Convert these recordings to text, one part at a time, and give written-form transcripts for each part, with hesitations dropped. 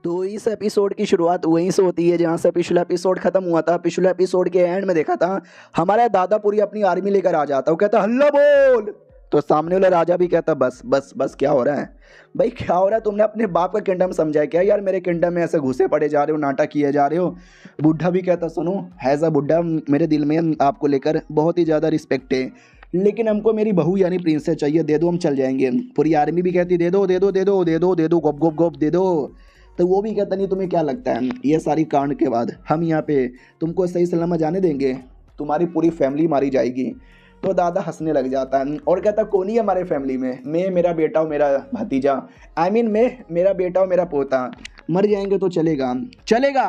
तो इस एपिसोड की शुरुआत वहीं से होती है जहाँ से पिछला एपिसोड खत्म हुआ था। पिछले एपिसोड के एंड में देखा था हमारा दादा पूरी अपनी आर्मी लेकर आ जाता। वो कहता हल्ला बोल, तो सामने वाला राजा भी कहता बस बस बस, क्या हो रहा है भाई, क्या हो रहा है? तुमने अपने बाप का किंगडम समझा है क्या यार? मेरे किंगडम में ऐसे घुसे पड़े जा रहे हो, नाटक किए जा रहे हो। बुढ़ा भी कहता सुनो हैज़ अ बुढ़ा, मेरे दिल में आपको लेकर बहुत ही ज़्यादा रिस्पेक्ट है, लेकिन हमको मेरी बहू यानी प्रिंसेस चाहिए, दे दो हम चल जाएंगे। पूरी आर्मी भी कहती दे दो दे दो दे दो दे दो दे दो, गोप गोप गोप दे दो। तो वो भी कहता नहीं, तुम्हें क्या लगता है ये सारी कांड के बाद हम यहाँ पे तुमको सही सलामत जाने देंगे? तुम्हारी पूरी फैमिली मारी जाएगी। तो दादा हंसने लग जाता है और कहता कौन है हमारे फैमिली में? मैं, मेरा बेटा और मेरा भतीजा, मैं, मेरा बेटा और मेरा पोता। मर जाएंगे तो चलेगा चलेगा।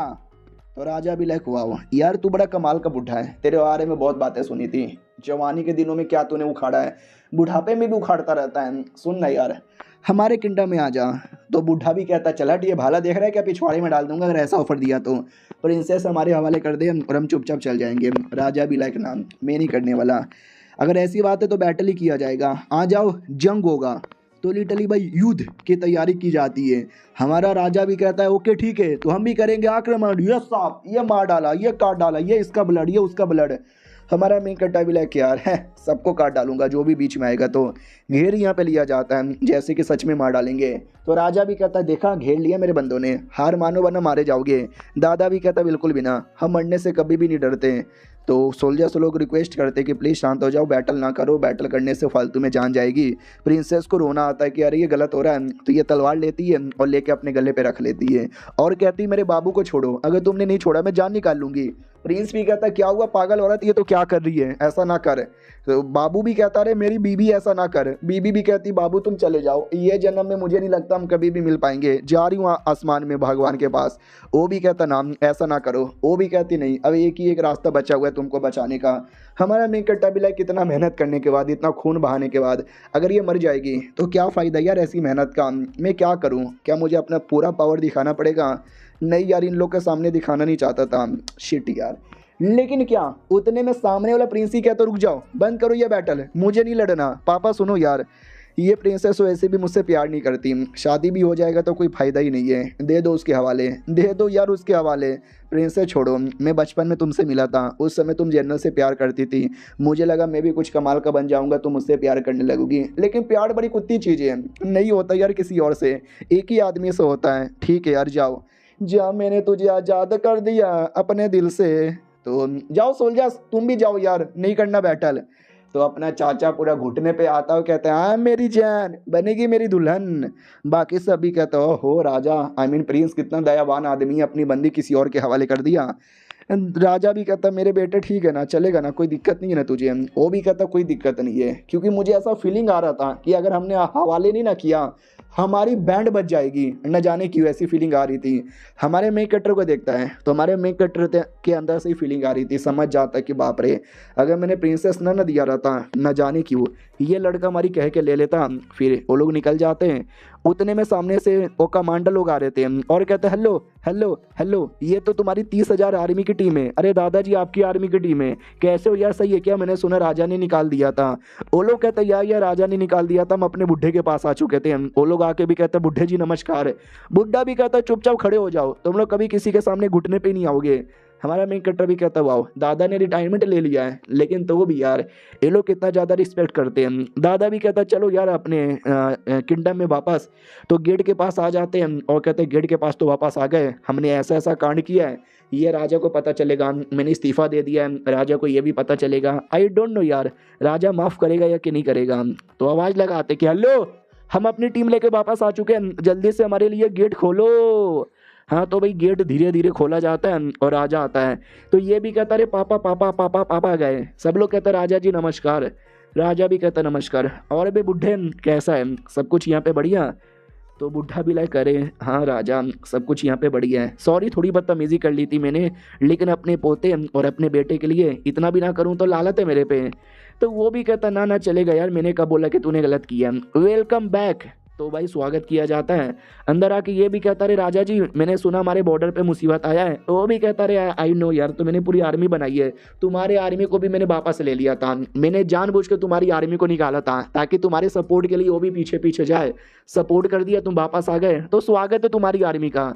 तो राजा भी लाइक वाह यार, तू बड़ा कमाल का बुढ़ा है, तेरे बारे में बहुत बातें सुनी थी, जवानी के दिनों में क्या तूने उखाड़ा है, बुढ़ापे में भी उखाड़ता रहता है। सुन ना यार, हमारे किंगडम में आ जा। तो बूढ़ा भी कहता चला ये भाला देख रहा है क्या, पिछवाड़े में डाल दूंगा अगर ऐसा ऑफर दिया तो। प्रिंसेस हमारे हवाले कर दे और हम चुपचाप चल जाएंगे। राजा भी लाइक ना, मैं नहीं करने वाला, अगर ऐसी बात है तो बैटल ही किया जाएगा, आ जाओ जंग होगा। तो लिटरली भाई युद्ध की तैयारी की जाती है। हमारा राजा भी कहता है ओके ठीक है, तो हम भी करेंगे आक्रमण, ये सांप, ये मार डाला, ये काट डाला, ये इसका ब्लड, ये उसका ब्लड। हमारा मेन कट्टा भी लाइक यार है, सबको काट डालूंगा जो भी बीच में आएगा। तो घेर यहाँ पे लिया जाता है जैसे कि सच में मार डालेंगे। तो राजा भी कहता है देखा घेर लिया मेरे बंदों ने, हार मानो वरना मारे जाओगे। दादा भी कहता बिल्कुल भी ना, हम मरने से कभी भी नहीं डरते। तो सोल्जर्स लोग रिक्वेस्ट करते कि प्लीज़ शांत हो जाओ, बैटल ना करो, बैटल करने से फालतू में जान जाएगी। प्रिंसेस को रोना आता है कि अरे ये गलत हो रहा है। तो ये तलवार लेती है और लेके अपने गले पे रख लेती है और कहती है मेरे बाबू को छोड़ो, अगर तुमने नहीं छोड़ा मैं जान निकाल लूंगी। प्रिंस भी कहता है क्या हुआ पागल औरत, ये तो क्या कर रही है, ऐसा ना कर। तो बाबू भी कहता अरे मेरी बीबी ऐसा ना कर। बीबी भी कहती बाबू तुम चले जाओ, ये जन्म में मुझे नहीं लगता हम कभी भी मिल पाएंगे, जा रही हूँ आसमान में भगवान के पास। वो भी कहता ना ऐसा ना करो। वो भी कहती नहीं, अब एक ही एक रास्ता बचा हुआ है तुमको बचाने का। हमारा मेन कट्टा भी लाइक कितना मेहनत करने के बाद, इतना खून बहाने के बाद अगर ये मर जाएगी तो क्या फ़ायदा यार ऐसी मेहनत का, मैं क्या करूँ? क्या मुझे अपना पूरा पावर दिखाना पड़ेगा? नहीं यार, इन लोग के सामने दिखाना नहीं चाहता था, शिट यार। लेकिन क्या उतने में सामने वाला प्रिंस ही कहता रुक जाओ, बंद करो ये बैटल, मुझे नहीं लड़ना। पापा सुनो यार, ये प्रिंसेस वैसे भी मुझसे प्यार नहीं करती, शादी भी हो जाएगा तो कोई फ़ायदा ही नहीं है, दे दो उसके हवाले, दे दो यार उसके हवाले। प्रिंसेस छोड़ो, मैं बचपन में तुमसे मिला था, उस समय तुम जनरल से प्यार करती थी, मुझे लगा मैं भी कुछ कमाल का बन जाऊंगा तो मुझसे प्यार करने लगूगी। लेकिन प्यार बड़ी कुत्ती चीज़ है, नहीं होता यार किसी और से, एक ही आदमी से होता है। ठीक है यार जाओ जा, मैंने तुझे आज़ाद कर दिया अपने दिल से, तो जाओ सोल्जर्स तुम भी जाओ यार, नहीं करना बैटल। तो अपना चाचा पूरा घुटने पे आता है, कहता है हाँ मेरी जान बनेगी मेरी दुल्हन। बाकी सभी कहते हो राजा प्रिंस कितना दयावान आदमी है, अपनी बंदी किसी और के हवाले कर दिया। राजा भी कहता मेरे बेटे ठीक है ना, चलेगा ना, कोई दिक्कत नहीं है ना तुझे? वो भी कहता कोई दिक्कत नहीं है, क्योंकि मुझे ऐसा फीलिंग आ रहा था कि अगर हमने हवाले नहीं ना किया हमारी बैंड बच जाएगी, न जाने क्यों ऐसी फीलिंग आ रही थी। हमारे मेक कटर को देखता है तो हमारे मेक कटर के अंदर से ही फीलिंग आ रही थी, समझ जाता है कि बाप रे अगर मैंने प्रिंसेस न दिया रहता, न जाने क्यों ये लड़का हमारी कह के ले लेता। फिर वो लोग निकल जाते हैं, उतने में सामने से वो कमांडर लोग आ रहे थे और कहते हेलो हेलो हेलो, ये तो तुम्हारी 30,000 आर्मी की टीम है। अरे दादाजी आपकी आर्मी की टीम है, कैसे हो यार, सही है क्या? मैंने सुना राजा ने निकाल दिया था। वो लोग कहते यार राजा ने निकाल दिया था, हम अपने बुढ़े के पास आ चुके थे। वो लोग आके भी कहते बुढ़े जी नमस्कार। बुढ़ा भी कहता चुपचाप खड़े हो जाओ, तुम लोग कभी किसी के सामने घुटने पे नहीं आओगे। हमारा मेन कट्टर भी कहता वाह दादा ने रिटायरमेंट ले लिया है, लेकिन तो वो भी यार ये लोग कितना ज़्यादा रिस्पेक्ट करते हैं। दादा भी कहता चलो यार अपने किंगडम में वापस। तो गेट के पास आ जाते हैं और कहते हैं गेट के पास तो वापस आ गए, हमने ऐसा ऐसा कांड किया है, ये राजा को पता चलेगा, मैंने इस्तीफ़ा दे दिया है, राजा को ये भी पता चलेगा। आई डोंट नो यार राजा माफ़ करेगा या कि नहीं करेगा। तो आवाज़ लगाते कि हेलो हम अपनी टीम लेके वापस आ चुके हैं, जल्दी से हमारे लिए गेट खोलो। हाँ तो भाई गेट धीरे धीरे खोला जाता है और राजा आता है। तो ये भी कहता अरे पापा पापा पापा पापा गए। सब लोग कहते राजा जी नमस्कार। राजा भी कहता नमस्कार। और भाई बुढ़े कैसा है, सब कुछ यहाँ पे बढ़िया? तो बुढ़ा भी लाइक करे हाँ राजा सब कुछ यहाँ पे बढ़िया है, सॉरी थोड़ी बदतमीजी कर ली थी मैंने, लेकिन अपने पोते और अपने बेटे के लिए इतना भी ना करूँ तो लालत है मेरे पे। तो वो भी कहता ना ना चलेगा यार, मैंने कब बोला कि तूने गलत किया, वेलकम बैक। तो भाई स्वागत किया जाता है। अंदर आके ये भी कहता रहे राजा जी मैंने सुना हमारे बॉर्डर पे मुसीबत आया है। वो भी कहता रहे आई नो यार, तो मैंने पूरी आर्मी बनाई है, तुम्हारे आर्मी को भी मैंने वापस ले लिया था, मैंने जानबूझ के तुम्हारी आर्मी को निकाला था ताकि तुम्हारे सपोर्ट के लिए वो भी पीछे पीछे जाए, सपोर्ट कर दिया, तुम वापस आ गए, तो स्वागत है तुम्हारी आर्मी का।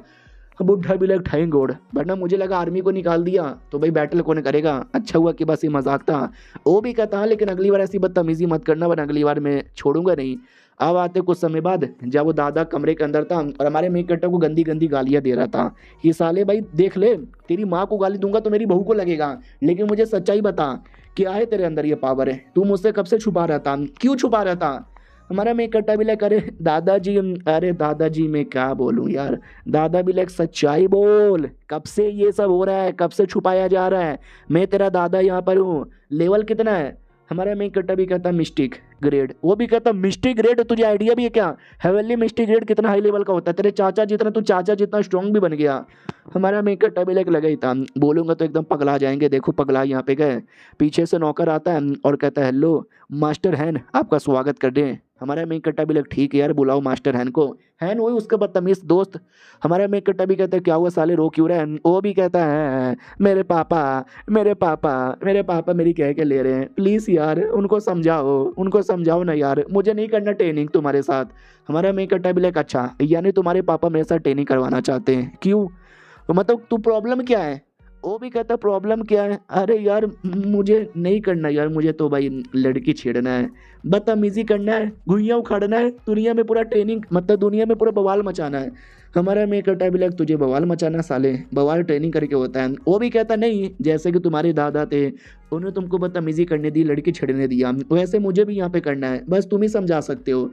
बुढ़ा भी लग थैंक गॉड, वरना मुझे लगा आर्मी को निकाल दिया तो भाई बैटल कौन करेगा। अच्छा हुआ कि बस ये मजाक था। वो भी कहता हाँ लेकिन अगली बार ऐसी बदतमीजी मत करना वरना अगली बार मैं छोड़ूंगा नहीं। अब आते कुछ समय बाद जब वो दादा कमरे के अंदर था और हमारे मेन कट्टर को गंदी गंदी गालियां दे रहा था। ये साले भाई देख ले, तेरी माँ को गाली दूंगा तो मेरी बहू को लगेगा, लेकिन मुझे सच्चाई बता क्या है तेरे अंदर ये पावर है, तू मुझसे कब से छुपा रहा था, क्यों छुपा रहा था। हमारा मैं कट्टा भी लाइक अरे दादाजी, अरे दादाजी मैं क्या बोलूं यार, दादा भी लाइक सच्चाई बोल, कब से ये सब हो रहा है, कब से छुपाया जा रहा है, मैं तेरा दादा यहाँ पर हूँ, लेवल कितना है। हमारा मैं कट्टा भी कहता मिस्टिक ग्रेड, वो भी कहता मिस्टिक ग्रेड, तुझे आइडिया भी है क्या हेवनली मिस्टिक ग्रेड कितना हाई लेवल का होता है, तेरे चाचा जितना तू चाचा जितना स्ट्रॉन्ग भी बन गया। हमारा मैं कट्टा भी लाइक लगा ही था, बोलूंगा तो एकदम पगला जाएंगे। देखो पगला यहाँ पे गए, पीछे से नौकर आता है और कहता है हेलो मास्टर हैन आपका स्वागत कर दें। हमारा मेन कट्टा भी लग ठीक है यार बुलाओ मास्टर हैन को। हैन वही उसका बदतमीज दोस्त। हमारा मेन कट्टा भी कहता है क्या हुआ साले रो क्यों रहे हैं। वो भी कहता है मेरे पापा मेरे पापा मेरे पापा मेरी कह के ले रहे हैं, प्लीज़ यार उनको समझाओ ना यार, मुझे नहीं करना ट्रेनिंग तुम्हारे साथ। हमारा मेन कट्टा भी लग अच्छा यानी तुम्हारे पापा मेरे साथ ट्रेनिंग करवाना चाहते हैं, क्यों मतलब तू प्रॉब्लम क्या है। वो भी कहता प्रॉब्लम क्या है, अरे यार मुझे नहीं करना यार, मुझे तो भाई लड़की छेड़ना है, बदतमीजी करना है, घुइयाँ उखाड़ना है, दुनिया में पूरा ट्रेनिंग मतलब दुनिया में पूरा बवाल मचाना है। हमारा मैं कहता भी लग तुझे बवाल मचाना साले, बवाल ट्रेनिंग करके होता है। वो भी कहता नहीं जैसे कि तुम्हारे दादा थे उन्होंने तुमको बदतमीजी करने दी, लड़की छेड़ने दिया, वैसे मुझे भी यहाँ पे करना है, बस तुम ही समझा सकते हो।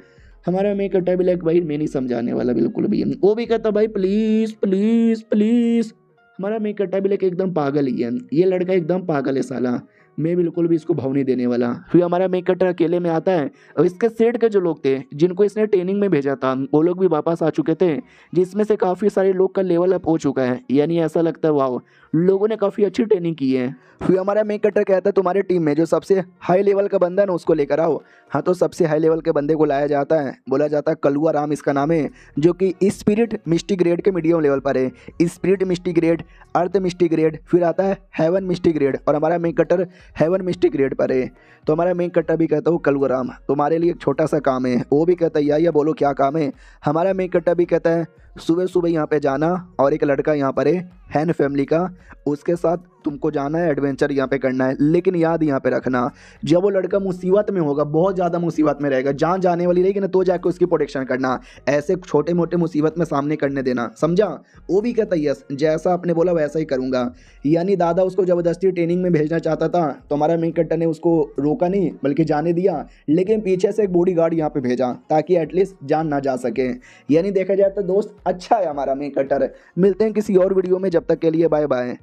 हमारा मैं कहता भी लग भाई मैं नहीं समझाने वाला बिल्कुल भी। वो भी कहता भाई प्लीज़ प्लीज़ प्लीज़। हमारा मैं कट्टा भी लेके एकदम पागल ही है, ये लड़का एकदम पागल है साला, मैं बिल्कुल भी इसको भाव नहीं देने वाला। फिर हमारा मेक कटर अकेले में आता है और इसके सेठ के जो लोग थे जिनको इसने ट्रेनिंग में भेजा था वो लोग भी वापस आ चुके थे, जिसमें से काफ़ी सारे लोग का लेवल अप हो चुका है, यानी ऐसा लगता है वाह लोगों ने काफ़ी अच्छी ट्रेनिंग की है। फिर हमारा मेक कटर कहता है तुम्हारे टीम में जो सबसे हाई लेवल का बंदा है ना उसको लेकर आओ। हाँ तो सबसे हाई लेवल के बंदे को लाया जाता है, बोला जाता है कलुआ राम इसका नाम है, जो कि स्पिरिट मिस्टिक ग्रेड के मीडियम लेवल पर है। Spirit mystic grade, earth mystic grade, फिर आता है हेवन मिस्टिक ग्रेड और हमारा make cutter heaven mystic grade पर है। तो हमारा मेक कट्टा भी कहता हूँ कलुआ राम तुम्हारे लिए एक छोटा सा काम है। वो भी कहता है या बोलो क्या काम है। हमारा मेक कट्टा भी कहता है सुबह सुबह यहाँ पे जाना और एक लड़का यहाँ पर है हैन फैमिली का, उसके साथ तुमको जाना है, एडवेंचर यहाँ पे करना है, लेकिन याद यहाँ पे रखना जब वो लड़का मुसीबत में होगा, बहुत ज़्यादा मुसीबत में रहेगा, जान जाने वाली रहेगी ना तो जाके उसकी प्रोटेक्शन करना, ऐसे छोटे मोटे मुसीबत में सामने करने देना, समझा। वो भी कहता यस जैसा आपने बोला वैसा ही करूँगा। यानी दादा उसको ज़बरदस्ती ट्रेनिंग में भेजना चाहता था तो हमारा मेन कट्टर ने उसको रोका नहीं बल्कि जाने दिया, लेकिन पीछे से एक बॉडी गार्ड यहाँ पे भेजा ताकि एटलीस्ट जान ना जा सके। यानी देखा जाए तो दोस्त अच्छा है हमारा मेन कट्टर। मिलते हैं किसी और वीडियो में, जब तक के लिए बाय बाय।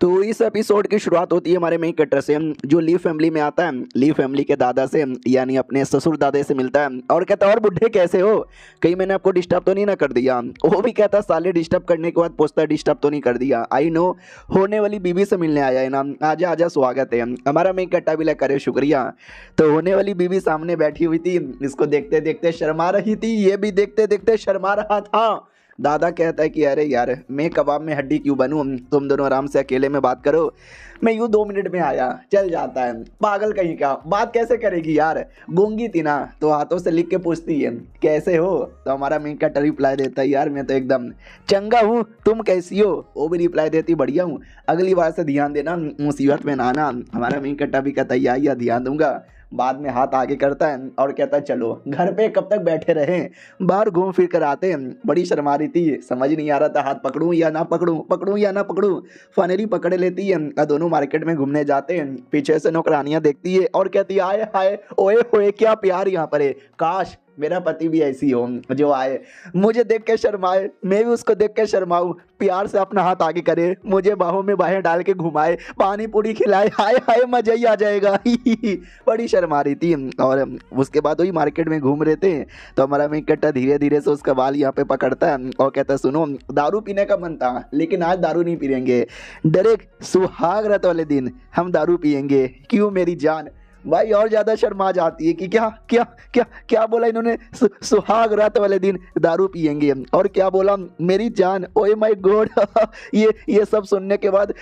तो इस एपिसोड की शुरुआत होती है हमारे मेन कट्टर से, जो लीव फैमिली में आता है, लीव फैमिली के दादा से यानी अपने ससुर दादे से मिलता है और कहता है और बुढ़े कैसे हो, कहीं मैंने आपको डिस्टर्ब तो नहीं ना कर दिया। वो भी कहता साले डिस्टर्ब करने के बाद पूछता डिस्टर्ब तो नहीं कर दिया, आई नो होने वाली बीवी से मिलने आया है ना, आजा आजा स्वागत है। हमारा मेन कट्टा भी लग करे शुक्रिया। तो होने वाली बीवी सामने बैठी हुई थी, इसको देखते देखते शर्मा रही थी, ये भी देखते देखते शर्मा रहा था। दादा कहता है कि अरे यार मैं कबाब में हड्डी क्यों बनूं, तुम दोनों आराम से अकेले में बात करो, मैं यूँ 2 मिनट में आया चल जाता है। पागल कहीं का, बात कैसे करेगी यार, गूंगी थी ना तो हाथों से लिख के पूछती है कैसे हो, तो हमारा मेन कट्टर रिप्लाई देता है यार मैं तो एकदम चंगा हूँ, तुम कैसी हो। वो भी रिप्लाई देती बढ़िया हूँ, अगली बार से ध्यान देना मुसीबत में ना आना। हमारा मेन कट्टर भी कहता है या ध्यान दूंगा। बाद में हाथ आगे करता है और कहता है चलो घर पे कब तक बैठे रहें, बाहर घूम फिर कर आते हैं। बड़ी शर्मा रही थी, समझ नहीं आ रहा था हाथ पकड़ूं या ना पकड़ूं, पकड़ूं या ना पकड़ूं। फाइनली पकड़ लेती है, दोनों मार्केट में घूमने जाते हैं। पीछे से नौकरानियां देखती है और कहती है आए हाय ओए होए क्या प्यार यहाँ पर है, काश मेरा पति भी ऐसी हो जो आए मुझे देख के शर्माए, मैं भी उसको देख के शर्माऊं, प्यार से अपना हाथ आगे करे, मुझे बाहों में बाहें डाल के घुमाए, पानी पूरी खिलाए, हाय हाय मजा ही आ जाएगा। बड़ी शर्मा रही थी। और उसके बाद वही मार्केट में घूम रहे थे तो हमारा मेन कट्टा धीरे धीरे से उसका बाल यहाँ पे पकड़ता है और कहता है सुनो दारू पीने का मन था लेकिन आज दारू नहीं पियेंगे, डायरेक्ट सुहाग रात वाले दिन हम दारू पियेंगे, क्यों मेरी जान भाई और ज्यादा शर्मा जाती है कि क्या क्या क्या क्या बोला इन्होंने, सुहाग रात वाले दिन दारू पियेंगे, और क्या बोला मेरी जान, ओए माय गॉड। ये सब सुनने के बाद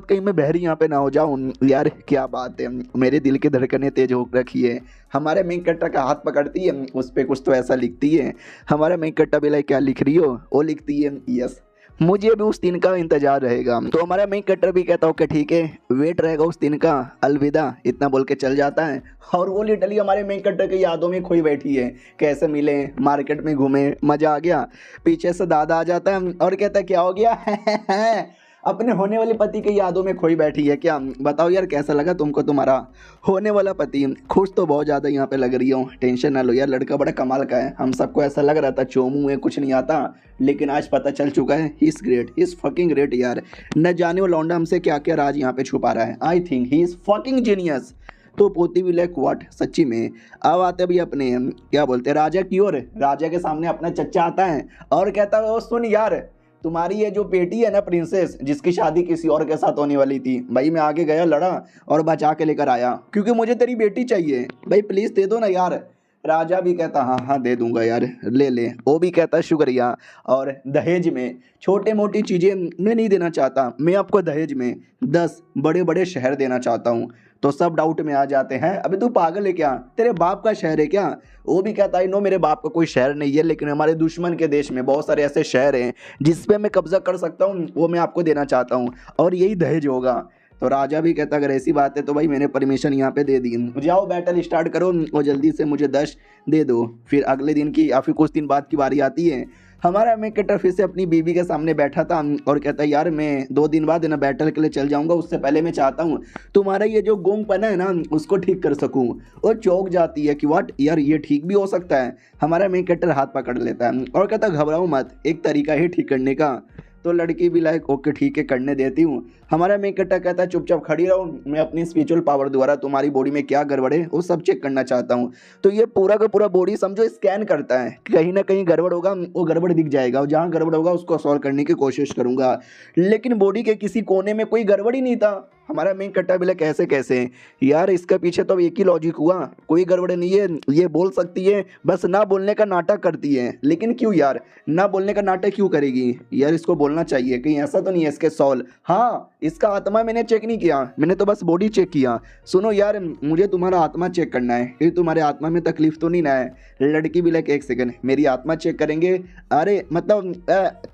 कहीं मैं बहरी यहाँ पे ना हो जाऊं यार। क्या बात है, मेरे दिल की धड़कनें तेज हो रखी है। हमारे मेन कट्टा का हाथ पकड़ती है, उस पर कुछ तो ऐसा लिखती है। हमारा मेन कट्टा भी क्या लिख रही हो, वो लिखती है यस मुझे भी उस दिन का इंतजार रहेगा। तो हमारा मेन कट्टर भी कहता ओके ठीक है, वेट रहेगा उस दिन का, अलविदा, इतना बोल के चल जाता है। और वो लिटरली हमारे मेन कट्टर की यादों में खोई बैठी है, कैसे मिले, मार्केट में घूमे, मजा आ गया। पीछे से दादा आ जाता है और कहता है क्या हो गया अपने होने वाले पति की यादों में खोई बैठी है क्या। बताओ यार कैसा लगा तुमको तुम्हारा होने वाला पति। खुश तो बहुत ज़्यादा यहाँ पे लग रही हो, टेंशन ना लो यार, लड़का बड़ा कमाल का है। हम सबको ऐसा लग रहा था चोमू है, कुछ नहीं आता, लेकिन आज पता चल चुका है he is great, he is fucking great यार। न जाने वो लौंडा हमसे क्या क्या राज यहाँ पे छुपा रहा है। I think he is fucking genius. तो पोती भी लाइक व्हाट, सच्ची में। अब आते भी अपने क्या बोलते हैं राजा की ओर। राजा के सामने अपना चच्चा आता है और कहता है सुन यार, तुम्हारी ये जो बेटी है ना प्रिंसेस, जिसकी शादी किसी और के साथ होने वाली थी, भाई मैं आगे गया, लड़ा और बचा के लेकर आया, क्योंकि मुझे तेरी बेटी चाहिए, भाई प्लीज़ दे दो ना यार। राजा भी कहता हाँ हाँ दे दूंगा यार, ले ले। वो भी कहता शुक्रिया। और दहेज में छोटे मोटी चीज़ें मैं नहीं देना चाहता, मैं आपको दहेज में 10 बड़े बड़े शहर देना चाहता हूँ। तो सब डाउट में आ जाते हैं, अबे तू पागल है क्या, तेरे बाप का शहर है क्या। वो भी कहता है नो मेरे बाप का कोई शहर नहीं है, लेकिन हमारे दुश्मन के देश में बहुत सारे ऐसे शहर हैं जिस पे मैं कब्जा कर सकता हूँ, वो मैं आपको देना चाहता हूँ, और यही दहेज होगा। तो राजा भी कहता अगर ऐसी बात है तो भाई मैंने परमिशन यहाँ पे दे दी, जाओ बैटल स्टार्ट करो और जल्दी से मुझे 10 दे दो। फिर अगले दिन की या फिर कुछ दिन बाद की बारी आती है। हमारा मेन कट्टर फिर से अपनी बीबी के सामने बैठा था और कहता है यार मैं 2 दिन बाद है ना बैटल के लिए चल जाऊंगा, उससे पहले मैं चाहता हूँ तुम्हारा ये जो गोंगपना है ना उसको ठीक कर सकूँ। और चौंक जाती है कि व्हाट यार ये ठीक भी हो सकता है। हमारा मेन कट्टर हाथ पकड़ लेता है और कहता घबराओ मत, एक तरीका है ठीक करने का। तो लड़की भी लाइक ओके ठीक है करने देती हूँ। हमारा मेन कट्टर कहता है चुपचाप खड़ी रहो, मैं अपनी स्पिरिचुअल पावर द्वारा तुम्हारी बॉडी में क्या गड़बड़ है वो सब चेक करना चाहता हूँ। तो ये पूरा का पूरा बॉडी समझो स्कैन करता है, कहीं ना कहीं गड़बड़ होगा, वो गड़बड़ दिख जाएगा, और जहाँ गड़बड़ होगा उसको सॉल्व करने की कोशिश करूँगा। लेकिन बॉडी के किसी कोने में कोई गड़बड़ ही नहीं था। हमारा मेन कट्टा भी कैसे कैसे यार, इसका पीछे तो एक ही लॉजिक हुआ, कोई गड़बड़ नहीं है, ये बोल सकती है, बस ना बोलने का नाटक करती है। लेकिन क्यों यार, ना बोलने का नाटक क्यों करेगी यार, इसको बोलना चाहिए, कहीं ऐसा तो नहीं है इसके सॉल्व। हाँ इसका आत्मा मैंने चेक नहीं किया, मैंने तो बस बॉडी चेक किया। सुनो यार मुझे तुम्हारा आत्मा चेक करना है, क्योंकि तुम्हारे आत्मा में तकलीफ तो नहीं ना है। लड़की भी एक सेकंड, मेरी आत्मा चेक करेंगे, अरे मतलब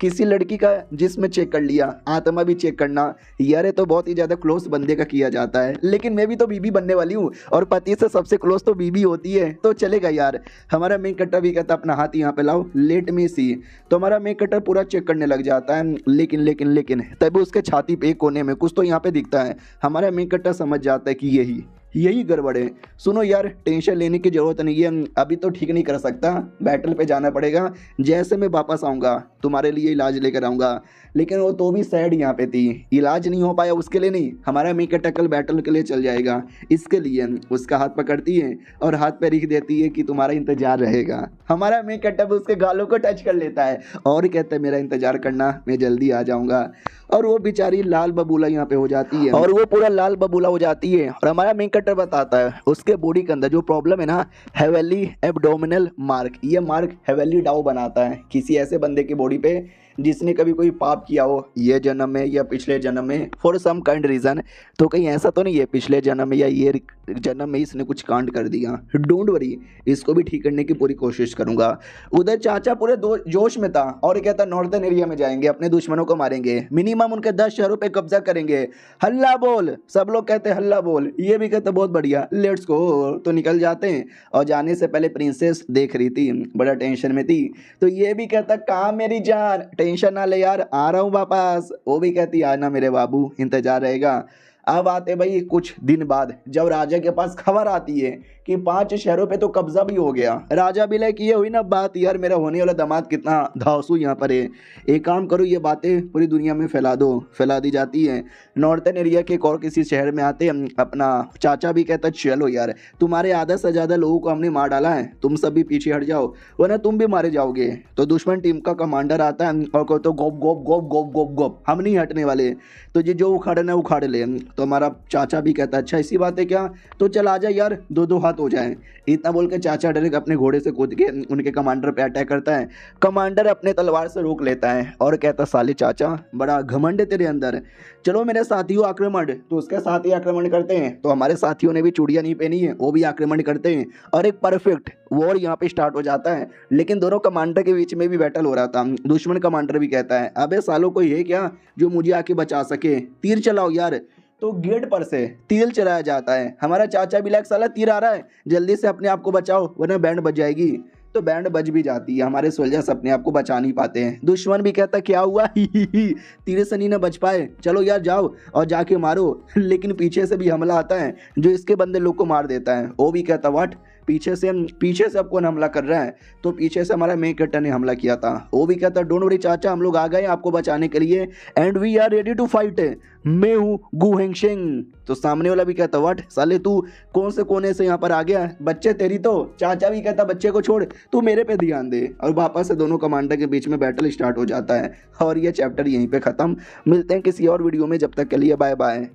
किसी लड़की का जिस्म चेक कर लिया, आत्मा भी चेक करना यार, तो बहुत ही ज़्यादा क्लोज बंदे का किया जाता है। लेकिन मैं भी तो बीबी बनने वाली हूँ, और पति से सबसे क्लोज तो बीबी होती है, तो चलेगा यार। हमारा मेन कट्टर भी कहता अपना हाथ यहाँ पे लाओ, लेट मी सी। तो हमारा मेन कट्टर पूरा चेक करने लग जाता है, लेकिन तभी उसके छाती पे एक कोने में कुछ तो यहाँ पे दिखता है। हमारा मेन कट्टर समझ जाता है कि यही गड़बड़ है। सुनो यार टेंशन लेने की ज़रूरत नहीं है, अभी तो ठीक नहीं कर सकता, बैटल पे जाना पड़ेगा, जैसे मैं वापस आऊँगा तुम्हारे लिए इलाज लेकर आऊँगा। लेकिन वो तो भी सैड यहाँ पे थी, इलाज नहीं हो पाया उसके लिए नहीं, हमारा मेन कट्टर कल बैटल के लिए चल जाएगा, इसके लिए उसका हाथ पकड़ती है और हाथ पे लिख देती है कि तुम्हारा इंतजार रहेगा। हमारा मेन कट्टर उसके गालों को टच कर लेता है और कहता है मेरा इंतजार करना, मैं जल्दी आ जाऊँगा। और वो बेचारी लाल बबूला यहाँ पे हो जाती है, और वो पूरा लाल बबूला हो जाती है। और हमारा मेन कट्टर बताता है उसके बॉडी के अंदर जो प्रॉब्लम है ना, हेवेली एब्डोमिनल मार्क, ये मार्क हेवेली डाउ बनाता है किसी ऐसे बंदे की बॉडी पे जिसने कभी कोई पाप किया हो, ये जन्म में या पिछले जन्म में, फॉर सम काइंड रीज़न। तो कहीं ऐसा तो नहीं है पिछले जन्म में या ये जन्म में इसने कुछ कांड कर दिया। डोंट वरी, इसको भी ठीक करने की पूरी कोशिश करूंगा। उधर चाचा पूरे जोश में था और कहता नॉर्थन एरिया में जाएंगे, अपने दुश्मनों को मारेंगे, मिनिमम उनके 10 शहरों पे कब्जा करेंगे, हल्ला बोल। सब लोग कहते हैं हल्ला बोल, ये भी कहते बहुत बढ़िया, लेट्स गो। तो निकल जाते हैं, और जाने से पहले प्रिंसेस देख रही थी, बड़ा टेंशन में थी। तो ये भी कहता कहाँ मेरी जान, टेंशन ना ले यार, आ रहा हूँ वापस। वो भी कहती आना मेरे बाबू, इंतजार रहेगा। अब आते भाई कुछ दिन बाद, जब राजा के पास खबर आती है कि 5 शहरों पे तो कब्जा भी हो गया। राजा भी लाइक ये हुई ना बात, यार मेरा होने वाला दामाद कितना धांसू यहाँ पर है, एक काम करो ये बातें पूरी दुनिया में फैला दो। फैला दी जाती है। नॉर्थन एरिया के और किसी शहर में आते हैं, अपना चाचा भी कहता चलो यार तुम्हारे आधा से ज़्यादा लोगों को हमने मार डाला है, तुम सब भी पीछे हट जाओ वरना तुम भी मारे जाओगे। तो दुश्मन टीम का कमांडर आता है और कहते गोप गोप गोप गोप गोप गोप, हम नहीं हटने वाले, तो ये जो उखाड़ना उखाड़ ले। तो हमारा चाचा भी कहता है अच्छा इसी बात है क्या, तो चल आ जा यार, दो दो हाथ हो जाए। इतना बोल के चाचा डायरेक्ट अपने घोड़े से कूद के उनके कमांडर पे अटैक करता है। कमांडर अपने तलवार से रोक लेता है और कहता साले चाचा बड़ा घमंड है तेरे अंदर, चलो मेरे साथियों आक्रमण। तो उसके साथी आक्रमण करते हैं। तो हमारे साथियों ने भी चूड़ियाँ नहीं पहनी है, वो भी आक्रमण करते हैं और एक परफेक्ट वॉर यहाँ पे स्टार्ट हो जाता है। लेकिन दोनों कमांडर के बीच में भी बैटल हो रहा था। दुश्मन कमांडर भी कहता है अबे सालों कोई है क्या जो मुझे आके बचा सके, तीर चलाओ यार। तो गेट पर से तीर चलाया जाता है। हमारा चाचा भी लाइक साला तीर आ रहा है, जल्दी से अपने आप को बचाओ वरना बैंड बज जाएगी। तो बैंड बज भी जाती है, हमारे सोल्जर्स अपने आप को बचा नहीं पाते हैं। दुश्मन भी कहता क्या हुआ ही तीर से नहीं ना बच पाए, चलो यार जाओ और जाके मारो। लेकिन पीछे से भी हमला आता है जो इसके बंदे लोग को मार देता है। वो भी कहता व्हाट, पीछे से अब कौन हमला कर रहा है। तो पीछे से हमारा मेन कैरेक्टर ने हमला किया था। वो भी कहता डोंट वरी चाचा, हम लोग आ गए आपको बचाने के लिए and we are ready to fight, मैं हूँ गु हेंगशेंग। तो सामने वाला भी कहता व्हाट, साले तू कौन से कोने से यहाँ पर आ गया, बच्चे तेरी तो। चाचा भी कहता बच्चे को छोड़, तू मेरे पे ध्यान दे। और वापस से दोनों कमांडर के बीच में बैटल स्टार्ट हो जाता है और ये चैप्टर यहीं पे खत्म। मिलते हैं किसी और वीडियो में, जब तक के लिए बाय बाय।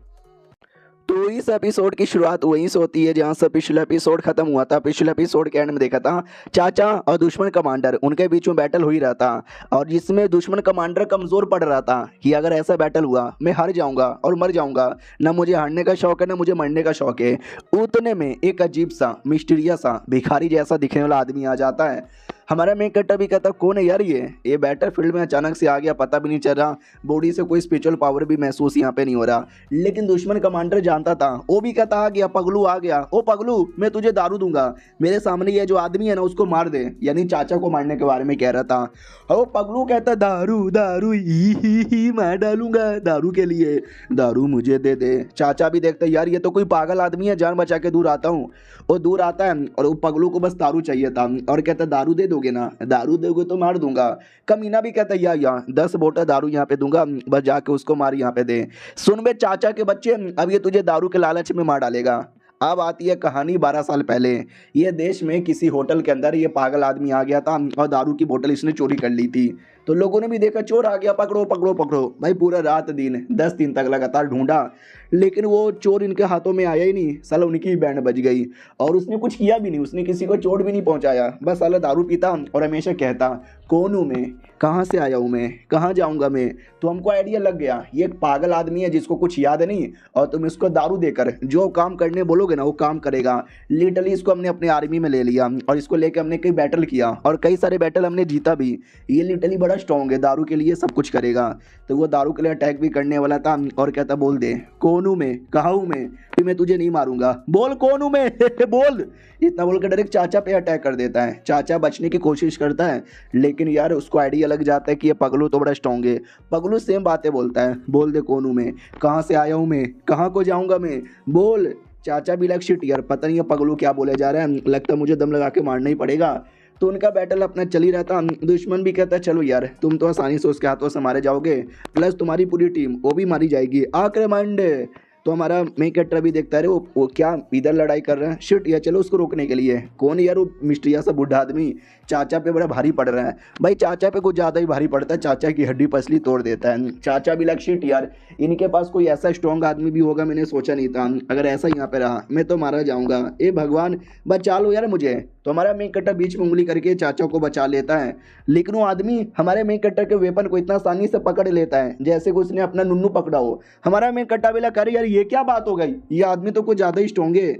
तो इस एपिसोड की शुरुआत वहीं से होती है जहां से पिछला एपिसोड खत्म हुआ था। पिछले एपिसोड के एंड में देखा था चाचा और दुश्मन कमांडर उनके बीच में बैटल हो ही रहा था और जिसमें दुश्मन कमांडर कमजोर पड़ रहा था कि अगर ऐसा बैटल हुआ मैं हार जाऊंगा और मर जाऊंगा, ना मुझे हारने का शौक है ना मुझे मरने का शौक है। उतने में एक अजीब सा मिस्टीरियस सा भिखारी जैसा दिखने वाला आदमी आ जाता है। हमारा मेन कैरेक्टर भी कहता कौन है यार ये बैटल फील्ड में अचानक से आ गया, पता भी नहीं चल रहा, बॉडी से कोई स्पिरिचुअल पावर भी महसूस यहाँ पे नहीं हो रहा। लेकिन दुश्मन कमांडर जानता था, वो भी कहता आ गया पगलू आ गया, ओ पगलू मैं तुझे दारू दूंगा, मेरे सामने ये जो आदमी है ना उसको मार दे, यानी चाचा को मारने के बारे में कह रहा था। और पगलू कहता दारू दारू ही मार डालूंगा, दारू के लिए दारू मुझे दे दे। चाचा भी देखता यार ये तो कोई पागल आदमी है, जान बचा के दूर आता हूँ। वो दूर आता है और वो पगलू को बस दारू चाहिए था और कहता दारू दे दोगे ना, दारू दोगे तो मार दूंगा। कमीना भी कहता या 10 बोतल दारू यहाँ पे दूंगा, बस जाके उसको मार यहाँ पे दे। सुन बे चाचा के बच्चे, अब ये तुझे दारू के लालच में मार डालेगा। अब आती है कहानी 12 साल पहले। ये देश में किसी होटल के अंदर ये पागल आदमी आ गया था और दारू की बोतल इसने चोरी कर ली थी। तो लोगों ने भी देखा चोर आ गया, पकड़ो पकड़ो पकड़ो। भाई पूरा रात दिन 10 दिन तक लगातार ढूंढा, लेकिन वो चोर इनके हाथों में आया ही नहीं। साला उनकी ही बैंड बज गई और उसने कुछ किया भी नहीं, उसने किसी को चोट भी नहीं पहुंचाया, बस साला दारू पीता और हमेशा कहता कौन हूँ मैं, कहाँ से आया हूँ मैं, कहाँ जाऊँगा मैं। तो हमको आइडिया लग गया ये एक पागल आदमी है जिसको कुछ याद नहीं और तुम इसको दारू देकर जो काम करने बोलोगे ना वो काम करेगा। लिटरली इसको हमने अपने आर्मी में ले लिया और इसको लेकर हमने कई बैटल किया और कई सारे बैटल हमने जीता भी। ये लिटरली बड़ा स्ट्रॉन्ग है, दारू के लिए सब कुछ करेगा। तो वो दारू के लिए अटैक भी करने वाला था और कहता बोल दे कौन हूँ मैं, कहाँ हूँ मैं तुझे नहीं मारूंगा, बोल कौन हूँ मैं बोल। इतना बोलकर डायरेक्ट चाचा पे अटैक कर देता है। चाचा बचने की कोशिश करता है लेकिन यार उसको आइडिया लग जाता है कि ये पगलू तो बड़ा स्ट्रॉन्ग है। पगलू सेम बातें बोलता है, बोल दे कौन हूँ मैं, कहाँ से आया हूँ मैं, कहाँ को जाऊँगा मैं, बोल। चाचा भी लग शिट यार पता नहीं है पगलू क्या बोले जा रहा है, लगता मुझे दम लगा के मारना ही पड़ेगा। तो उनका बैटल अपना चल ही रहता। दुश्मन भी कहता है चलो यार तुम तो आसानी से उसके हाथों से मारे जाओगे, प्लस तुम्हारी पूरी टीम वो भी मारी जाएगी, आक्रमण। तो हमारा मेन कैरेक्टर भी देखता है वो क्या इधर लड़ाई कर रहा है, शिट यार चलो उसको रोकने के लिए। कौन यार वो मिस्ट्रिया सा बूढ़ा आदमी चाचा पे बड़ा भारी पड़ रहा है। भाई चाचा पे कुछ ज़्यादा ही भारी पड़ता है, चाचा की हड्डी पसली तोड़ देता है। चाचा भी लग शिट यार इनके पास कोई ऐसा स्ट्रॉन्ग आदमी भी होगा, मैंने सोचा नहीं था, अगर ऐसा यहाँ पे रहा मैं तो मारा जाऊँगा, ए भगवान बचा लो यार मुझे। तो हमारा मेन कैरेक्टर बीच में उंगली करके चाचा को बचा लेता है। लेकिन वो आदमी हमारे मेन कैरेक्टर के वेपन को इतना आसानी से पकड़ लेता है जैसे कि उसने अपना नुन्नू पकड़ा हो। हमारा मेन कैरेक्टर भी लगा यार ये क्या बात हो गई, ये आदमी तो कुछ ज़्यादा ही स्ट्रॉन्ग है।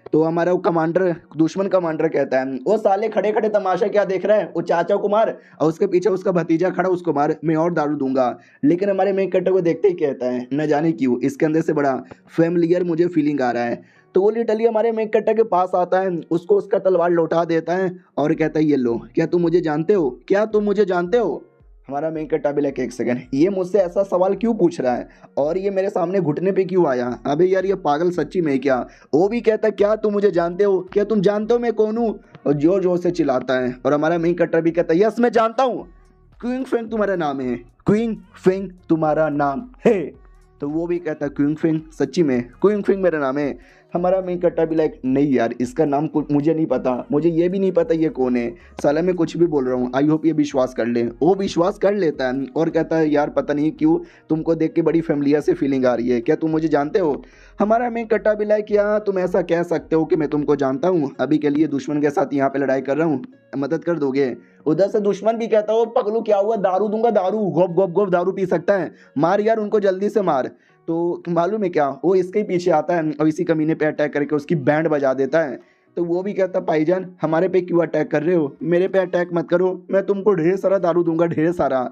तो हमारा वो कमांडर दुश्मन कमांडर कहता है वो साले खड़े खड़े तमाशा क्या देख रहा है, वो चाचा को मार और उसके पीछे उसका भतीजा खड़ा उसको मार, मैं और दारू दूंगा। लेकिन हमारे मेन कैरेक्टर को देखते ही कहता है न जाने क्यों इसके अंदर से बड़ा फैमिलियर मुझे फीलिंग आ रहा है। तो वो लिटरली हमारे मेन कैरेक्टर के पास आता है, उसको उसका तलवार लौटा देता है और कहता है ये लो, क्या तुम मुझे जानते हो, क्या तुम मुझे जानते हो। हमारा मेन कैरेक्टर भी लाइक एक सेकंड ये मुझसे ऐसा सवाल क्यों पूछ रहा है और ये मेरे सामने घुटने पे क्यों आया, अबे यार ये पागल सच्ची में क्या। वो भी कहता है क्या तुम मुझे जानते हो, क्या तुम जानते हो मैं कौन हूँ, और जोर जोर से चिल्लाता है। और हमारा मेन कैरेक्टर भी कहता है यस मैं जानता हूँ, क्विंग फेंग तुम्हारा नाम है, क्विंग फेंग तुम्हारा नाम है। तो वो भी कहता है क्विंग फेंग, सच्ची में क्विंग फेंग मेरा नाम है। हमारा मेन कट्टा भी लाइक नहीं यार, इसका नाम मुझे नहीं पता, मुझे ये भी नहीं पता ये कौन है। साला मैं कुछ भी बोल रहा हूँ, आई होप ये विश्वास कर ले। वो विश्वास कर लेता है और कहता है यार पता नहीं क्यों तुमको देख के बड़ी फैमिलियर से फीलिंग आ रही है, क्या तुम मुझे जानते हो? हमारा मेन कट्टा भी लाइक क्या तुम ऐसा कह सकते हो कि मैं तुमको जानता हूँ? अभी के लिए दुश्मन के साथ यहाँ पे लड़ाई कर रहा हूँ, मदद कर दोगे? उधर से दुश्मन भी कहता हो पगलू क्या हुआ, दारू दूंगा, दारू गोप गोप गोप दारू पी सकता है, मार यार उनको जल्दी से मार। तो मालूम है क्या, वो इसके ही पीछे आता है और इसी कमीने पे अटैक करके उसकी बैंड बजा देता है। तो वो भी कहता भाईजान हमारे पे क्यों अटैक कर रहे हो, मेरे पे अटैक मत करो, मैं तुमको ढेर सारा दारू दूंगा, ढेर सारा।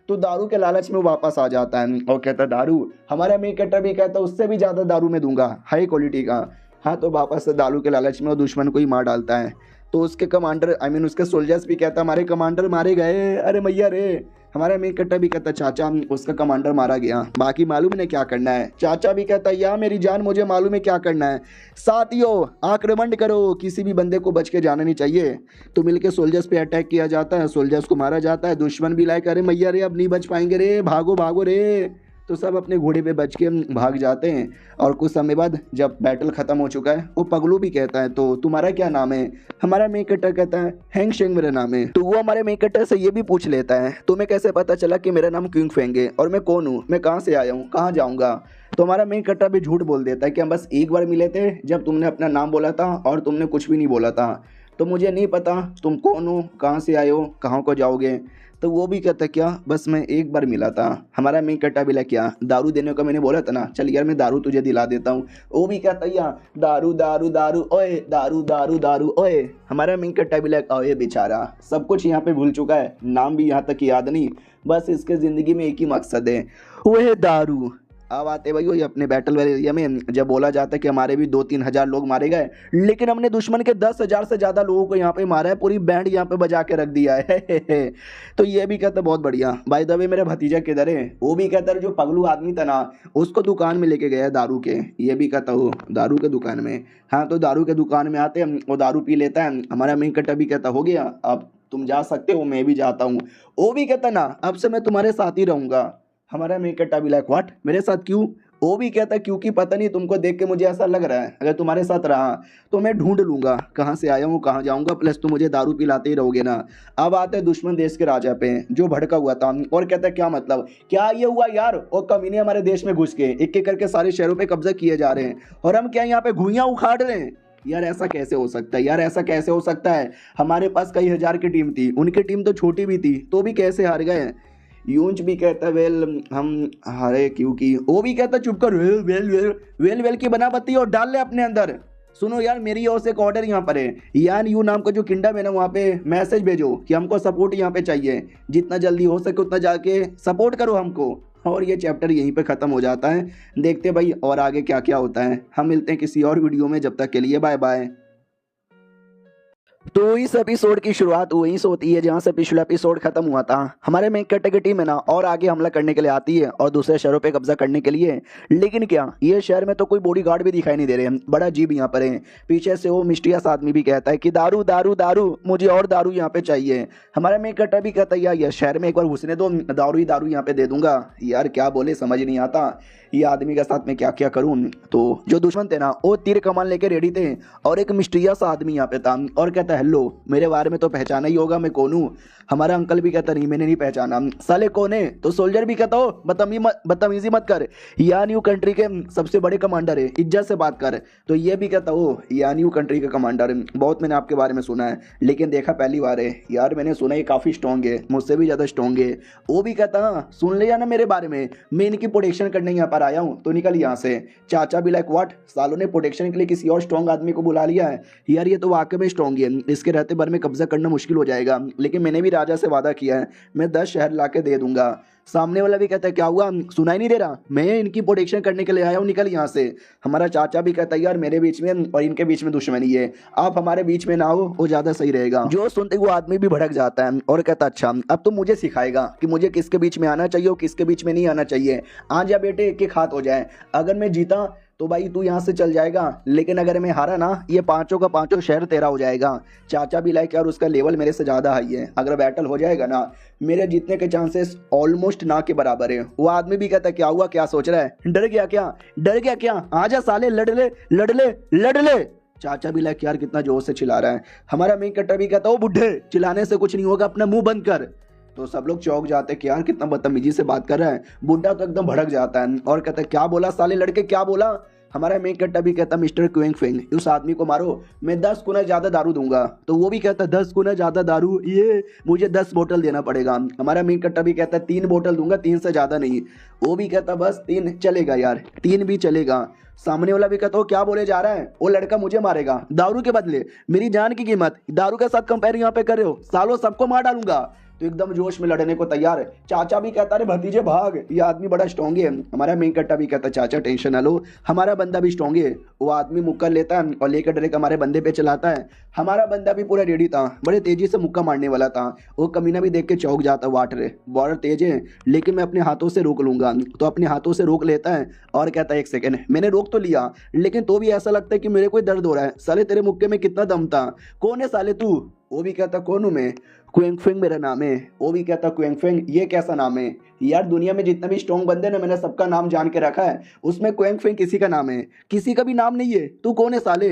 तो दारू के लालच में वापस आ जाता है और कहता दारू, हमारा मेन कट्टा भी कहता उससे भी ज़्यादा दारू में दूंगा, हाई क्वालिटी का। हाँ तो वापस से दारू के लालच में वो दुश्मन को ही मार डालता है। तो उसके कमांडर उसके सोल्जर्स भी कहता हमारे कमांडर मारे गए, अरे मैया रे। हमारा मेन कट्टा भी कहता चाचा उसका कमांडर मारा गया, बाकी मालूम है क्या करना है। चाचा भी कहता या मेरी जान मुझे मालूम है क्या करना है, साथियों आक्रमण करो, किसी भी बंदे को बच के जाना नहीं चाहिए। तो मिलके सोल्जर्स पे अटैक किया जाता है, सोल्जर्स को मारा जाता है। दुश्मन भी लाइक अरे मैया रे अब नहीं बच पाएंगे रे, भागो भागो रे। तो सब अपने घोड़े पे बच के भाग जाते हैं। और कुछ समय बाद जब बैटल खत्म हो चुका है, वो पगलू भी कहता है तो तुम्हारा क्या नाम है? हमारा मेन कट्टर कहता है हैंग शेंग मेरा नाम है। तो वो हमारे मेन कट्टर से ये भी पूछ लेता है तुम्हें कैसे पता चला कि मेरा नाम क्विंग फेंग है और मैं कौन हूँ, मैं कहाँ से आया हूँ, कहाँ जाऊँगा? तो हमारा मेन कट्टर भी झूठ बोल देता है कि हम बस एक बार मिले थे जब तुमने अपना नाम बोला था और तुमने कुछ भी नहीं बोला था, तो मुझे नहीं पता तुम कौन हो, कहाँ से आए हो, कहाँ को जाओगे। तो वो भी कहता क्या बस मैं एक बार मिला था। हमारा मेन कट्टा भी क्या दारू देने का मैंने बोला था ना, चल यार मैं दारू तुझे दिला देता हूँ। वो भी कहता यार दारू दारू दारू ओए, दारू दारू दारू ओए। हमारा मेन कट्टा भी ओए बेचारा सब कुछ यहाँ पे भूल चुका है, नाम भी यहाँ तक याद नहीं, बस इसके ज़िंदगी में एक ही मकसद है, वो है दारू। अब आते भाई वही अपने बैटल वाले एरिया में, जब बोला जाता है कि हमारे भी 2-3 हज़ार लोग मारे गए, लेकिन हमने दुश्मन के 10,000 से ज़्यादा लोगों को यहाँ पे मारा है, पूरी बैंड यहाँ पे बजा के रख दिया है। तो ये भी कहता बहुत बढ़िया। बाय द वे मेरा भतीजा किधर है? वो भी कहता है जो पगलू आदमी था ना उसको दुकान में लेके गया दारू के। ये भी कहता हो दारू के दुकान में? हाँ तो दारू के दुकान में आते हैं, वो दारू पी लेता है। हमारा मेन कट्टा भी कहता हो गया अब तुम जा सकते हो, मैं भी जाता हूँ। वो भी कहता ना अब से मैं तुम्हारे साथ ही रहूँगा। हमारा मेन कट्टा भी लाइक व्हाट, मेरे साथ क्यों? वो भी कहता क्योंकि पता नहीं तुमको देख के मुझे ऐसा लग रहा है अगर तुम्हारे साथ रहा तो मैं ढूंढ लूंगा कहाँ से आया हूँ, कहाँ जाऊँगा, प्लस तुम मुझे दारू पिलाते ही रहोगे ना। अब आते हैं दुश्मन देश के राजा पे जो भड़का हुआ था और कहता क्या मतलब, क्या ये हुआ यार, और कमीने हमारे देश में घुस के एक एक करके सारे शहरों पे कब्जा किए जा रहे हैं और हम क्या यहाँ पे घुइयाँ उखाड़ रहे हैं? यार ऐसा कैसे हो सकता है, यार ऐसा कैसे हो सकता है? हमारे पास कई हजार की टीम थी, उनकी टीम तो छोटी भी थी, तो भी कैसे हार गए? यूंच भी कहता वेल हम हारे क्योंकि। वो भी कहता चुप कर, well well well well well की बना बत्ती और डाल ले अपने अंदर। सुनो यार मेरी ओर से एक ऑर्डर यहाँ पर है, यान यू नाम का जो किंगडम है ना वहाँ पे मैसेज भेजो कि हमको सपोर्ट यहाँ पे चाहिए, जितना जल्दी हो सके उतना जाके सपोर्ट करो हमको। और ये चैप्टर यहीं पे ख़त्म हो जाता है। देखते भाई और आगे क्या क्या होता है। हम मिलते हैं किसी और वीडियो में, जब तक के लिए बाय बाय। तो इस एपिसोड की शुरुआत वहीं से होती है जहां से पिछला एपिसोड खत्म हुआ था। हमारे मेन कट्टे की टीम है ना और आगे हमला करने के लिए आती है और दूसरे शहरों पे कब्जा करने के लिए। लेकिन क्या ये शहर में तो कोई बॉडीगार्ड भी दिखाई नहीं दे रहे, बड़ा अजीब यहाँ पर है। पीछे से वो मिस्टीरियस आदमी भी कहता है कि दारू दारू दारू, मुझे और दारू यहाँ पे चाहिए। हमारा मेन कट्टा भी कहता है यार शहर में एक बार घुसने दो, दारू ही दारू यहाँ पे दे दूंगा। यार क्या बोले समझ नहीं आता, ये आदमी के साथ में क्या क्या करूं। तो जो दुश्मन थे ना वो तीर कमान लेके रेडी थे और एक मिस्टीरियस आदमी यहाँ पे था और कहता है हेलो, मेरे बारे में तो पहचाना ही होगा मैं कौन हूँ। हमारा अंकल भी कहता नहीं मैंने नहीं पहचाना, साले कौन है? तो सोल्जर भी कहता हो बदतमीजी मत कर, या न्यू कंट्री के सबसे बड़े कमांडर है, इज्जत से बात कर। तो ये भी कहता हो या न्यू कंट्री का कमांडर है, बहुत मैंने आपके बारे में सुना है लेकिन देखा पहली बार है। यार मैंने सुना ये काफ़ी स्ट्रॉन्ग है, मुझसे भी ज़्यादा स्ट्रॉन्ग है। वो भी कहता सुन लिया ना मेरे बारे में, मैं इनकी प्रोटेक्शन करने यहाँ पर आया हूँ, तो निकल यहाँ से। चाचा भी लाइक व्हाट, सालों ने प्रोटेक्शन के लिए किसी और स्ट्रॉन्ग आदमी को बुला लिया है? यार ये तो वाकई में स्ट्रॉन्ग है, इसके रहते भर में कब्जा करना मुश्किल हो जाएगा, लेकिन मैंने भी राजा से वादा किया है मैं 10 शहर ला के दे दूंगा। सामने वाला भी कहता है क्या हुआ, सुनाई नहीं दे रहा, मैं इनकी प्रोटेक्शन करने के लिए आया हूँ, निकल यहाँ से। हमारा चाचा भी कहता है यार मेरे बीच में और इनके बीच में दुश्मनी है, आप हमारे बीच में ना हो, वो ज़्यादा सही रहेगा। जो सुनते वो आदमी भी भड़क जाता है और कहता अच्छा अब तुम मुझे सिखाएगा कि मुझे किसके बीच में आना चाहिए और किसके बीच में नहीं आना चाहिए। आ जा बेटे, एक एक हाथ हो जाए, अगर मैं जीता तो भाई तू यहाँ से चल जाएगा, लेकिन अगर मैं हारा ना, ये पांचों का पांचों शहर तेरा हो जाएगा। चाचा भी लाइक यार उसका लेवल मेरे से ज़्यादा हाई है, अगर बैटल हो जाएगा ना मेरे जीतने के चांसेस ऑलमोस्ट ना के बराबर है। वो आदमी भी कहता है क्या हुआ, क्या सोच रहा है, डर गया क्या, डर गया क्या, आजा साले, लड़ ले लड़ ले लड़ ले। चाचा भी लाइक यार कितना जोर से चिल्ला रहा है। हमारा मेन कट्टर भी कहता है ओ बुढ़े, चिल्लाने से कुछ नहीं होगा, अपना मुंह बंद कर। तो सब लोग चौंक जाते हैं कि यार कितना बदतमीजी से बात कर रहा है। बुड्ढा तो एकदम भड़क जाता है और कहता है क्या बोला साले लड़के, क्या बोला। हमारा मेन कट्टा भी कहता मिस्टर क्विंग फिंग, उस आदमी को मारो, मैं 10 गुना ज्यादा दारू दूंगा। तो वो भी कहता 10 गुना ज्यादा दारू, ये मुझे 10 बोतल देना पड़ेगा। हमारा मेन कट्टा भी कहता 3 बोतल दूंगा, 3 से ज्यादा नहीं। वो भी कहता बस 3 चलेगा यार, 3 भी चलेगा। सामने वाला भी कहता हो क्या बोले जा रहा है, वो लड़का मुझे मारेगा दारू के बदले, मेरी जान की कीमत दारू के साथ कंपेयर यहाँ पे कर रहे हो, सालों सबको मार डालूंगा। तो एकदम जोश में लड़ने को तैयार है। चाचा भी कहता है भतीजे भाग, ये आदमी बड़ा स्ट्रॉन्ग है। हमारा मेन कट्टा भी कहता चाचा टेंशन ना लो, हमारा बंदा भी स्ट्रॉन्ग है। वो आदमी मुक्का लेता है और लेकर डायरेक्ट हमारे बंदे पे चलाता है। हमारा बंदा भी पूरा रेडी था, बड़े तेजी से मुक्का मारने वाला था। वो कमीना भी देख के चौंक जाता, वाटर बॉर्डर तेज है लेकिन मैं अपने हाथों से रोक लूंगा। तो अपने हाथों से रोक लेता है और कहता है 1 सेकेंड, मैंने रोक तो लिया लेकिन तो भी ऐसा लगता है कि मेरे को दर्द हो रहा है। साले तेरे मुक्के में कितना दम था, कौन है साले तू। वो भी कहता कौन हूँ मैं, क्वेंग फेंग मेरा नाम है। वो भी कहता क्वेंग फेंग ये कैसा नाम है यार, दुनिया में जितने भी स्ट्रॉन्ग बंदे ना मैंने सबका नाम जान के रखा है, उसमें क्वेंग फेंग किसी का नाम है, किसी का भी नाम नहीं है, तू कौन है साले।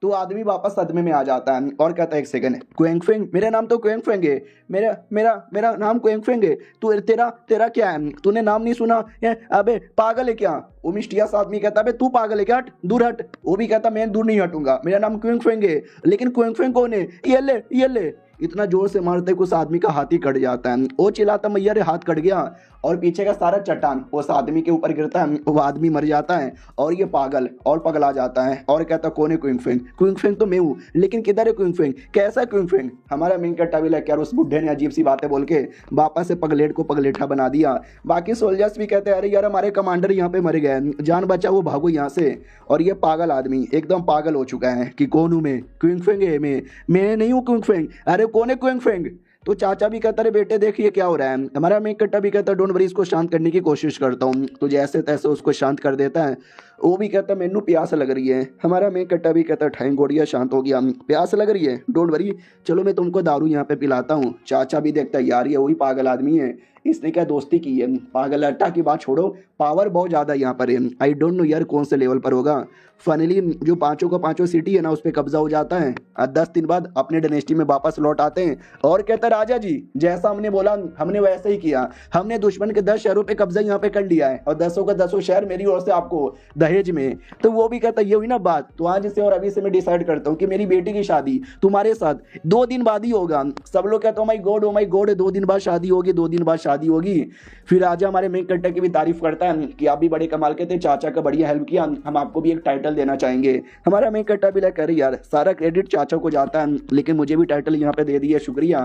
तो आदमी वापस सदमे में आ जाता है और कहता है 1 सेकंड, क्वेंग फेंग मेरा नाम तो क्वेंग फेंग है, मेरा मेरा मेरा नाम क्वेंग फेंग है। तू तेरा तेरा क्या है, तूने नाम नहीं सुना है, अबे पागल है क्या। वो मिस्टियस आदमी कहता है तू पागल है क्या, हट दूर हट। वो भी कहता मैं दूर नहीं हटूंगा, मेरा नाम क्वेंग फेंग है, लेकिन क्वेंग फेंग कौन है, ये ले ये ले। इतना जोर से मारते कि उस आदमी का हाथ ही कट जाता है। वो चिल्लाता मैया रे हाथ कट गया, और पीछे का सारा चट्टान उस आदमी के ऊपर गिरता है। वो आदमी मर जाता है और ये पागल और पगला जाता है और कहता कौन है क्विंग फेंग। क्विंग फेंग तो मैं हूँ, लेकिन किधर है क्विंग फेंग, कैसा क्विंग फेंग। हमारा मेन कट्टा भी लग यार उस बुढ़े ने अजीब सी बातें बोल के वापस से पगलेट को पगलेठा बना दिया। बाकी सोल्जर्स भी कहते हैं अरे यार हमारे कमांडर यहाँ पे मर गए, जान बचा वो भागो यहाँ से। और ये पागल आदमी एकदम पागल हो चुका है कि कौन हूँ मैं, क्विंग फेंग है मैं नहीं हूँ क्विंग फेंग, अरे कौन है क्विंग फेंग। तो चाचा भी कहता है बेटे देखिए क्या हो रहा है। हमारा मेन कट्टा भी कहता है डोंट वरी, इसको शांत करने की कोशिश करता हूँ। तो जैसे तैसे उसको शांत कर देता है। वो भी कहता है मैनू प्यास लग रही है। हमारा मेन कट्टा भी कहता है ठाई गोड़िया शांत हो गया, प्यास लग रही है डोंट वरी, चलो मैं तुमको दारू यहाँ पे पिलाता हूँ। चाचा भी देखता है यार ये वही पागल आदमी है, इसने क्या दोस्ती की है। पागल अट्टा की बात छोड़ो, पावर बहुत ज़्यादा यहाँ पर है। आई डोंट नो यार कौन से लेवल पर होगा। फाइनली जो पांचों का पांचों सिटी है ना उस पर कब्जा हो जाता है। 10 दिन बाद अपने डायनेस्टी में वापस लौट आते हैं और कहता है राजा जी जैसा हमने बोला हमने वैसे ही किया, हमने दुश्मन के 10 शहरों पे कब्जा यहाँ पे कर लिया है और 10 का 10 शहर मेरी ओर से आपको दहेज में। तो वो भी कहता है ये हुई ना बात, तो आज से और अभी से मैं डिसाइड करता हूँ कि मेरी बेटी की शादी तुम्हारे साथ 2 दिन बाद ही होगा। सब लोग कहते ओ माई गॉड 2 दिन बाद शादी होगी, 2 दिन बाद शादी होगी। फिर राजा हमारे मेन कट्टा की भी तारीफ करता है कि आप भी बड़े कमाल के थे, चाचा का बढ़िया हेल्प किया, हम आपको भी एक टाइटल देना चाहेंगे। हमारा मेन कट्टा भी लग करे यार सारा क्रेडिट चाचा को जाता है, लेकिन मुझे भी टाइटल यहाँ पे दे दिया, शुक्रिया।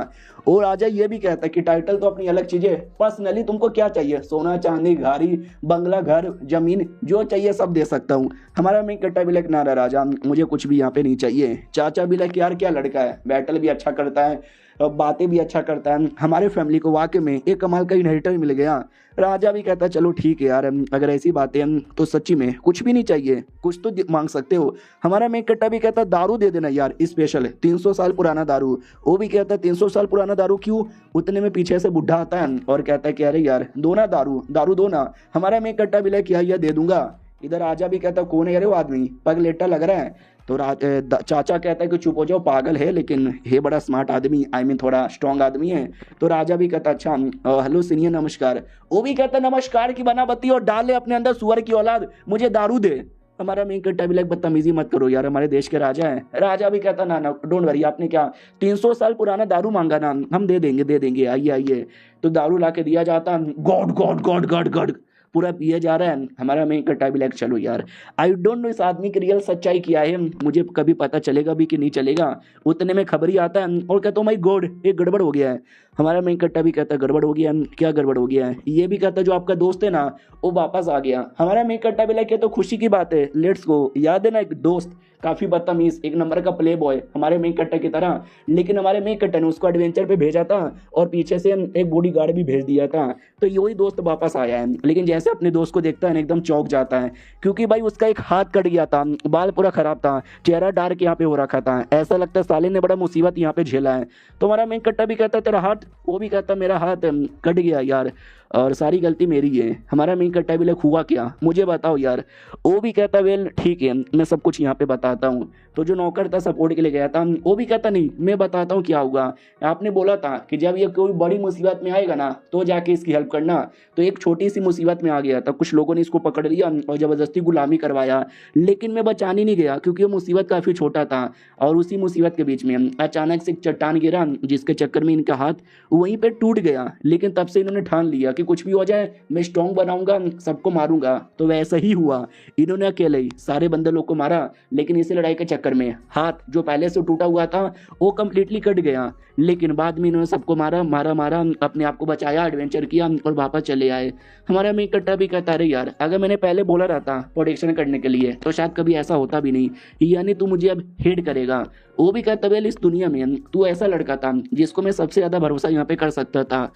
और राजा ये भी कहता है कि टाइटल तो अपनी अलग चीज है, पर्सनली तुमको क्या चाहिए, सोना चांदी गाड़ी बंगला घर जमीन जो चाहिए सब दे सकता हूँ। हमारा मेन कट्टा भी लग ना राजा मुझे कुछ भी यहाँ पे नहीं चाहिए। चाचा भी लग यार क्या लड़का है, बैटल भी अच्छा करता है, बातें भी अच्छा करता है, हमारे फैमिली को वाकई में एक कमाल का इनहेरिटर मिल गया। राजा भी कहता है चलो ठीक है यार, अगर ऐसी बातें हैं तो सच्ची में कुछ भी नहीं चाहिए, कुछ तो मांग सकते हो। हमारा मेन कट्टा भी कहता है दारू दे देना यार स्पेशल 300 साल पुराना दारू। वो भी कहता है 300 साल पुराना दारू क्यों। उतने में पीछे से बुढ़ा आता है और कहता है कि अरे यार दो ना दारू दो ना। हमारा मेन कट्टा भी लग किया दे दूंगा। इधर राजा भी कहता कौन है यार वो आदमी, पगलेटा लग रहा है। तो चाचा कहता है कि चुप हो जाओ पागल है, लेकिन है बड़ा स्मार्ट आदमी, आई मीन थोड़ा स्ट्रांग आदमी है। तो राजा भी कहता अच्छा हेलो सीनियर नमस्कार। वो भी कहता नमस्कार की बना बत्ती और डाले अपने अंदर सुअर की औलाद, मुझे दारू दे। हमारा मेन कट्टा भी लग बदतमीजी मत करो यार, हमारे देश के राजा हैं। राजा भी कहता ना डोंट वरी, आपने क्या 300 साल पुराना दारू मांगा ना, हम दे देंगे आइए आइए। तो दारू ला के दिया जाता, God God God God God पूरा पिया जा रहा है। हमारा मेन कट्टा भी लग चलो यार आई डोंट नो इस आदमी की रियल सच्चाई क्या है, मुझे कभी पता चलेगा भी कि नहीं चलेगा। उतने में खबर ही आता है और कहता हूँ माई गॉड ये गड़बड़ हो गया है। हमारा मेन कट्टा भी कहता गड़बड़ हो गया। क्या गड़बड़ हो गया है? ये भी कहता जो आपका दोस्त है ना वो वापस आ गया। हमारा मेन कट्टा भी लाइक ये तो खुशी की बात है, लेट्स गो। याद है ना एक दोस्त काफी बदतमीज एक नंबर का प्ले बॉय हमारे मेन कट्टा की तरह, लेकिन हमारे मेन कट्टा ने उसको एडवेंचर पे भेजा था और पीछे से एक बॉडी गार्ड भी भेज दिया था। तो यही दोस्त वापस आया है, लेकिन जैसे अपने दोस्त को देखता है ना एकदम चौंक जाता है, क्योंकि भाई उसका एक हाथ कट गया था, बाल पूरा खराब था, चेहरा डार्क यहाँ पे हो रखा था। ऐसा लगता है साले ने बड़ा मुसीबत यहाँ पे झेला है। तो हमारा मेन कट्टा भी कहता तेरा हाथ, वो भी कहता मेरा हाथ कट गया यार और सारी गलती मेरी है। हमारा मेन कट्टा भी लाइक हुआ क्या मुझे बताओ यार। वो भी कहता वेल ठीक है मैं सब कुछ यहाँ पे बताता हूँ। तो जो नौकर था सपोर्ट के लिए गया था वो भी कहता नहीं मैं बताता हूँ क्या हुआ। आपने बोला था कि जब ये कोई बड़ी मुसीबत में आएगा ना तो जाके इसकी हेल्प करना। तो एक छोटी सी मुसीबत में आ गया था, कुछ लोगों ने इसको पकड़ लिया और ज़बरदस्ती गुलामी करवाया, लेकिन मैं बचाने नहीं गया क्योंकि वो मुसीबत काफ़ी छोटा था। और उसी मुसीबत के बीच में अचानक से एक चट्टान गिरा जिसके चक्कर में इनका हाथ वहीं पे टूट गया। लेकिन तब से इन्होंने ठान लिया कि कुछ भी हो जाए मैं स्ट्रॉन्ग बनाऊंगा, सबको मारूंगा। तो वैसा ही हुआ, इन्होंने अकेले ही सारे बंदे लोग को मारा, लेकिन इसी लड़ाई के चक्कर में हाथ जो पहले से टूटा हुआ था वो कम्प्लीटली कट गया। लेकिन बाद में इन्होंने सबको मारा मारा मारा, अपने आप को बचाया, एडवेंचर किया और वापस चले आए। हमारा मेन कट्टा भी कहता रहे यार अगर मैंने पहले बोला रहता प्रोटेक्शन करने के लिए तो शायद कभी ऐसा होता भी नहीं, यानी तू मुझे अब हेट करेगा। वो भी कहता वेल इस दुनिया में तू ऐसा लड़का था जिसको मैं सबसे ज़्यादा भरोसा यहाँ पे कर सकता था,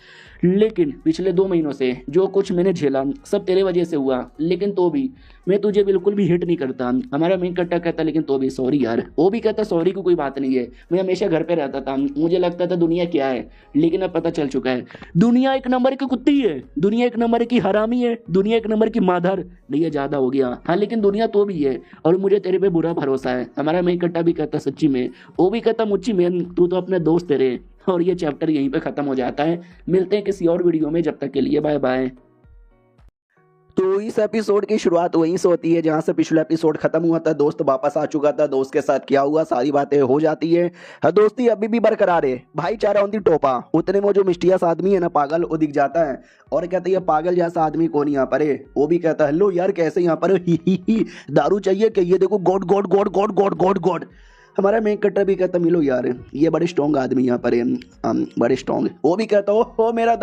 लेकिन पिछले 2 महीनों से जो कुछ मैंने झेला सब तेरे वजह से हुआ, लेकिन तो भी मैं तुझे बिल्कुल भी हिट नहीं करता। हमारा मेन कट्टा कहता लेकिन तो भी सॉरी यार। वो भी कहता सॉरी को कोई बात नहीं है, मैं हमेशा घर पे रहता था, मुझे लगता था दुनिया क्या है, लेकिन अब पता चल चुका है दुनिया एक नंबर की कुत्ती है, दुनिया एक नंबर की हरामी है, दुनिया एक नंबर की माधर। नहीं ये ज़्यादा हो गया, हाँ लेकिन दुनिया तो भी है और मुझे तेरे पे बुरा भरोसा है। हमारा मेन कट्टा भी कहता सच्ची में। वो भी कहता मुच्ची में तू तो अपने दोस्त तेरे। और ये चैप्टर यहीं पे खत्म हो जाता है। मिलते हैं किसी और वीडियो में, जब तक के लिए बाय बाय। तो इस एपिसोड की शुरुआत वहीं से होती है जहां से पिछला एपिसोड खत्म हुआ था। दोस्त वापस आ चुका था, दोस्त के साथ क्या हुआ सारी बातें हो जाती है। हाँ, दोस्ती अभी भी बरकरार है, भाईचारा ऑन दी टोपा। उतने में जो मिस्टीरियस आदमी है ना पागल, वो दिख जाता है और कहता है पागल जैसा आदमी कौन यहाँ पर है। वो भी कहता है हेलो यार कैसे यहाँ पर ही दारू चाहिए क्या? ये देखो God God God God God God God. हमारा मेन कट्टर भी कहता मिलो यार ये बड़े स्ट्रॉन्ग आदमी यहाँ पर है, बड़े स्ट्रॉन्ग। वो भी कहता हो मेरा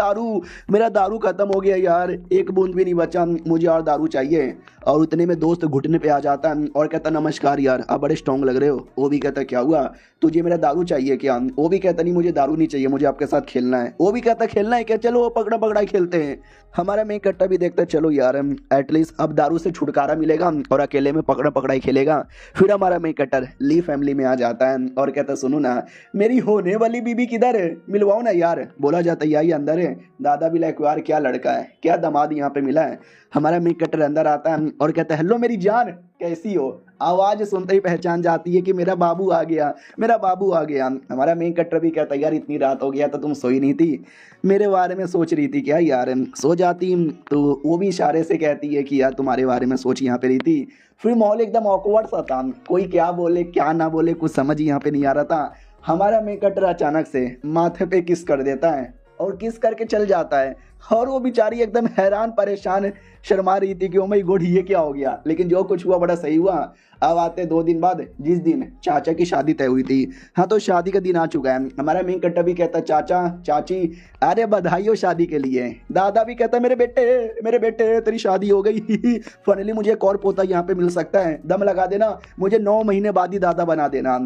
दारू खत्म हो गया यार, एक बूंद भी नहीं बचा, मुझे और दारू चाहिए। और उतने में दोस्त घुटने पे आ जाता है और कहता नमस्कार यार आप बड़े स्ट्रॉन्ग लग रहे हो। वो भी कहता क्या हुआ तुझे मेरा दारू चाहिए क्या? वो भी कहता नहीं मुझे दारू नहीं चाहिए, मुझे आपके साथ खेलना है। वो भी कहता खेलना है क्या, चलो पकड़ा पकड़ा खेलते हैं। हमारा मेन कट्टा भी देखता चलो यार एटलीस्ट अब दारू से छुटकारा मिलेगा और अकेले में पकड़ा पकड़ाई खेलेगा। फिर हमारा मेन कट्टर ली फैमिली में आ जाता है और कहता सुनो ना मेरी होने वाली बीबी किधर है, मिलवाओ ना यार। बोला जाता है यही अंदर है। दादा भी लाइक यार क्या लड़का है, क्या दामाद यहाँ पे मिला है। हमारा मेन कट्टर अंदर आता है और कहता है हेलो मेरी जान कैसी हो। आवाज सुनते ही पहचान जाती है कि मेरा बाबू आ गया, मेरा बाबू आ गया। हमारा मेन कट्टर भी कहता है यार इतनी रात हो गया तो तुम सोई नहीं थी, मेरे बारे में सोच रही थी क्या यार? सो जाती। तो वो भी इशारे से कहती है कि यार तुम्हारे बारे में सोच यहाँ पे रही थी। फिर माहौल एकदम ऑकवर्ड सा था, कोई क्या बोले क्या ना बोले कुछ समझ यहाँ पे नहीं आ रहा था। हमारा मेन कट्टर अचानक से माथे पे किस कर देता है और किस करके चल जाता है और वो बेचारी एकदम हैरान परेशान शर्मा रही थी कि ओ माय गॉड ये क्या हो गया। लेकिन जो कुछ हुआ बड़ा सही हुआ। अब आते 2 दिन बाद जिस दिन चाचा की शादी तय हुई थी, हाँ तो शादी का दिन आ चुका है। हमारा मेन कट्टा भी कहता चाचा चाची अरे बधाई हो शादी के लिए। दादा भी कहता मेरे बेटे तेरी शादी हो गई फाइनली मुझे एक और पोता यहाँ पे मिल सकता है, दम लगा देना, मुझे 9 महीने बाद ही दादा बना देना।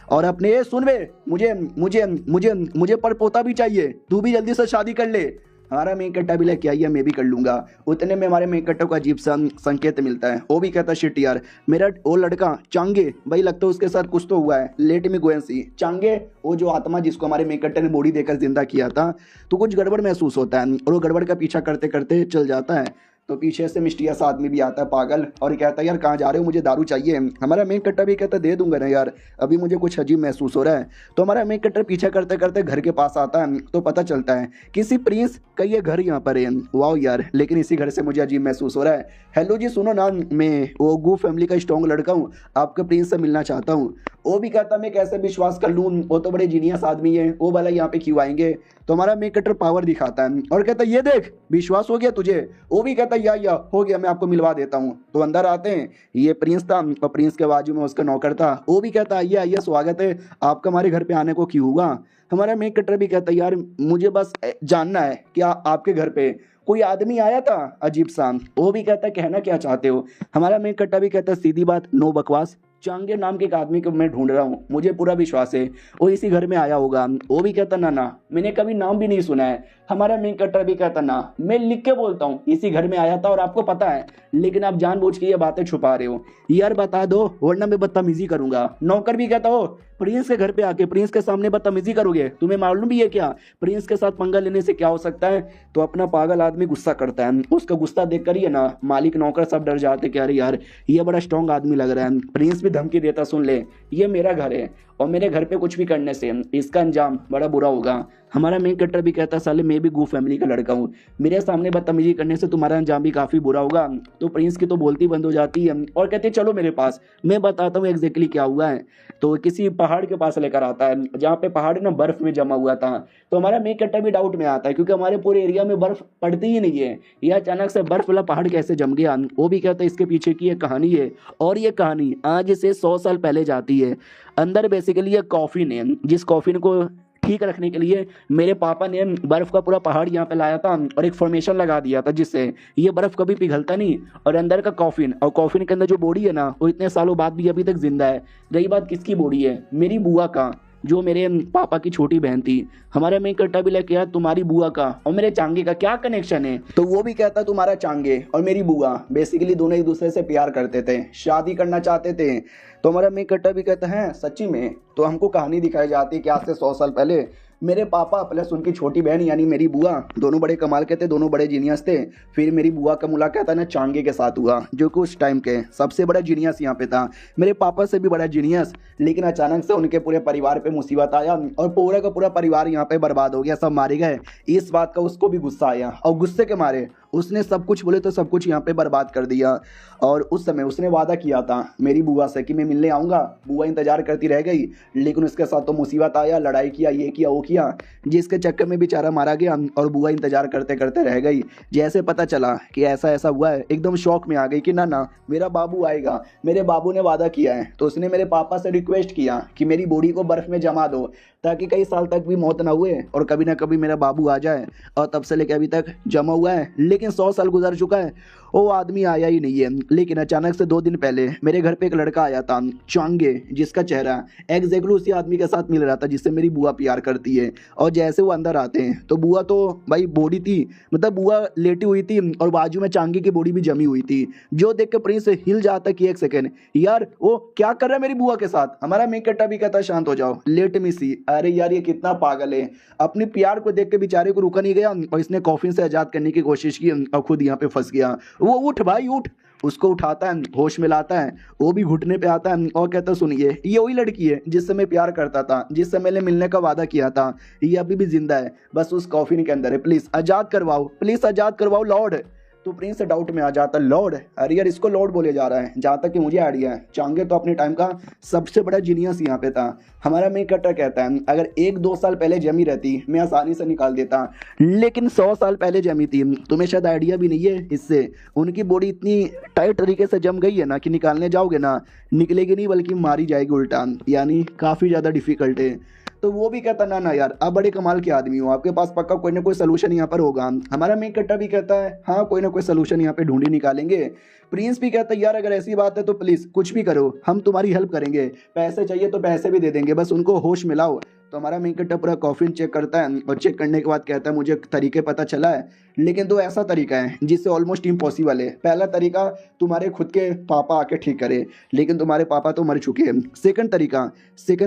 और अपने सुन बे मुझे मुझे मुझे मुझे पर पोता भी चाहिए, तू भी जल्दी से शादी कर ले। हमारा मेन कट्टा भी क्या है मैं भी कर लूंगा। उतने में हमारे मेन कट्टा को अजीब सा संकेत मिलता है। वो भी कहता शिट यार मेरा वो लड़का चांगे भाई लगता है उसके साथ कुछ तो हुआ है, लेट मी गो एंड सी। चांगे वो जो आत्मा जिसको हमारे मेन कट्टा ने बॉडी देकर जिंदा किया था, तो कुछ गड़बड़ महसूस होता है और वो गड़बड़ का पीछा करते करते चल जाता है। तो पीछे से मिस्टीरियस आदमी भी आता है पागल और कहता है यार कहाँ जा रहे हो, मुझे दारू चाहिए। हमारा मेन कट्टर भी कहता दे दूंगा ना यार, अभी मुझे कुछ अजीब महसूस हो रहा है। तो हमारा मेन कट्टर पीछा करते करते घर के पास आता है तो पता चलता है किसी प्रिंस का ये घर यहाँ पर है। वाओ यार लेकिन इसी घर से मुझे अजीब महसूस हो रहा है। हेलो जी सुनो ना मैं वो गू फैमिली का स्ट्रॉन्ग लड़का हूँ, आपके प्रिंस से मिलना चाहता हूँ। वो भी कहता मैं कैसे विश्वास कर लूँ, वो तो बड़े जीनियस आदमी है, वो वाला यहाँ पे क्यों आएंगे। तो हमारा मेन कट्टर पावर दिखाता है और कहता ये देख विश्वास हो गया तुझे। वो भी कहता या हो गया मैं आपको मिलवा देता हूँ। तो अंदर आते हैं, ये प्रिंस था और प्रिंस के बाजू में उसका नौकर था। वो भी कहता आइए आइए स्वागत है आपका हमारे घर पे आने को क्यों हुआ। हमारा मेन कटर भी कहता है यार मुझे बस जानना है कि आपके घर पे कोई आदमी आया था अजीब सा। वो भी कहता है कहना क्या चाहते हो। हमारा मेन कट्टा भी कहता है सीधी बात, नो बकवास, चांगे नाम के एक आदमी को मैं ढूंढ रहा हूँ, मुझे पूरा विश्वास है वो इसी घर में आया होगा। वो भी कहता ना ना मैंने कभी नाम भी नहीं सुना है। हमारा मेन कट्टर भी कहता ना मैं लिख के बोलता हूँ इसी घर में आया था और आपको पता है, लेकिन आप जानबूझ के ये बातें छुपा रहे हो। यार बता दो वरना मैं बदतमीजी करूंगा। नौकर भी कहता हो प्रिंस के घर पे आके प्रिंस के सामने बदतमीजी करोगे, तुम्हें मालूम भी है क्या प्रिंस के साथ पंगा लेने से क्या हो सकता है। तो अपना पागल आदमी गुस्सा करता है, उसका गुस्सा देख कर ही ना मालिक नौकर सब डर जाते कि अरे यार ये बड़ा स्ट्रॉन्ग आदमी लग रहा है। प्रिंस भी धमकी देता सुन ले ये मेरा घर है और मेरे घर पे कुछ भी करने से इसका अंजाम बड़ा बुरा होगा। हमारा मेन कट्टर भी कहता साले मैं भी गू फैमिली का लड़का हूँ, मेरे सामने बदतमीजी करने से तुम्हारा अंजाम भी काफी बुरा होगा। तो प्रिंस की तो बोलती बंद हो जाती है और कहते चलो मेरे पास मैं बताता हूँ एग्जैक्टली क्या हुआ है। तो किसी पहाड़ के पास लेकर आता है जहाँ पे पहाड़ ना बर्फ में जमा हुआ था। तो हमारा मेन कट्टर भी डाउट में आता है क्योंकि हमारे पूरे एरिया में बर्फ पड़ती ही नहीं है, यह अचानक से बर्फ वाला पहाड़ कैसे जम गया। वो भी कहता है इसके पीछे की एक कहानी है और ये कहानी आज से 100 साल पहले जाती है। अंदर बेसिकली एक कॉफिन है, जिस कॉफिन को ठीक रखने के लिए मेरे पापा ने बर्फ का पूरा पहाड़ यहाँ पे लाया था और एक फॉर्मेशन लगा दिया था जिससे ये बर्फ कभी पिघलता नहीं। और अंदर का कॉफिन और कॉफिन के अंदर जो बॉडी है ना वो इतने सालों बाद भी अभी तक जिंदा है। रही बात किसकी बॉडी है, मेरी बुआ का, जो मेरे पापा की छोटी बहन थी। हमारे में कट्टा भी लेके यार तुम्हारी बुआ का और मेरे चांगे का क्या कनेक्शन है। तो वो भी कहता तुम्हारा चांगे और मेरी बुआ बेसिकली दोनों एक दूसरे से प्यार करते थे, शादी करना चाहते थे। तो हमारा में कट्टा भी कहता है सच्ची में। तो हमको कहानी दिखाई जाती है कि आज से 100 साल पहले मेरे पापा प्लस उनकी छोटी बहन यानी मेरी बुआ दोनों बड़े कमाल के थे, दोनों बड़े जीनियस थे। फिर मेरी बुआ का मुलाकात है ना चांगे के साथ हुआ जो कि उस टाइम के सबसे बड़ा जीनियस यहाँ पे था, मेरे पापा से भी बड़ा जीनियस। लेकिन अचानक से उनके पूरे परिवार पे मुसीबत आया और पूरा का पूरा परिवार यहाँ पे बर्बाद हो गया, सब मारे गए। इस बात का उसको भी गुस्सा आया और गुस्से के मारे उसने सब कुछ बोले तो सब कुछ यहाँ पे बर्बाद कर दिया। और उस समय उसने वादा किया था मेरी बुआ से कि मैं मिलने आऊँगा। बुआ इंतजार करती रह गई लेकिन उसके साथ तो मुसीबत आया, लड़ाई किया, ये किया वो किया, जिसके चक्कर में बेचारा मारा गया और बुआ इंतजार करते करते रह गई। जैसे पता चला कि ऐसा ऐसा हुआ है एकदम शौक में आ गई कि ना ना मेरा बाबू आएगा, मेरे बाबू ने वादा किया है। तो उसने मेरे पापा से रिक्वेस्ट किया कि मेरी बॉडी को बर्फ़ में जमा दो ताकि कई साल तक भी मौत ना हुए और कभी ना कभी मेरा बाबू आ जाए। और तब से लेकर अभी तक जमा हुआ है, लेकिन 100 साल गुजर चुका है, वो आदमी आया ही नहीं है। लेकिन अचानक से 2 दिन पहले मेरे घर पे एक लड़का आया था चांगे, जिसका चेहरा एग्जैक्टली उसी आदमी के साथ मिल रहा था जिससे मेरी बुआ प्यार करती है। और जैसे वो अंदर आते हैं तो बुआ तो भाई बॉडी थी, मतलब बुआ लेटी हुई थी और बाजू में चांगे की बॉडी भी जमी हुई थी, जो देख के प्रिंस हिल जाता कि एक सेकेंड यार वो क्या कर रहा है मेरी बुआ के साथ। हमारा मेन कट्टा भी कहता शांत हो जाओ, लेट मी सी। अरे यार ये कितना पागल है, अपने प्यार को देख के बेचारे को रुका नहीं गया और इसने कॉफिन से आजाद करने की कोशिश की और खुद यहाँ पे फंस गया। वो उठ भाई उठ, उसको उठाता है, होश में लाता है, वो भी घुटने पे आता है और कहता सुनिए ये वही लड़की है जिससे मैं प्यार करता था, जिससे मैंने मिलने का वादा किया था, ये अभी भी जिंदा है, बस उस कॉफिन के अंदर है, प्लीज आजाद करवाओ, प्लीज आजाद करवाओ लॉर्ड। तो प्रिंस डाउट में आ जाता लॉर्ड, अरे यार इसको लॉर्ड बोले जा रहा है। जहाँ तक कि मुझे आइडिया है चांगे तो अपने टाइम का सबसे बड़ा जीनियस यहाँ पे था। हमारा मेन कट्टर कहता है अगर 1-2 साल पहले जमी रहती मैं आसानी से निकाल देता, लेकिन 100 साल पहले जमी थी, तुम्हें शायद आइडिया भी नहीं है इससे। उनकी बॉडी इतनी टाइट तरीके से जम गई है ना कि निकालने जाओगे ना निकलेगी नहीं बल्कि मारी जाएगी उल्टा, यानी काफ़ी ज़्यादा डिफिकल्ट है। तो वो भी कहता ना ना यार आप बड़े कमाल के आदमी हो, आपके पास पक्का कोई ना कोई सोल्यूशन यहाँ पर होगा। हमारा मेन कट्टा भी कहता है हाँ कोई ना कोई सोल्यूशन यहाँ पे ढूंढी निकालेंगे। प्रिंस भी कहता है यार अगर ऐसी बात है तो प्लीज कुछ भी करो, हम तुम्हारी हेल्प करेंगे, पैसे चाहिए तो पैसे भी दे देंगे, बस उनको होश मिलाओ। तो हमारा मेन कट्टा पूरा कॉफिन चेक करता है और चेक करने के बाद कहता है मुझे तरीके पता चला है, लेकिन 2 ऐसा तरीका है जिससे ऑलमोस्ट इम्पॉसिबल है। पहला तरीका तुम्हारे खुद के पापा आके ठीक करे, लेकिन तुम्हारे पापा तो मर चुके हैं। सेकंड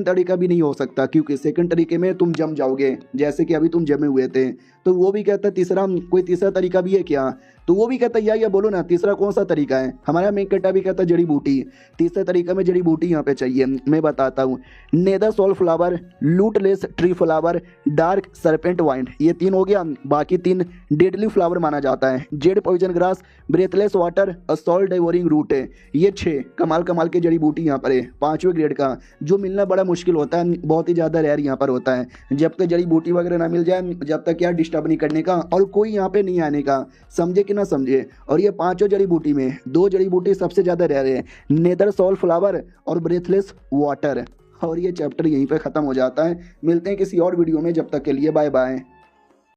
तरीका भी नहीं हो सकता क्योंकि सेकंड तरीके में तुम जम जाओगे जैसे कि अभी तुम जमे हुए थे। तो वो भी कहता है कोई तीसरा तरीका भी है क्या। तो वो भी कहता है या बोलो ना तीसरा कौन सा तरीका है। हमारा मेन कट्टा भी कहता है जड़ी बूटी, तीसरे तरीका में जड़ी बूटी यहाँ पे चाहिए, मैं बताता हूँ। नेदर सॉल फ्लावर, लूटलेस tree flower, dark serpent vine, ये 3 हो गया। बाकी 3 डेडली फ्लावर माना जाता है, jade poison grass, breathless water और सॉल्ट डाइवरिंग रूट है। ये 6 कमाल की जड़ी बूटी यहाँ पर है, 5वें ग्रेड का, जो मिलना बड़ा मुश्किल होता है, बहुत ही ज़्यादा रेयर यहाँ पर होता है। जब तक जड़ी बूटी वगैरह ना मिल जाए जब तक यार डिस्टर्ब नहीं करने का और कोई यहाँ पे नहीं आने का, समझे कि ना समझे। और ये 5 जड़ी बूटी में 2 जड़ी बूटी सबसे ज़्यादा रेयर है, नेदर सॉल फ्लावर और ब्रेथलेस वाटर। और ये चैप्टर यहीं पे ख़त्म हो जाता है। मिलते हैं किसी और वीडियो में, जब तक के लिए बाय बाय।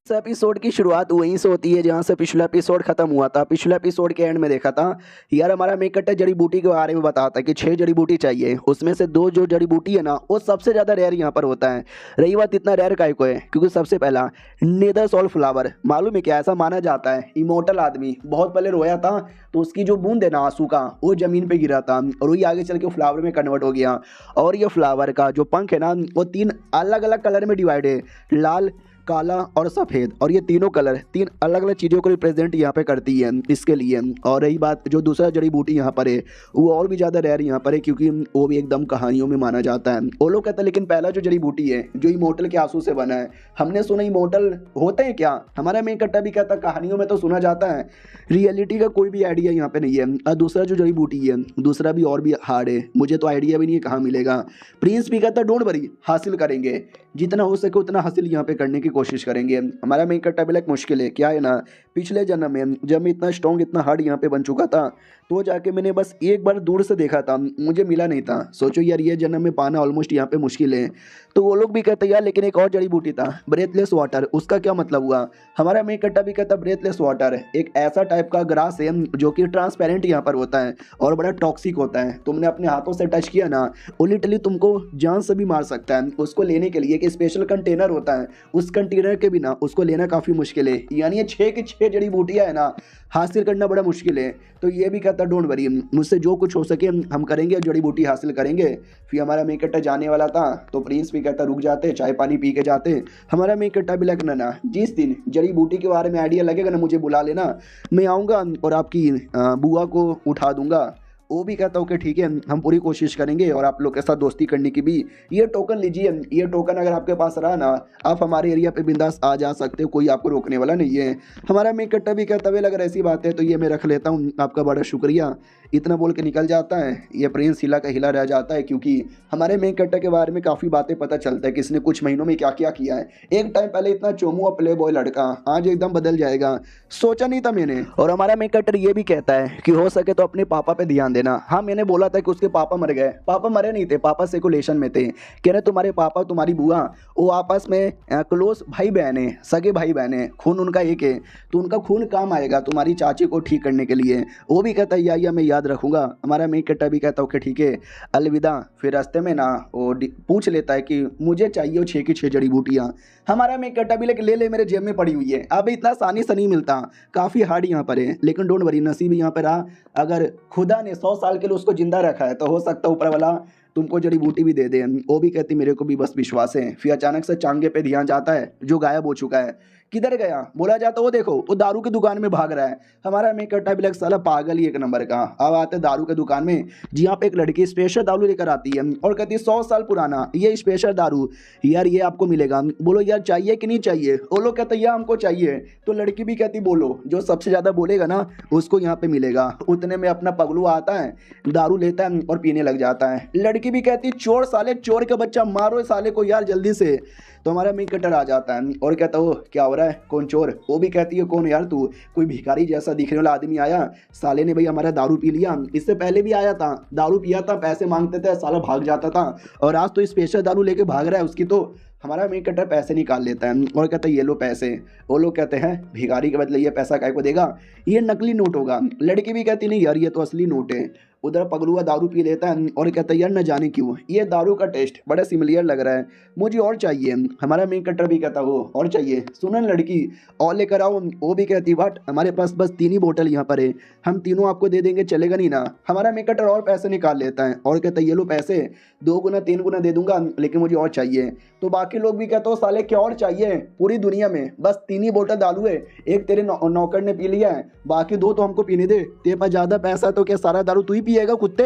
इस एपिसोड की शुरुआत वहीं से होती है जहाँ से पिछला एपिसोड खत्म हुआ था। पिछले एपिसोड के एंड में देखा था यार, हमारा मेन कट्टर जड़ी बूटी के बारे में बताता है कि 6 जड़ी बूटी चाहिए, उसमें से 2 जो जड़ी बूटी है ना वो सबसे ज़्यादा रेयर यहाँ पर होता है। रही बात इतना रेयर काहे को है, क्योंकि सबसे पहला नेदर सॉल्ट फ्लावर, मालूम है क्या, ऐसा माना जाता है इमोर्टल आदमी बहुत पहले रोया था तो उसकी जो बूंद है ना आंसू का वो ज़मीन पे गिरा था और वही आगे चल के फ्लावर में कन्वर्ट हो गया। और ये फ्लावर का जो पंख है ना वो 3 अलग अलग कलर में डिवाइड है, लाल, काला और सफ़ेद, और ये तीनों कलर 3 अलग अलग चीज़ों को रिप्रेजेंट यहाँ पे करती है इसके लिए। और रही बात जो दूसरा जड़ी बूटी यहाँ पर है वो और भी ज़्यादा रेयर यहाँ पर है, क्योंकि वो भी एकदम कहानियों में माना जाता है। वो लोग कहते हैं लेकिन पहला जो जड़ी बूटी है जो इमोर्टल के आंसू से बना है, हमने सुना इमोर्टल होते हैं क्या, हमारा मेन कट्टा भी कहता कहानियों में तो सुना जाता है, रियलिटी का कोई भी आइडिया यहाँ पे नहीं है। और दूसरा जो जड़ी बूटी है दूसरा भी और भी हार्ड है, मुझे तो आइडिया भी नहीं है कहाँ मिलेगा। प्रिंस भी कहता डोंट वरी, हासिल करेंगे, जितना हो सके उतना हासिल यहाँ पे करने की कोशिश करेंगे। हमारा मेन कट्टा भी लाइक मुश्किल है क्या है ना, पिछले जन्म में जब मैं इतना स्ट्रॉन्ग इतना हार्ड यहाँ पे बन चुका था तो जाके मैंने बस एक बार दूर से देखा था, मुझे मिला नहीं था। सोचो यार ये जन्म में पाना ऑलमोस्ट यहाँ पे मुश्किल है। तो वो लोग भी कहते यार लेकिन एक और जड़ी बूटी था ब्रेथलेस वाटर, उसका क्या मतलब हुआ, हमारा मेन कट्टा भी कहता ब्रेथलेस वाटर एक ऐसा टाइप का ग्रास है जो कि ट्रांसपेरेंट यहाँ पर होता है और बड़ा टॉक्सिक होता है। तुमने अपने हाथों से टच किया ना वो लिटरली तुमको जान से भी मार सकता है। उसको लेने के लिए एक स्पेशल कंटेनर होता है, उस कंटेनर के बिना उसको लेना काफ़ी मुश्किल है। यानी ये 6 की 6 जड़ी बूटियाँ है ना हासिल करना बड़ा मुश्किल है। तो ये भी कहता डोंट वरी, मुझसे जो कुछ हो सके हम करेंगे, जड़ी बूटी हासिल करेंगे। फिर हमारा मेन कट्टा जाने वाला था तो प्रिंस भी कहता रुक जाते, चाय पानी पी के जाते। हमारा मेन कट्टा भी लगना ना जिस दिन जड़ी बूटी के बारे में आइडिया लगेगा ना मुझे बुला लेना, मैं आऊँगा और आपकी बुआ को उठा दूंगा। वो भी कहता हूँ कि ठीक है हम पूरी कोशिश करेंगे और आप लोग के साथ दोस्ती करने की भी। ये टोकन लीजिए, ये टोकन अगर आपके पास रहा ना आप हमारे एरिया पे बिंदास आ जा सकते हो, कोई आपको रोकने वाला नहीं है। हमारा मेन कट्टा भी कहता है अगर ऐसी बात है तो ये मैं रख लेता हूँ, आपका बड़ा शुक्रिया, इतना बोल के निकल जाता है। ये प्रिंस हिला का हिला रह जाता है, क्योंकि हमारे मेन कट्टा के बारे में काफ़ी बातें पता चलता है कि इसने कुछ महीनों में क्या क्या किया है। एक टाइम पहले इतना चोमू और प्ले बॉय लड़का आज एकदम बदल जाएगा, सोचा नहीं था मैंने। और हमारा मेन कट्टर ये भी कहता है कि हो सके तो अपने पापा पे ध्यान देना। हाँ मैंने बोला था कि उसके पापा मर गए, पापा मरे नहीं थे, पापा सेकुलेशन में थे। कह रहे तुम्हारे पापा तुम्हारी बुआ वो आपस में क्लोज भाई बहन है, सगे भाई बहन है, खून उनका एक है, तो उनका खून काम आएगा तुम्हारी चाची को ठीक करने के लिए। वो भी कहता है या मैं याद रखूंगा। हमारा मेन कट्टा भी कहता हूँ कि ठीक है अलविदा। फिर रास्ते में ना वो पूछ लेता है कि मुझे चाहिए वो 6 की 6 जड़ी बूटियाँ। हमारा मेन कट्टा भी लेके ले मेरे जेब में पड़ी हुई है, अब इतना आसानी से नहीं मिलता, काफ़ी हार्ड यहाँ पर है, लेकिन डोंट वरी नसीब यहाँ पर रहा। अगर खुदा ने 100 साल के लिए उसको जिंदा रखा है तो हो सकता है ऊपर वाला तुमको जड़ी बूटी भी दे दे। वो भी कहती मेरे को भी बस विश्वास है। फिर अचानक से चांगे पे ध्यान जाता है जो गायब हो चुका है, किधर गया बोला जाता वो देखो वो दारू की दुकान में भाग रहा है। हमारा मेन कट्टा भी लग साला पागल ही एक नंबर का। अब आते दारू की दुकान में जहाँ पे एक लड़की स्पेशल दारू लेकर आती है और कहती है 100 साल पुराना ये स्पेशल दारू, यार ये आपको मिलेगा। बोलो यार चाहिए कि नहीं चाहिए, वो लोग कहते यार हमको चाहिए। तो लड़की भी कहती बोलो, जो सबसे ज़्यादा बोलेगा ना उसको यहाँ पे मिलेगा। उतने में अपना पगलू आता है, दारू लेता है और पीने लग जाता है। लड़की भी कहती चोर साले, चोर का बच्चा मारो इस साले को यार जल्दी से। तो हमारा मेन कट्टर आ जाता है और कहता हो क्या हो रहा है, कौन चोर। वो भी कहती है कौन यार तू, कोई भिखारी जैसा दिखने वाला आदमी आया, साले ने भाई हमारा दारू पी लिया, इससे पहले भी आया था दारू पिया था, पैसे मांगते थे साला भाग जाता था, और आज तो स्पेशल दारू लेके भाग रहा है उसकी। तो हमारा मेन कट्टर पैसे निकाल लेता है और कहता है ये लो पैसे। वो लोग कहते हैं भिखारी के बदले ये पैसा काय को देगा, ये नकली नोट होगा। लड़की भी कहती नहीं यार ये तो असली नोट है। उधर पगलुआ दारू पी लेता है और कहता है यार न जाने क्यों ये दारू का टेस्ट बड़ा सिमिलियर लग रहा है, मुझे और चाहिए। हमारा मेन कट्टर भी कहता वो और चाहिए, सुनो लड़की और लेकर आओ। वो भी कहती बट हमारे पास बस 3 ही बोतल यहाँ पर है, हम तीनों आपको दे देंगे चलेगा नहीं ना। हमारा मेन कट्टर और पैसे निकाल लेता है और कहता है ये लो पैसे 2 गुना 3 गुना दे दूंगा, लेकिन मुझे और चाहिए। तो बाकी लोग भी कहते हो साले क्या और चाहिए, पूरी दुनिया में बस 3 ही बोतल दारू है, एक तेरे नौकर ने पी लिया है, बाकी 2 तो हमको पीने दे, तेरे पास ज़्यादा पैसा तो क्या सारा दारू तू ही पिएगा कुत्ते।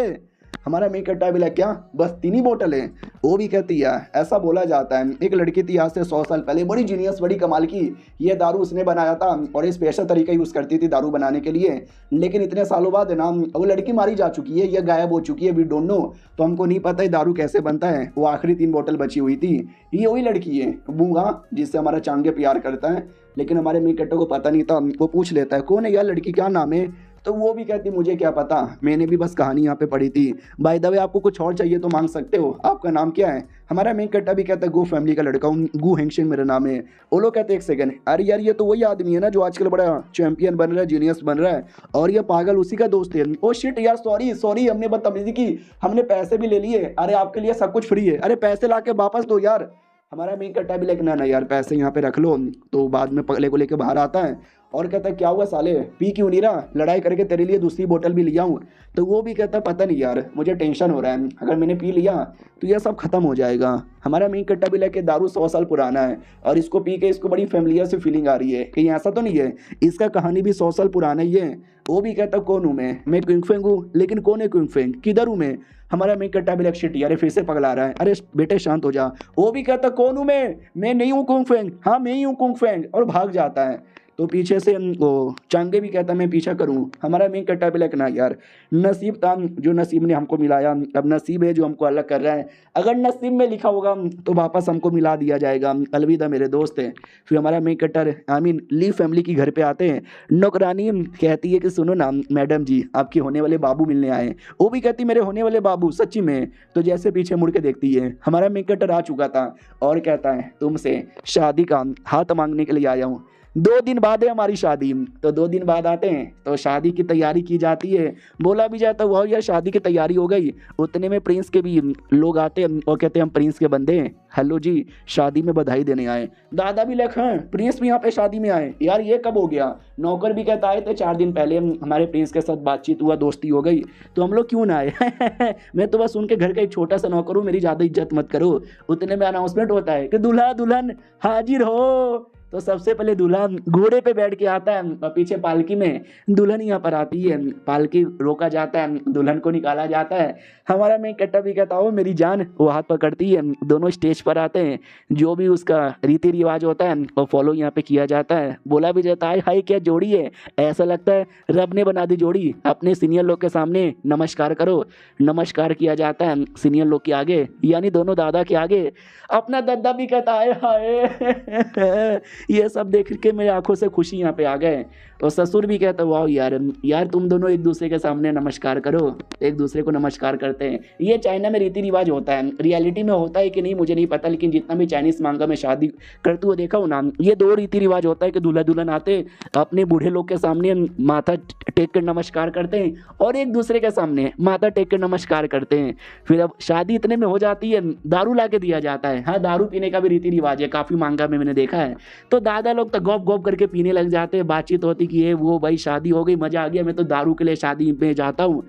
हमारा मेन कट्टा भी लग क्या बस 3 ही बोतल है। वो भी कहती है ऐसा बोला जाता है एक लड़की थी आज से 100 साल पहले, बड़ी जीनियस बड़ी कमाल की, ये दारू उसने बनाया था और ये स्पेशल तरीका यूज़ करती थी दारू बनाने के लिए। लेकिन इतने सालों बाद है ना वो लड़की मारी जा चुकी है, ये गायब हो चुकी है, वी डोंट नो, तो हमको नहीं पता है दारू कैसे बनता है। वो आखिरी 3 बोतल बची हुई थी, ये वही लड़की है बूढ़ा जिससे हमारा चांगे प्यार करता है, लेकिन हमारे मेन कट्टा को पता नहीं था। वो पूछ लेता है कौन है यार लड़की, क्या नाम है। तो वो भी कहती मुझे क्या पता, मैंने भी बस कहानी यहाँ पे पढ़ी थी। बाय द वे आपको कुछ और चाहिए तो मांग सकते हो, आपका नाम क्या है? हमारा मेन कट्टा भी कहता है गो फैमिली का लड़का हूँ, गू हेंगशिंग मेरा नाम है। वो लोग कहते हैं एक सेकंड, अरे यार ये तो वही आदमी है ना जो आजकल बड़ा चैंपियन बन रहा है, जीनियस बन रहा है, और ये पागल उसी का दोस्त है। ओ शिट यार, सॉरी सॉरी, हमने बदतमीजी की, हमने पैसे भी ले लिए। अरे आपके लिए सब कुछ फ्री है, अरे पैसे ला के वापस दो यार। हमारा मेन कट्टा भी लेकिन ना यार पैसे यहाँ पे रख लो। तो बाद में पगले को लेके बाहर आता है और कहता है क्या हुआ साले, पी क्यों नहीं रहा, लड़ाई करके तेरे लिए दूसरी बोतल भी लिया हूँ। तो वो भी कहता पता नहीं यार, मुझे टेंशन हो रहा है, अगर मैंने पी लिया तो यह सब खत्म हो जाएगा। हमारा मेन कट्टा भी लेके दारू 100 साल पुराना है और इसको पी के इसको बड़ी फैमिलियर से फीलिंग आ रही है, कहीं ऐसा तो नहीं है इसका कहानी भी 100 साल पुराना ही है। वो भी कहता कौन हूँ मैं क्विंग फेंग हूँ, लेकिन कौन है क्विंग फेंग, किधर हूँ मैं? हमारा मेन कट्टा भी शिट यार फिर से पगला रहा है, अरे बेटे शांत हो जा। वो भी कहता कौन हूँ मैं नहीं हूँ कुंग फेंग, हाँ मैं ही हूँ कुंग फेंग, और भाग जाता है। तो पीछे से वो चांगे भी कहता मैं पीछा करूं। हमारा मेन कट्टा भी ना यार, नसीब था जो नसीब ने हमको मिलाया, अब नसीब है जो हमको अलग कर रहा है। अगर नसीब में लिखा होगा तो वापस हमको मिला दिया जाएगा, अलविदा मेरे दोस्त हैं। फिर हमारा मेन कट्टर ली फैमिली की घर पे आते हैं। नौकरानी कहती है कि सुनो ना मैडम जी, आपके होने वाले बाबू मिलने आए। वो भी कहती मेरे होने वाले बाबू सच्ची में? तो जैसे पीछे मुड़ के देखती है, हमारा मेन कट्टर आ चुका था और कहता है तुमसे शादी का हाथ मांगने के लिए आया हूँ। 2 दिन बाद है हमारी शादी। तो 2 दिन बाद आते हैं तो शादी की तैयारी की जाती है। बोला भी जाता वाह यार शादी की तैयारी हो गई। उतने में प्रिंस के भी लोग आते हैं और कहते हैं हम प्रिंस के बंदे हैं, हेलो जी शादी में बधाई देने आए। दादा भी लिख हैं प्रिंस भी यहाँ पे शादी में आए, यार ये कब हो गया? नौकर भी कहता आए थे 4 दिन पहले हमारे प्रिंस के साथ बातचीत हुआ, दोस्ती हो गई, तो हम लोग क्यों ना आए। मैं तो बस उनके घर का एक छोटा सा नौकर हूँ, मेरी ज़्यादा इज्जत मत करो। उतने में अनाउंसमेंट होता है कि दूल्हा दुल्हन हाजिर हो। तो सबसे पहले दूल्हा घोड़े पे बैठ के आता है और पीछे पालकी में दुल्हन यहाँ पर आती है। पालकी रोका जाता है, दुल्हन को निकाला जाता है। हमारा मेन कट्टा भी कहता हो मेरी जान, वो हाथ पकड़ती है। दोनों स्टेज पर आते हैं, जो भी उसका रीति रिवाज होता है वो फॉलो यहाँ पे किया जाता है। बोला भी जाता है हाय क्या जोड़ी है, ऐसा लगता है रब ने बना दी जोड़ी। अपने सीनियर लोग के सामने नमस्कार करो। नमस्कार किया जाता है सीनियर लोग के आगे, यानी दोनों दादा के आगे। अपना दादा भी कहता है हाय। ये सब देख के मेरी आंखों से खुशी यहाँ पे आ गए। और ससुर भी कहता वाह यार तुम दोनों एक दूसरे के सामने नमस्कार करो, एक दूसरे को नमस्कार करते हैं। ये चाइना में रीति रिवाज होता है, रियलिटी में होता है कि नहीं मुझे नहीं पता, लेकिन जितना भी चाइनीज मांगा में शादी करते हुए देखा हूँ ना, ये 2 रीति रिवाज होता है कि दूल्हा दुल्हन आते अपने बूढ़े लोग के सामने माथा टेक कर नमस्कार करते हैं और एक दूसरे के सामने माथा टेक कर नमस्कार करते हैं। फिर अब शादी इतने में हो जाती है, दारू ला के दिया जाता है। हाँ दारू पीने का भी रीति रिवाज है, काफ़ी मांगा में मैंने देखा है। तो दादा लोग तो गॉप गॉप करके पीने लग जाते हैं, बातचीत होती कि ये वो भाई शादी हो गई, मजा आ गया, मैं तो दारू के लिए शादी में जाता हूँ।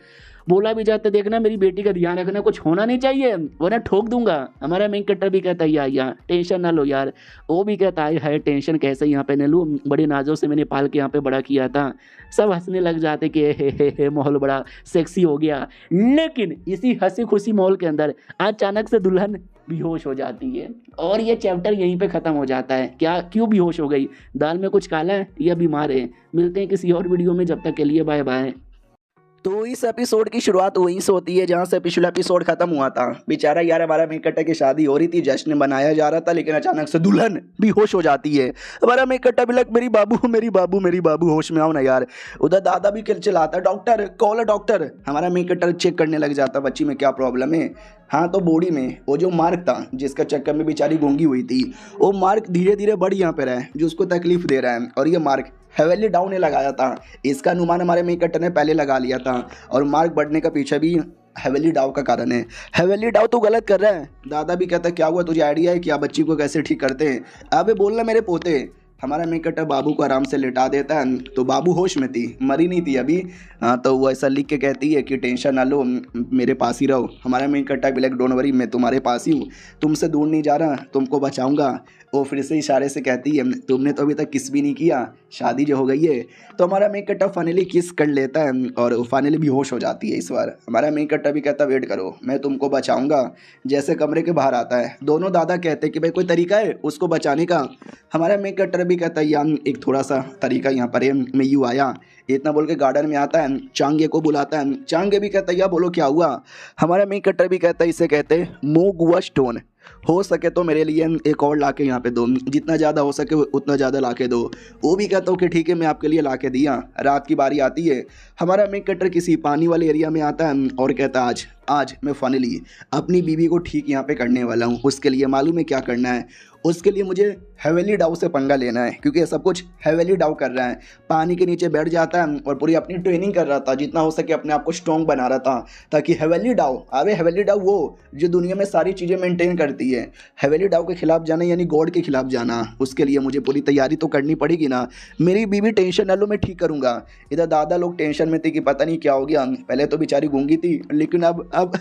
बोला भी जाता देखना मेरी बेटी का ध्यान रखना, कुछ होना नहीं चाहिए वरना ठोक दूंगा। हमारा मेन कट्टर भी कहता है यार टेंशन ना लो यार। वो भी कहता है टेंशन कैसे यहाँ पे न लूँ, बड़े नाजों से मैंने पाल के यहाँ पे बड़ा किया था। सब हंसने लग जाते कि हे माहौल बड़ा सेक्सी हो गया। लेकिन इसी हंसी खुशी माहौल के अंदर अचानक से दुल्हन बेहोश हो जाती है और ये चैप्टर यहीं पे ख़त्म हो जाता है। क्या क्यों बेहोश हो गई, दाल में कुछ काला है या बीमार है? मिलते हैं किसी और वीडियो में, जब तक के लिए बाय बाय। तो इस एपिसोड की शुरुआत वहीं से होती है जहाँ से पिछला एपिसोड खत्म हुआ था। बेचारा यार हमारा मेन कट्टा की शादी हो रही थी, जश्न मनाया जा रहा था, लेकिन अचानक से दुल्हन बेहोश हो जाती है। हमारा मेन कट्टा भी लग मेरी बाबू मेरी बाबू मेरी बाबू होश में आओ ना यार। उधर दादा भी चिल्लाता डॉक्टर कॉल डॉक्टर। हमारा मेन कट्टा चेक करने लग जाता बच्ची में क्या प्रॉब्लम है। हाँ तो बॉडी में वो जो मार्क था जिसका चक्कर में बेचारी गूंगी हुई थी, वो मार्क धीरे धीरे बढ़ यहाँ पे रहा है जो उसको तकलीफ दे रहा है। और ये मार्क हेवेली डाउन ने लगाया था, इसका अनुमान हमारे मेन कट्टर ने पहले लगा लिया था। और मार्क बढ़ने का पीछे भी हेवेली डाउ का कारण है। हेवेली डाउ तो गलत कर रहा है। दादा भी कहता क्या हुआ, तुझे आइडिया है क्या बच्ची को कैसे ठीक करते हैं? अबे बोलना मेरे पोते। हमारा मेन कट्टर बाबू को आराम से लेटा देता है। तो बाबू होश में थी, मरी नहीं थी अभी। हाँ तो वो ऐसा लिख के कहती है कि टेंशन ना लो, मेरे पास ही रहो। हमारा मेन कट्टर भी लाइक डोंट वरी, मैं तुम्हारे पास ही हूँ, तुमसे दूर नहीं जा रहा, तुमको बचाऊंगा। वो फिर से इशारे से कहती है तुमने तो अभी तक किस भी नहीं किया, शादी जो हो गई है। तो हमारा मेन कट्टर फाइनली किस कर लेता है और फाइनली बेहोश हो जाती है। इस बार हमारा मेन कट्टर भी कहता वेट करो, मैं तुमको बचाऊंगा। जैसे कमरे के बाहर आता है, दोनों दादा कहते हैं कि भाई कोई तरीका है उसको बचाने का। हमारा मेन कट्टर भी कहता है यार एक थोड़ा सा तरीका यहाँ पर है, मैं यूँ आया। इतना बोल के गार्डन में आता है, चांगे को बुलाता है। चांगे भी कहता है या बोलो क्या हुआ। हमारा मेन कट्टर भी कहता है इसे कहते हैं मोगुआ स्टोन। हो सके तो मेरे लिए एक और ला के यहाँ पे दो, जितना ज़्यादा हो सके उतना ज़्यादा ला के दो। वो भी कहता हूँ कि ठीक है मैं आपके लिए ला के दिया। रात की बारी आती है, हमारा मेक कटर किसी पानी वाले एरिया में आता है और कहता है आज मैं फाइनली अपनी बीवी को ठीक यहाँ पे करने वाला हूँ। उसके लिए मालूम है क्या करना है, उसके लिए मुझे हेवेली डाउ से पंगा लेना है, क्योंकि ये सब कुछ हेवेली डाउ कर रहा है। पानी के नीचे बैठ जाता है और पूरी अपनी ट्रेनिंग कर रहा था, जितना हो सके अपने आप को स्ट्रॉन्ग बना रहा था, ताकि हेवेली डाउ अरे हेवेली डाउ वो जो दुनिया में सारी चीज़ें मेंटेन करती है। हेवेली डाउ के खिलाफ जाना यानी गॉड के खिलाफ जाना, उसके लिए मुझे पूरी तैयारी तो करनी पड़ेगी ना। मेरी बीवी टेंशन न लो, मैं ठीक करूँगा। इधर दादा लोग टेंशन में थे कि पता नहीं क्या हो गया। पहले तो बेचारी गूंगी थी, लेकिन अब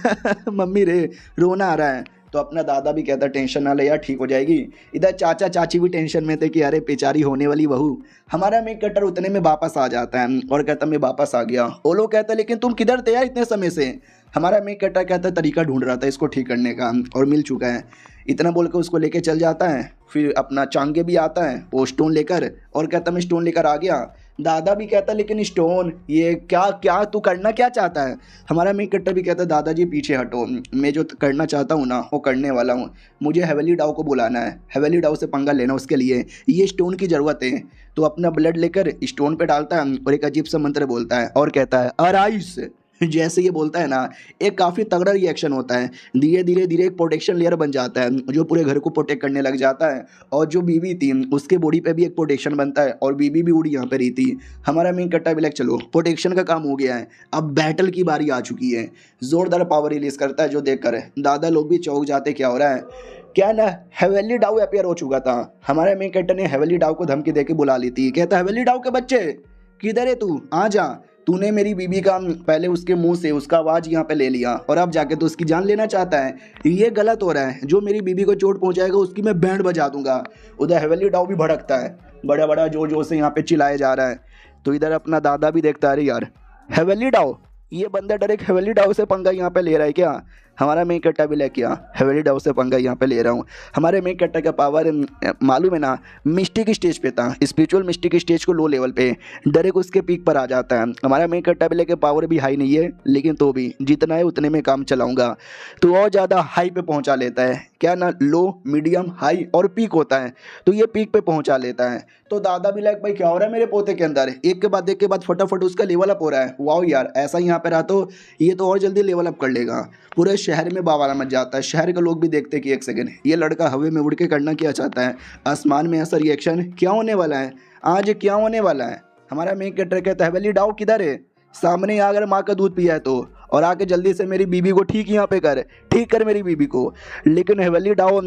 मम्मी रे रोना आ रहा है। तो अपना दादा भी कहता टेंशन ना ले यार, ठीक हो जाएगी। इधर चाचा चाची भी टेंशन में थे कि अरे बेचारी होने वाली बहू। हमारा मेक कटर उतने में वापस आ जाता है और कहता मैं वापस आ गया। वो लोग कहता लेकिन तुम किधर थे यार इतने समय से। हमारा मेक कटर कहता तरीका ढूंढ रहा था इसको ठीक करने का और मिल चुका है। इतना बोल के उसको लेके चल जाता है। फिर अपना चांगे भी आता है वो स्टोन लेकर और कहता मैं स्टोन लेकर आ गया। दादा भी कहता लेकिन स्टोन ये क्या क्या तू करना क्या चाहता है। हमारा मेक कटर भी कहता दादाजी पीछे हटो, मैं जो करना चाहता हूँ ना वो करने वाला हूँ। मुझे हेवेली डाउ को बुलाना है, हेवेली डाउ से पंगा लेना, उसके लिए ये स्टोन की ज़रूरत है। तो अपना ब्लड लेकर स्टोन पे डालता है और एक अजीब सा मंत्र बोलता है और कहता है अराइस। जैसे ये बोलता है ना, एक काफ़ी तगड़ा रिएक्शन होता है। धीरे धीरे एक प्रोटेक्शन लेयर बन जाता है जो पूरे घर को प्रोटेक्ट करने लग जाता है। और जो बीवी थी उसके बॉडी पे भी एक प्रोटेक्शन बनता है और बीवी भी उड़ी यहाँ पे रही थी। हमारा मेन कट्टा भी लग चलो प्रोटेक्शन का काम हो गया है, अब बैटल की बारी आ चुकी है। जोरदार पावर रिलीज करता है जो देखकर दादा लोग भी चौंक जाते क्या हो रहा है। क्या ना हेवेली डाउ अपियर हो चुका था। हमारे मेन कट्टा ने हेवेली डाउ को धमकी देके बुला ली थी। कहता हेवेली डाउ के बच्चे किधर है तू, आ जा। तूने मेरी बीबी का पहले उसके मुंह से उसका आवाज़ यहाँ पे ले लिया और अब जाके तो उसकी जान लेना चाहता है। ये गलत हो रहा है, जो मेरी बीबी को चोट पहुँचाएगा उसकी मैं बैंड बजा दूंगा। उधर हेवेली डाउ भी भड़कता है, बड़ा बड़ा जोर जोर से यहाँ पे चिल्लाया जा रहा है। तो इधर अपना दादा भी देखता है अरे यार हेवेली डाउ, ये बंदा डायरेक्ट हेवेली डाउ से पंगा यहाँ पे ले रहा है क्या। हमारा मेन कट्टा भी लेके आ, हेवेली डाउ से पंगा यहाँ पे ले रहा हूँ। हमारे मेन कट्टा का पावर मालूम है ना, मिस्टिक स्टेज पे था, स्पिरिचुअल मिस्टिक स्टेज को लो लेवल पे डायरेक्ट उसके पीक पर आ जाता है। हमारा मेन कट्टा भी लेके पावर भी हाई नहीं है, लेकिन तो भी जितना है उतने में काम चलाऊंगा। तो और ज़्यादा हाई पे पहुँचा लेता है, क्या ना लो मीडियम हाई और पीक होता है, तो ये पीक पे पहुँचा लेता है। तो दादा भी लाइक भाई क्या हो रहा है मेरे पोते के अंदर, एक के बाद फटाफट उसका लेवल अप हो रहा है। वाओ यार ऐसा यहाँ पे रहा तो ये तो और जल्दी लेवल अप कर लेगा। पूरे शहर में बावाला मच जाता है, शहर के लोग भी देखते कि एक सेकंड ये लड़का हवा में उड़ के करना क्या चाहता है, आसमान में ऐसा रिएक्शन क्या होने वाला है, आज क्या होने वाला है। हमारा मेन कट्टर कहता है हेवेली डाउ किधर है, सामने अगर माँ का दूध पिया है तो, और आके जल्दी से मेरी बीबी को ठीक यहाँ पे कर, ठीक कर मेरी बीबी को। लेकिन हेवेली डाउ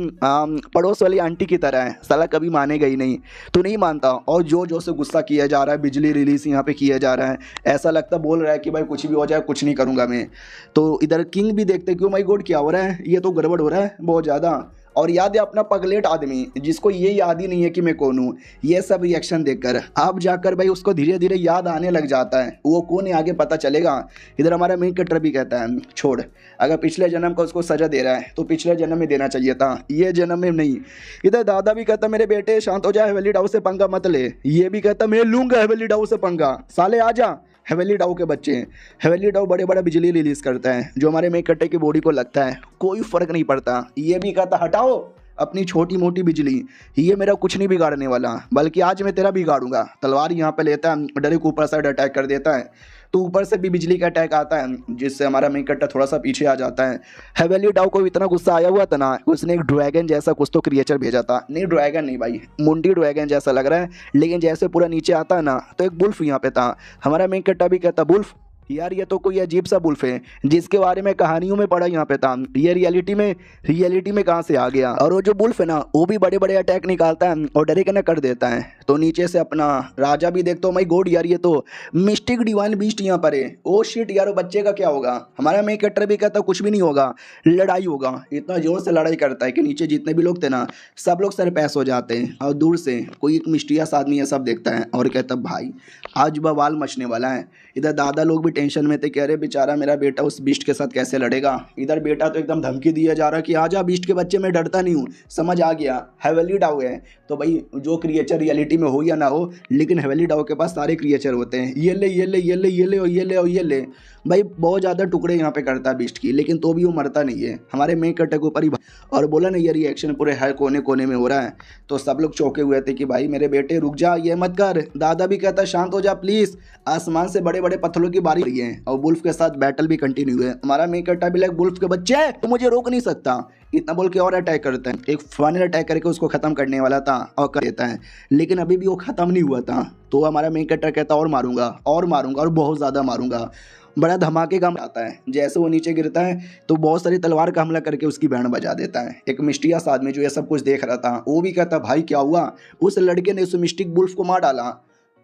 पड़ोस वाली आंटी की तरह है, साला कभी मानेगा ही नहीं। तो नहीं मानता और जो से गुस्सा किया जा रहा है, बिजली रिलीज यहाँ पे किया जा रहा है, ऐसा लगता बोल रहा है कि भाई कुछ भी हो जाए कुछ नहीं करूँगा मैं। तो इधर किंग भी देखते क्यों माई गॉड क्या हो रहा है, ये तो गड़बड़ हो रहा है बहुत ज़्यादा। और याद है अपना पगलेट आदमी जिसको ये याद ही नहीं है कि मैं कौन हूँ, ये सब रिएक्शन देखकर अब जाकर भाई उसको धीरे धीरे याद आने लग जाता है, वो कौन है आगे पता चलेगा। इधर हमारा मेन कट्टर भी कहता है छोड़, अगर पिछले जन्म का उसको सजा दे रहा है तो पिछले जन्म में देना चाहिए था, ये जन्म में नहीं। इधर दादा भी कहता मेरे बेटे शांत हो जा, हेवेली डाउ से पंगा मत ले। ये भी कहता मैं लूंगा हेवेली डाउ से पंगा, साले आ जा। हेवेली डाउ के बच्चे, हेवेली डाउ बड़े बड़ा बिजली रिलीज करता है जो हमारे मेक कट्टे की बॉडी को लगता है, कोई फर्क नहीं पड़ता। ये भी कहता हटाओ अपनी छोटी मोटी बिजली, ये मेरा कुछ नहीं बिगाड़ने वाला, बल्कि आज मैं तेरा बिगाड़ूंगा। तलवार यहाँ पे लेता है, डायरेक्ट ऊपर साइड अटैक कर देता है। तो ऊपर से भी बिजली का अटैक आता है जिससे हमारा मेन कट्टा थोड़ा सा पीछे आ जाता है। हेवेली डाउ को इतना गुस्सा आया हुआ था ना, उसने एक ड्रैगन जैसा कुछ तो क्रिएचर भेजा था, नहीं ड्रैगन नहीं भाई, मुंडी ड्रैगन जैसा लग रहा है, लेकिन जैसे पूरा नीचे आता है ना तो एक बुल्फ यहाँ पे था। हमारा मेन कट्टा भी कहता बुल्फ, यार ये तो कोई अजीब सा बुल्फ है जिसके बारे में कहानियों में पढ़ा यहाँ पे था, ये रियलिटी में कहाँ से आ गया। और वो जो बुल्फ है ना वो भी बड़े बड़े अटैक निकालता है और डरे न कर देता है। तो नीचे से अपना राजा भी देखता हूँ माई गॉड यार ये तो मिस्टिक डिवाइन बीस्ट यहाँ पर है, ओ शिट यार बच्चे का क्या होगा। हमारा मेन कट्टर भी कहता कुछ भी नहीं होगा, लड़ाई होगा। इतना जोर से लड़ाई करता है कि नीचे जितने भी लोग थे ना सब लोग सर पैस हो जाते हैं। और दूर से कोई एक मिस्टीरियस आदमी है सब देखता है और कहता भाई आज बवाल मचने वाला है। इधर दादा लोग भी टेंशन में थे कि अरे बेचारा मेरा बेटा उस बीस्ट के साथ कैसे लड़ेगा। इधर बेटा तो एकदम धमकी दिया जा रहा कि आजा बीस्ट के बच्चे मैं डरता नहीं हूँ, समझ आ गया हेवेली डाउ है तो भाई जो क्रिएचर रियलिटी में हो या ना हो, लेकिन हवेली डाउ के पास सारे क्रिएचर होते हैं। ये ले ये ले ये ले ये ले और ये ले और ये ले, भाई बहुत ज़्यादा टुकड़े यहाँ पे करता है बीस्ट की, लेकिन तो भी वो मरता नहीं है। हमारे मेन कट्टर के ऊपर ही और बोला ना ये रिएक्शन पूरे हर कोने कोने में हो रहा है, तो सब लोग चौंके हुए थे कि भाई मेरे बेटे रुक जा, ये मत कर। दादा भी कहता है शांत हो जा प्लीज़, आसमान से बड़े बड़े पत्थरों की बारी है और वुल्फ के साथ बैटल भी कंटिन्यू है। हमारा मेन कट्टा भी लाइक वुल्फ के बच्चे तो मुझे रोक नहीं सकता, इतना बोल के और अटैक करता है। एक फाइनल अटैक करके उसको खत्म करने वाला था और कर देता है, लेकिन अभी भी वो खत्म नहीं हुआ था। तो हमारा मेन कट्टर कहता और मारूंगा और मारूंगा और बहुत ज़्यादा मारूंगा। बड़ा धमाके का आता है, जैसे वो नीचे गिरता है तो बहुत सारी तलवार का हमला करके उसकी बैंड बजा देता है। एक मिस्टियस आदमी जो ये सब कुछ देख रहा था वो भी कहता भाई क्या हुआ, उस लड़के ने उस मिस्टिक वुल्फ को मार डाला।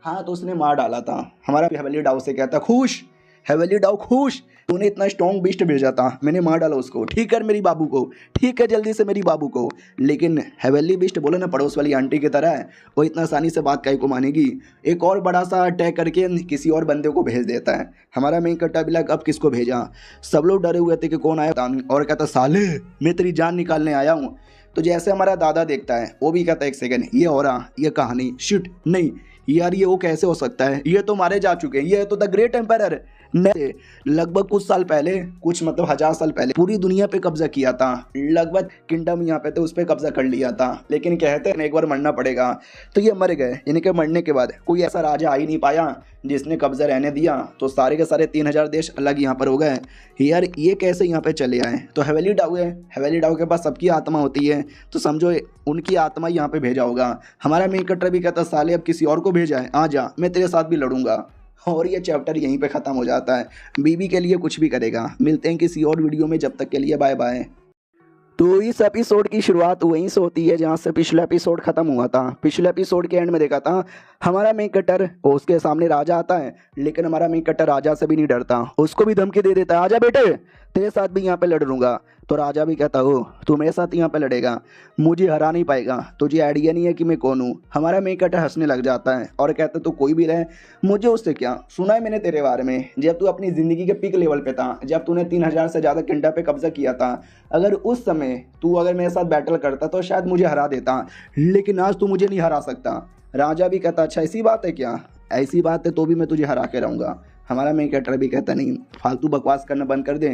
हाँ तो उसने मार डाला था। हमारा हवेली डाउ से कहता खुश, हवेली डाउ खुश, तूने इतना स्ट्रॉन्ग बीस्ट भेजा था, मैंने मार डाला उसको, ठीक है मेरी बाबू को, ठीक है जल्दी से मेरी बाबू को। लेकिन हवेली बीस्ट बोले ना पड़ोस वाली आंटी की तरह है, वो इतना आसानी से बात काहे को मानेगी। एक और बड़ा सा अटैक करके किसी और बंदे को भेज देता है। हमारा मेन कट्टा भी लग अब किसको भेजा, सब लोग डरे हुए थे कि कौन आया था, और कहता साले मैं तेरी जान निकालने आया हूँ। तो जैसे हमारा दादा देखता है वो भी कहता है एक सेकंड ये हो रहा, ये कहानी शिट नहीं यार, ये वो कैसे हो सकता है, ये तो मारे जा चुके हैं, ये तो द ग्रेट एम्पायर ने लगभग कुछ साल पहले, कुछ मतलब 1000 साल पहले पूरी दुनिया पे कब्जा किया था। लगभग किंगडम यहाँ पे थे उस पर कब्जा कर लिया था, लेकिन कहते हैं एक बार मरना पड़ेगा, तो ये मर गए। इनके मरने के बाद कोई ऐसा राजा आ ही नहीं पाया जिसने कब्जा रहने दिया, तो सारे के सारे 3000 देश अलग यहाँ पर हो गए। यार ये कैसे यहाँ पे चले आए। तो हवेली डाउ है, हवेली डाउ के पास सबकी आत्मा होती है, तो समझो उनकी आत्मा यहाँ पे भेजा होगा। हमारा मेन कट्टर भी कहता साले अब किसी और को भेजा है, आ जा मैं तेरे साथ भी लड़ूंगा। और ये चैप्टर यहीं पे ख़त्म हो जाता है। बीबी के लिए कुछ भी करेगा। मिलते हैं किसी और वीडियो में, जब तक के लिए बाय बाय। तो इस एपिसोड की शुरुआत वहीं से होती है जहाँ से पिछला एपिसोड खत्म हुआ था। पिछले एपिसोड के एंड में देखा था हमारा मेन कट्टर, उसके सामने राजा आता है, लेकिन हमारा मेन कट्टर राजा से भी नहीं डरता, उसको भी धमकी दे देता है आजा बेटे तेरे साथ भी यहाँ पे लड़ लूंगा। तो राजा भी कहता हो तू मेरे साथ यहाँ पे लड़ेगा, मुझे हरा नहीं पाएगा, तुझे आइडिया नहीं है कि मैं कौन हूँ। हमारा मेन कट्टर हंसने लग जाता है और कहता तो कोई भी रहे, मुझे उससे क्या, सुना है मैंने तेरे बारे में जब तू अपनी ज़िंदगी के पीक लेवल पे था, जब तूने 3000 से ज़्यादा किंगडम पे कब्जा किया था। अगर उस समय तू अगर मेरे साथ बैटल करता तो शायद मुझे हरा देता, लेकिन आज तू मुझे नहीं हरा सकता। राजा भी कहता अच्छा ऐसी बात है क्या, ऐसी बात है तो भी मैं तुझे हरा के रहूँगा। हमारा मेन कैरेक्टर भी कहता नहीं फालतू बकवास करना बंद कर दे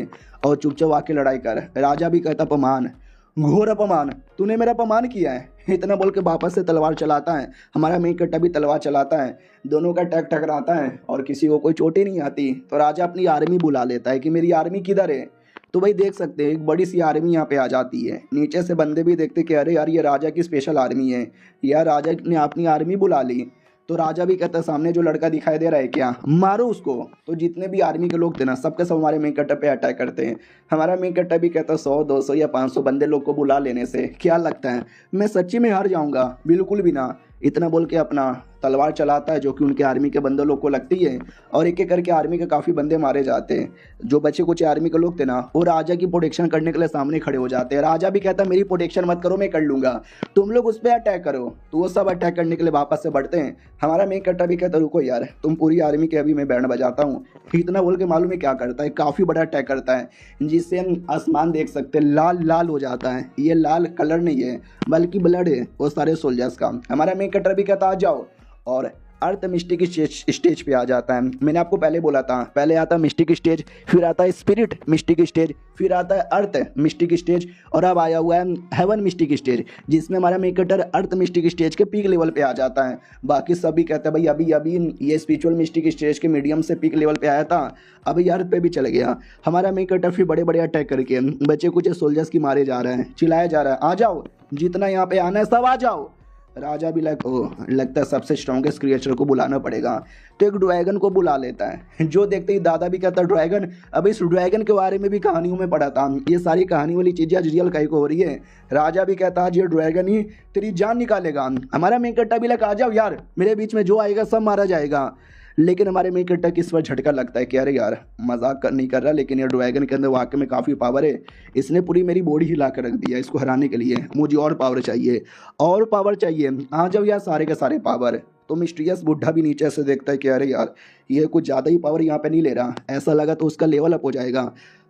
और चुपचाप आके लड़ाई कर। राजा भी कहता अपमान, घोर अपमान, तूने मेरा अपमान किया है। इतना बोल के वापस से तलवार चलाता है। हमारा मेन कैरेक्टर भी तलवार चलाता है, दोनों का टक टकराता है और किसी को कोई चोट ही नहीं आती। तो राजा अपनी आर्मी बुला लेता है कि मेरी आर्मी किधर है। तो भाई देख सकते हैं एक बड़ी सी आर्मी यहाँ पे आ जाती है। नीचे से बंदे भी देखते कि अरे यार ये राजा की स्पेशल आर्मी है, यार राजा ने अपनी आर्मी बुला ली। तो राजा भी कहता है सामने जो लड़का दिखाई दे रहा है क्या, मारो उसको। तो जितने भी आर्मी के लोग थे ना सबके सब हमारे मेन कैरेक्टर पे अटैक करते हैं। हमारा मेन कैरेक्टर भी कहता है 100 200 या 500 बंदे लोग को बुला लेने से क्या लगता है मैं सच्ची में हार जाऊंगा, बिल्कुल भी ना। इतना बोल के अपना तलवार चलाता है जो कि उनके आर्मी के बंदे लोग को लगती है और एक एक करके आर्मी के काफ़ी बंदे मारे जाते हैं। जो बच्चे कुछ आर्मी के लोग थे ना वो राजा की प्रोटेक्शन करने के लिए सामने खड़े हो जाते हैं। राजा भी कहता है मेरी प्रोटेक्शन मत करो, मैं कर लूँगा, तुम लोग उस पर अटैक करो। तो वो सब अटैक करने के लिए वापस से बढ़ते हैं। हमारा मेन कैरेक्टर भी कहता है रुको यार तुम पूरी आर्मी के अभी मैं बैंड बजाता हूँ। इतना बोल के मालूम है क्या करता है, काफ़ी बड़ा अटैक करता है जिससे हम आसमान देख सकते हैं लाल लाल हो जाता है। ये लाल कलर नहीं है बल्कि ब्लड है वो सारे सोल्जर्स का। हमारा मेन कैरेक्टर भी कहता आ जाओ और अर्थ मिस्टिक स्टेज पे आ जाता है। मैंने आपको पहले बोला था पहले आता है मिस्टिक स्टेज, फिर आता है स्पिरिट मिस्टिक स्टेज, फिर आता है अर्थ मिस्टिक स्टेज और अब आया हुआ है हेवन मिस्टिक स्टेज, जिसमें हमारा मेन कैरेक्टर अर्थ मिस्टिक स्टेज के पीक लेवल पे आ जाता है। बाकी सभी कहते हैं भाई अभी अभी ये स्पिरिचुअल मिस्टिक स्टेज के मीडियम से पीक लेवल पे आया था, अभी अर्थ पे भी चले गया। हमारा मेन कैरेक्टर फिर बड़े बड़े अटैक करके बच्चे कुछ सोल्जर्स की मारे जा रहे हैं, चिल्लाया जा रहा है आ जाओ जितना यहाँ पे आना है सब आ जाओ। राजा भी लगता है सबसे स्ट्रॉन्गेस्ट क्रिएचर को बुलाना पड़ेगा, तो एक ड्रैगन को बुला लेता है। जो देखते ही दादा भी कहता है ड्रैगन, अब इस ड्रैगन के बारे में भी कहानियों में पढ़ा था, ये सारी कहानी वाली चीज़ें आज रियल कहीं को हो रही है। राजा भी कहता है ये ड्रैगन ही तेरी जान निकालेगा। हमारा मेन कैरेक्टर भी लगा आ जाओ यार मेरे बीच में जो आएगा सब मारा जाएगा। लेकिन हमारे मेन कैरेक्टर की इस पर झटका लगता है कि अरे यार मजाक नहीं कर रहा, लेकिन ये ड्रैगन के अंदर वाकई में काफ़ी पावर है, इसने पूरी मेरी बॉडी हिला कर रख दिया। इसको हराने के लिए मुझे और पावर चाहिए, और पावर चाहिए, आ जाओ यार सारे के सारे पावर। तो मिस्टीरियस बुढ़ा भी नीचे से देखता है कि अरे यार ये कुछ ज़्यादा ही पावर यहाँ पे नहीं ले रहा, ऐसा लगा तो उसका लेवल अप हो जाएगा।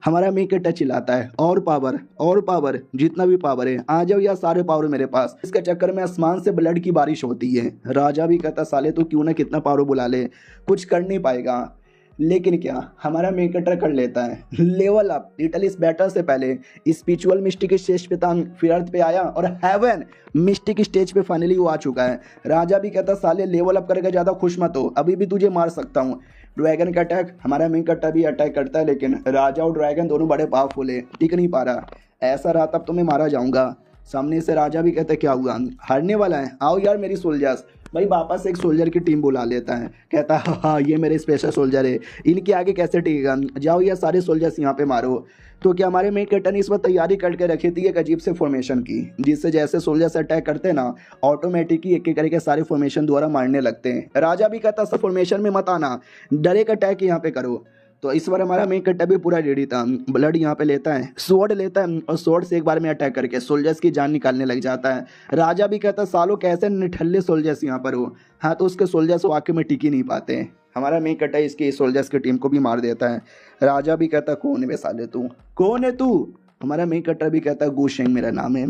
हमारा मेन कैरेक्टर चिल्लाता है और पावर, जितना भी पावर है आ जाओ यार, सारे पावर मेरे पास। इसके चक्कर में आसमान से ब्लड की बारिश होती है। राजा भी कहता साले तू क्यों ना कितना पावर बुला ले, कुछ कर नहीं पाएगा। लेकिन क्या हमारा मेन कैरेक्टर कर लेता है लेवल अप। लिटल इस बैटल से पहले स्पिरिचुअल मिस्टिक स्टेज पे था, फिर अर्थ पे आया और हेवन मिस्टिक स्टेज पे फाइनली वो आ चुका है। राजा भी कहता साले लेवल अप करके ज़्यादा खुश मत हो, अभी भी तुझे मार सकता हूँ। ड्रैगन का अटैक, हमारा मेन कैरेक्टर भी अटैक करता है, लेकिन राजा और ड्रैगन दोनों बड़े पावरफुल है, टिक नहीं पा रहा। ऐसा रहा तब तो मैं मारा जाऊंगा। सामने से राजा भी कहते क्या हुआ, हारने वाला है, आओ यार मेरी सोल्जर्स। भाई वापस एक सोल्जर की टीम बुला लेता है, कहता है हाँ ये मेरे स्पेशल सोल्जर है, इनके आगे कैसे टिकेगा, जाओ यार सारे सोल्जर्स यहाँ पे मारो। तो क्या हमारे मेन कैरेक्टर ने इस वक्त तैयारी करके रखी थी एक अजीब से फॉर्मेशन की, जिससे जैसे सोल्जर्स अटैक करते हैं ना, ऑटोमेटिकली एक एक करके सारे फॉर्मेशन द्वारा मारने लगते हैं। राजा भी कहता सब फॉर्मेशन में मत आना, डायरेक्ट अटैक यहाँ पे करो। तो इस बार हमारा मेन कैरेक्टर भी पूरा रेडी था। ब्लड यहाँ पे लेता है, स्वॉर्ड लेता है और स्वॉर्ड से एक बार में अटैक करके सोल्जर्स की जान निकालने लग जाता है। राजा भी कहता सालों कैसे निठल्ले सोल्जर्स यहाँ पर हो। हाँ तो उसके सोल्जर्स वाकई में टिक ही नहीं पाते हैं। हमारा मेन कैरेक्टर इसके सोल्जर्स की टीम को भी मार देता है। राजा भी कहता कौन है बे साले तू, कौन है तू। हमारा मेन कैरेक्टर भी कहता है गू शेंग मेरा नाम है,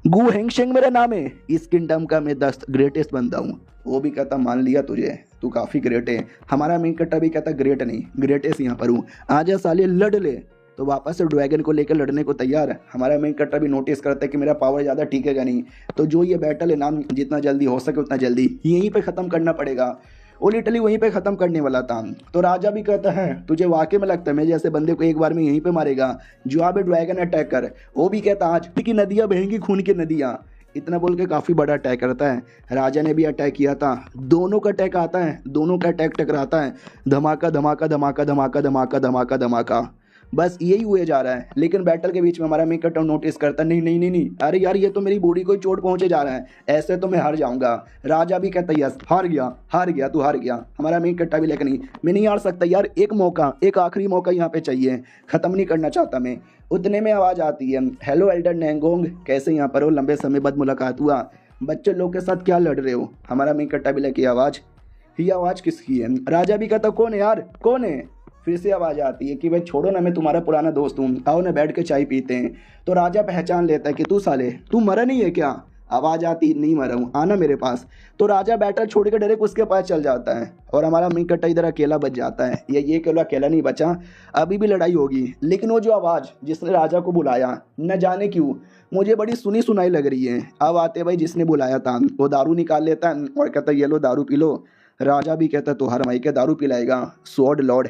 गू हेंगशेंग मेरा नाम है, इस किंगडम का मैं 10 ग्रेटेस्ट बंदा हूँ। वो भी कहता मान लिया तुझे, तू काफ़ी ग्रेट है। हमारा मेन कैरेक्टर भी कहता ग्रेट नहीं ग्रेटेस्ट यहाँ पर हूँ, आजा साले लड़ ले। तो वापस से ड्रैगन को लेकर लड़ने को तैयार है। हमारा मेन कैरेक्टर भी नोटिस करता है कि मेरा पावर ज़्यादा टिकेगा नहीं, तो जो ये बैटल है ना जितना जल्दी हो सके उतना जल्दी यहीं पे ख़त्म करना पड़ेगा। वो लिटरली वहीं पे ख़त्म करने वाला था। तो राजा भी कहता है तुझे वाकई में लगता है मैं जैसे बंदे को एक बार में यहीं पे मारेगा, जो अब ड्रैगन अटैक कर। वो भी कहता आज की नदियाँ बहेंगी खून की नदियाँ, इतना बोल के काफ़ी बड़ा अटैक करता है। राजा ने भी अटैक किया था, दोनों का अटैक आता है, दोनों का अटैक टकराता है, धमाका धमाका धमाका धमाका धमाका धमाका धमाका, बस यही हुए जा रहा है। लेकिन बैटल के बीच में हमारा मेन कैरेक्टर नोटिस करता नहीं नहीं नहीं नहीं, अरे यार ये तो मेरी बॉडी को चोट पहुंचे जा रहा है, ऐसे तो मैं हार जाऊंगा। राजा भी कहता यस हार गया तू हार गया। हमारा मेन कैरेक्टर भी लेकिन नहीं मैं नहीं हार सकता यार, एक मौका एक आखिरी मौका यहाँ पे चाहिए, ख़त्म नहीं करना चाहता मैं। उतने में आवाज़ आती है हेलो एल्डर नैंगोंग, कैसे यहाँ पर हो, लंबे समय बाद मुलाकात हुआ, बच्चे लोग के साथ क्या लड़ रहे हो। हमारा मेन कैरेक्टर भी लेके आवाज़, ये आवाज़ किसकी है। राजा भी कहता कौन है यार कौन है। फिर से आवाज़ आती है कि भाई छोड़ो ना मैं तुम्हारा पुराना दोस्त हूँ, आओ ना बैठ के चाय पीते हैं। तो राजा पहचान लेता है कि तू साले तू मरा नहीं है क्या। आवाज़ आती नहीं मरा हूँ, आना मेरे पास। तो राजा बैटल छोड़ के डायरेक्ट उसके पास चल जाता है और हमारा मेन कैरेक्टर इधर अकेला बच जाता है। ये केवल अकेला नहीं बचा, अभी भी लड़ाई होगी। लेकिन वो जो आवाज़ जिसने राजा को बुलाया न जाने क्यों मुझे बड़ी सुनी सुनाई लग रही है। अब आते भाई जिसने बुलाया था वो दारू निकाल लेता है और कहता ये लो दारू पी लो। राजा भी कहता तो हर माई के दारू पिलाएगा स्वॉर्ड लॉर्ड,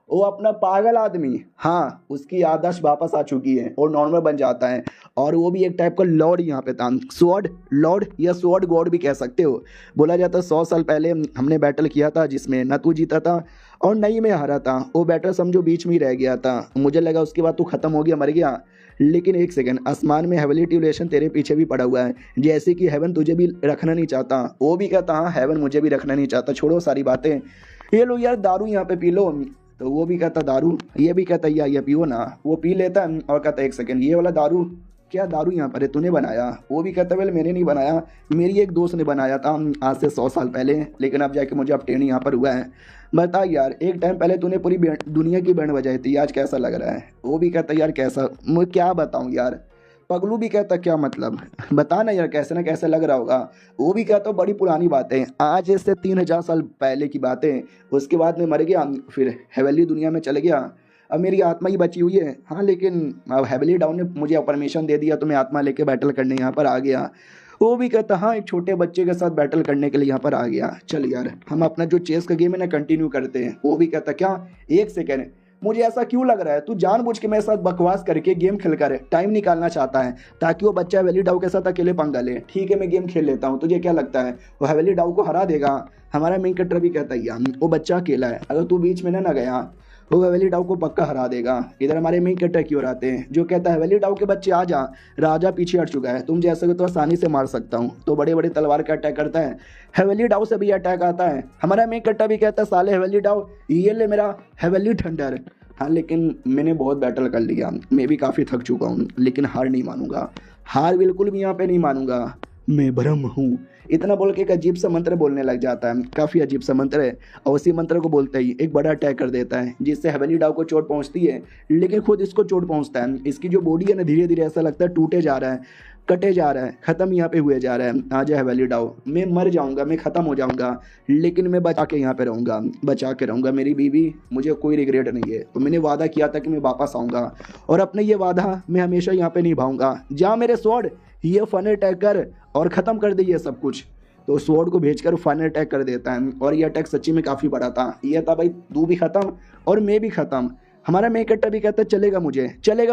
वो अपना पागल आदमी, हाँ उसकी याददाश्त वापस आ चुकी है और नॉर्मल बन जाता है। और वो भी एक टाइप का लॉर्ड यहाँ पे था, स्वॉर्ड लॉर्ड या स्वॉर्ड गॉड भी कह सकते हो। बोला जाता 100 साल पहले हमने बैटल किया था जिसमें न तू जीता था और न ही मैं हारा था। वो बैटल समझो बीच में ही रह गया था, मुझे लगा उसके बाद तू ख़त्म हो गया मर गया। लेकिन एक सेकंड, आसमान में हेवनली ट्यूलेशन तेरे पीछे भी पड़ा हुआ है, जैसे कि हेवन तुझे भी रखना नहीं चाहता। वो भी कहता हाँ हेवन मुझे भी रखना नहीं चाहता, छोड़ो सारी बातें, ये लो यार दारू यहाँ पे पी लो। तो वो भी कहता दारू, ये भी कहता या ये पियो ना। वो पी लेता है और कहता एक सेकंड ये वाला दारू, क्या दारू यहाँ पर है तूने बनाया। वो भी कहता वेल मैंने नहीं बनाया, मेरी एक दोस्त ने बनाया था आज से 100 साल पहले, लेकिन अब जाके मुझे अपटेन यहाँ पर हुआ है। बता यार एक टाइम पहले तूने पूरी दुनिया की बैंड बजाई थी, आज कैसा लग रहा है। वो भी कहता यार कैसा, मैं क्या बताऊँ यार। पगलू भी कहता क्या मतलब, बता ना यार कैसे ना कैसे लग रहा होगा। वो भी कहता बड़ी पुरानी बातें, आज से 3000 साल पहले की बातें, उसके बाद मैं मर गया फिर हेवनली दुनिया में चले गया, अब मेरी आत्मा ही बची हुई है। हाँ लेकिन अब हेवनली डाउन ने मुझे परमिशन दे दिया तो मैं आत्मा लेके बैटल करने यहाँ पर आ गया। वो भी कहता हाँ एक छोटे बच्चे के साथ बैटल करने के लिए यहाँ पर आ गया, चल यार हम अपना जो चेस का गेम है ना कंटिन्यू करते हैं। वो भी कहता क्या एक सेकेंड, मुझे ऐसा क्यों लग रहा है तू जानबूझ के मेरे साथ बकवास करके गेम खेल कर टाइम निकालना चाहता है ताकि वो बच्चा हेवनली डाउ के साथ अकेले पंगा ले। ठीक है मैं गेम खेल लेता हूँ, तुझे क्या लगता है वो हेवनली डाउ को हरा देगा। हमारा मेन कैरेक्टर भी कहता है वो बच्चा अकेला है, अगर तू बीच में ना गया वो हेवनली डाउ को पक्का हरा देगा। इधर हमारे मेन कैरेक्टर की ओर आते हैं जो कहता है हेवनली डाउ के बच्चे आ जा, राजा पीछे हट चुका है, तुम जैसे तो आसानी से मार सकता हूँ। तो बड़े बड़े तलवार का अटैक करता है, हेवनली डाउ से भी अटैक आता है। हमारा मेन कैरेक्टर भी कहता है साले हेवनली डाउ ये ले मेरा हेवनली थंडर। हाँ लेकिन मैंने बहुत बैटल कर लिया, मैं भी काफ़ी थक चुका हूँ, लेकिन हार नहीं मानूंगा, हार बिल्कुल भी यहाँ पे नहीं मानूंगा। मैं ब्रह्म हूँ। इतना बोल के एक अजीब सा मंत्र बोलने लग जाता है, काफ़ी अजीब सा मंत्र है। और उसी मंत्र को बोलते ही एक बड़ा अटैक कर देता है, जिससे हेवनली डाउ को चोट पहुंचती है, लेकिन खुद इसको चोट पहुंचता है। इसकी जो बॉडी है ना, धीरे धीरे ऐसा लगता है टूटे जा रहा है, कटे जा रहा है, ख़त्म यहाँ पे हुए जा रहा है। आजा हेवनली डाउ, मैं मर जाऊँगा, मैं ख़त्म हो जाऊँगा, लेकिन मैं बचा के यहाँ पे रहूँगा, बचा के रहूँगा। मेरी बीवी, मुझे कोई रिग्रेट नहीं है। तो मैंने वादा किया था कि मैं वापस आऊँगा, और अपने ये वादा मैं हमेशा यहाँ पे निभाऊँगा। जा मेरे स्वॉर्ड, ये फन अटैक कर और ख़त्म कर दे ये सब कुछ। तो स्वॉर्ड को भेजकर फाइनल अटैक कर देता है, और ये अटैक सच्ची में काफ़ी बड़ा था। ये था भाई, तू भी ख़त्म और मैं भी ख़त्म। हमारा मेन कैरेक्टर भी कहता है चलेगा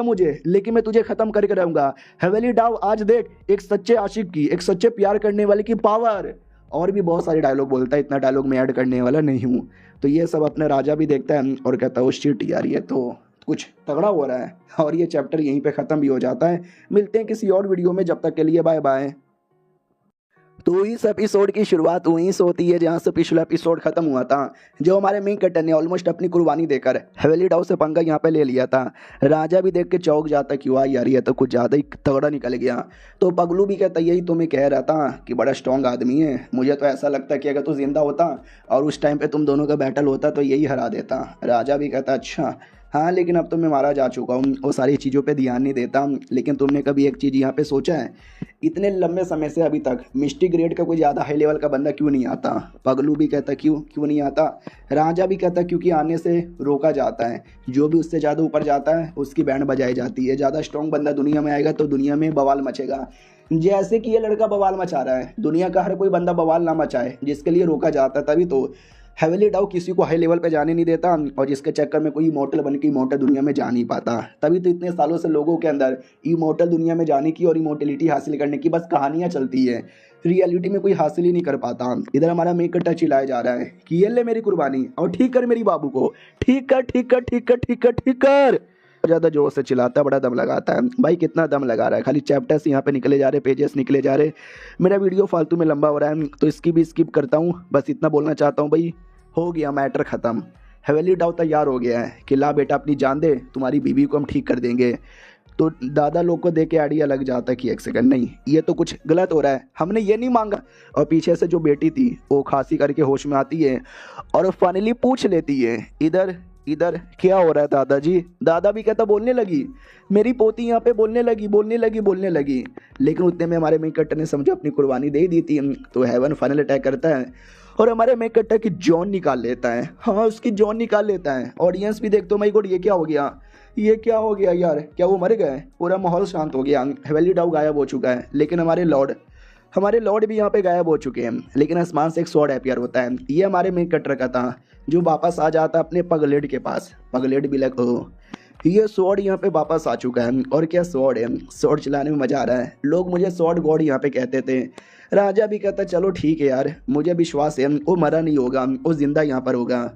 मुझे, लेकिन मैं तुझे ख़त्म करके रहूँगा। हेवनली डाउ, आज देख एक सच्चे आशिक की, एक सच्चे प्यार करने वाले की पावर। और भी बहुत सारे डायलॉग बोलता है, इतना डायलॉग मैं ऐड करने वाला नहीं हूँ। तो ये सब अपना राजा भी देखता है और कहता है ओ शिट यार, ये तो कुछ तगड़ा हो रहा है। और ये चैप्टर यहीं पे ख़त्म भी हो जाता है। मिलते हैं किसी और वीडियो में, जब तक के लिए बाय बाय। तो इस एपिसोड की शुरुआत वहीं से होती है जहाँ से पिछला एपिसोड खत्म हुआ था। जो हमारे मेन कैरेक्टर ने ऑलमोस्ट अपनी कुर्बानी देकर हेवनली डाउ से पंगा यहाँ पे ले लिया था। राजा भी देख के चौंक जाता कि वाह यार, ये तो कुछ ज़्यादा ही तगड़ा निकल गया। तो पगलू भी कहता यही तो मैं कह रहा था कि बड़ा स्ट्रॉन्ग आदमी है। मुझे तो ऐसा लगता कि अगर तू जिंदा होता और उस टाइम पर तुम दोनों का बैटल होता तो यही हरा देता। राजा भी कहता अच्छा हाँ, लेकिन अब तो मैं मारा जा चुका हूँ, वो सारी चीज़ों पे ध्यान नहीं देता। लेकिन तुमने कभी एक चीज़ यहाँ पे सोचा है, इतने लंबे समय से अभी तक मिस्टिक ग्रेड का कोई ज़्यादा हाई लेवल का बंदा क्यों नहीं आता? पगलू भी कहता क्यों नहीं आता? राजा भी कहता क्योंकि आने से रोका जाता है। जो भी उससे ज़्यादा ऊपर जाता है उसकी बैंड बजाई जाती है। ज़्यादा स्ट्रॉन्ग बंदा दुनिया में आएगा तो दुनिया में बवाल मचेगा। जैसे कि ये लड़का बवाल मचा रहा है, दुनिया का हर कोई बंदा बवाल ना मचाए, जिसके लिए रोका जाता है। तभी तो हेवनली डाउ किसी को हाई लेवल पे जाने नहीं देता, और जिसके चक्कर में कोई इमॉर्टल बन के इमॉर्टल दुनिया में जा नहीं पाता। तभी तो इतने सालों से लोगों के अंदर इमॉर्टल दुनिया में जाने की और इमॉर्टलिटी हासिल करने की बस कहानियां चलती है, रियलिटी में कोई हासिल ही नहीं कर पाता। इधर हमारा मेन कैरेक्टर चिल्लाया जा रहा है कि ये ले मेरी कुर्बानी और ठीक कर मेरी बाबू को, ठीक कर ठीक कर ठीक कर ठीक कर ठीक कर। ज़्यादा जोर से चिल्लाता है, बड़ा दम लगाता है। भाई कितना दम लगा रहा है, खाली चैप्टर्स यहाँ पे निकले जा रहे, पेजेस निकले जा रहे। मेरा वीडियो फालतू में लंबा हो रहा है तो इसकी भी स्किप करता हूँ। बस इतना बोलना चाहता हूँ भाई, हो गया मैटर ख़त्म। हेवनली डाउ तैयार हो गया है कि ला बेटा अपनी जान दे, तुम्हारी बीवी को हम ठीक कर देंगे। तो दादा लोग को देख के आइडिया लग जाता है कि एक सेकंड, नहीं ये तो कुछ गलत हो रहा है, हमने ये नहीं मांगा। और पीछे से जो बेटी थी वो खांसी करके होश में आती है और फाइनली पूछ लेती है इधर इधर क्या हो रहा है दादाजी। दादा भी कहता बोलने लगी, मेरी पोती यहाँ पे बोलने लगी। लेकिन उतने में हमारे मेन कैरेक्टर ने समझो अपनी कुर्बानी दे दी थी। तो हेवन फाइनल अटैक करता है और हमारे मेन कैरेक्टर की जॉन निकाल लेता है। हाँ, उसकी जॉन निकाल लेता है। ऑडियंस भी देखते हो माय गॉड, ये क्या हो गया यार, क्या वो मर गए? पूरा माहौल शांत हो गया। हेवनली डाउ गायब हो चुका है, लेकिन हमारे लॉर्ड भी यहाँ पे गायब हो चुके हैं। लेकिन आसमान से एक स्वॉर्ड अपीयर होता है। ये हमारे मेन कैरेक्टर का था, जो वापस आ जाता है अपने पगलेट के पास। पगलेट भी लग ये स्वॉर्ड यहाँ पे वापस आ चुका है। और क्या स्वॉर्ड है, स्वॉर्ड चलाने में मज़ा आ रहा है। लोग मुझे स्वॉर्ड गॉड यहाँ पे कहते थे। राजा भी कहता चलो ठीक है यार, मुझे विश्वास है वो मरा नहीं होगा, वो जिंदा यहाँ पर होगा।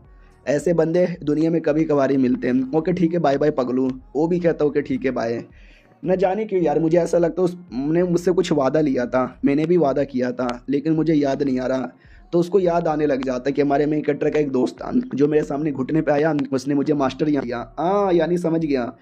ऐसे बंदे दुनिया में कभी कभार ही मिलते हैं। ओके ठीक है, बाय बाय पगलू। वो भी कहता ओके ठीक है बाय। न जाने क्यों यार, मुझे ऐसा लगता है उसने मुझसे कुछ वादा लिया था, मैंने भी वादा किया था, लेकिन मुझे याद नहीं आ रहा। तो उसको याद आने लग जाता है कि हमारे मेन कैरेक्टर का एक दोस्त था जो मेरे सामने घुटने पे आया, उसने मुझे मास्टर यहाँ किया। हाँ यानी समझ गया,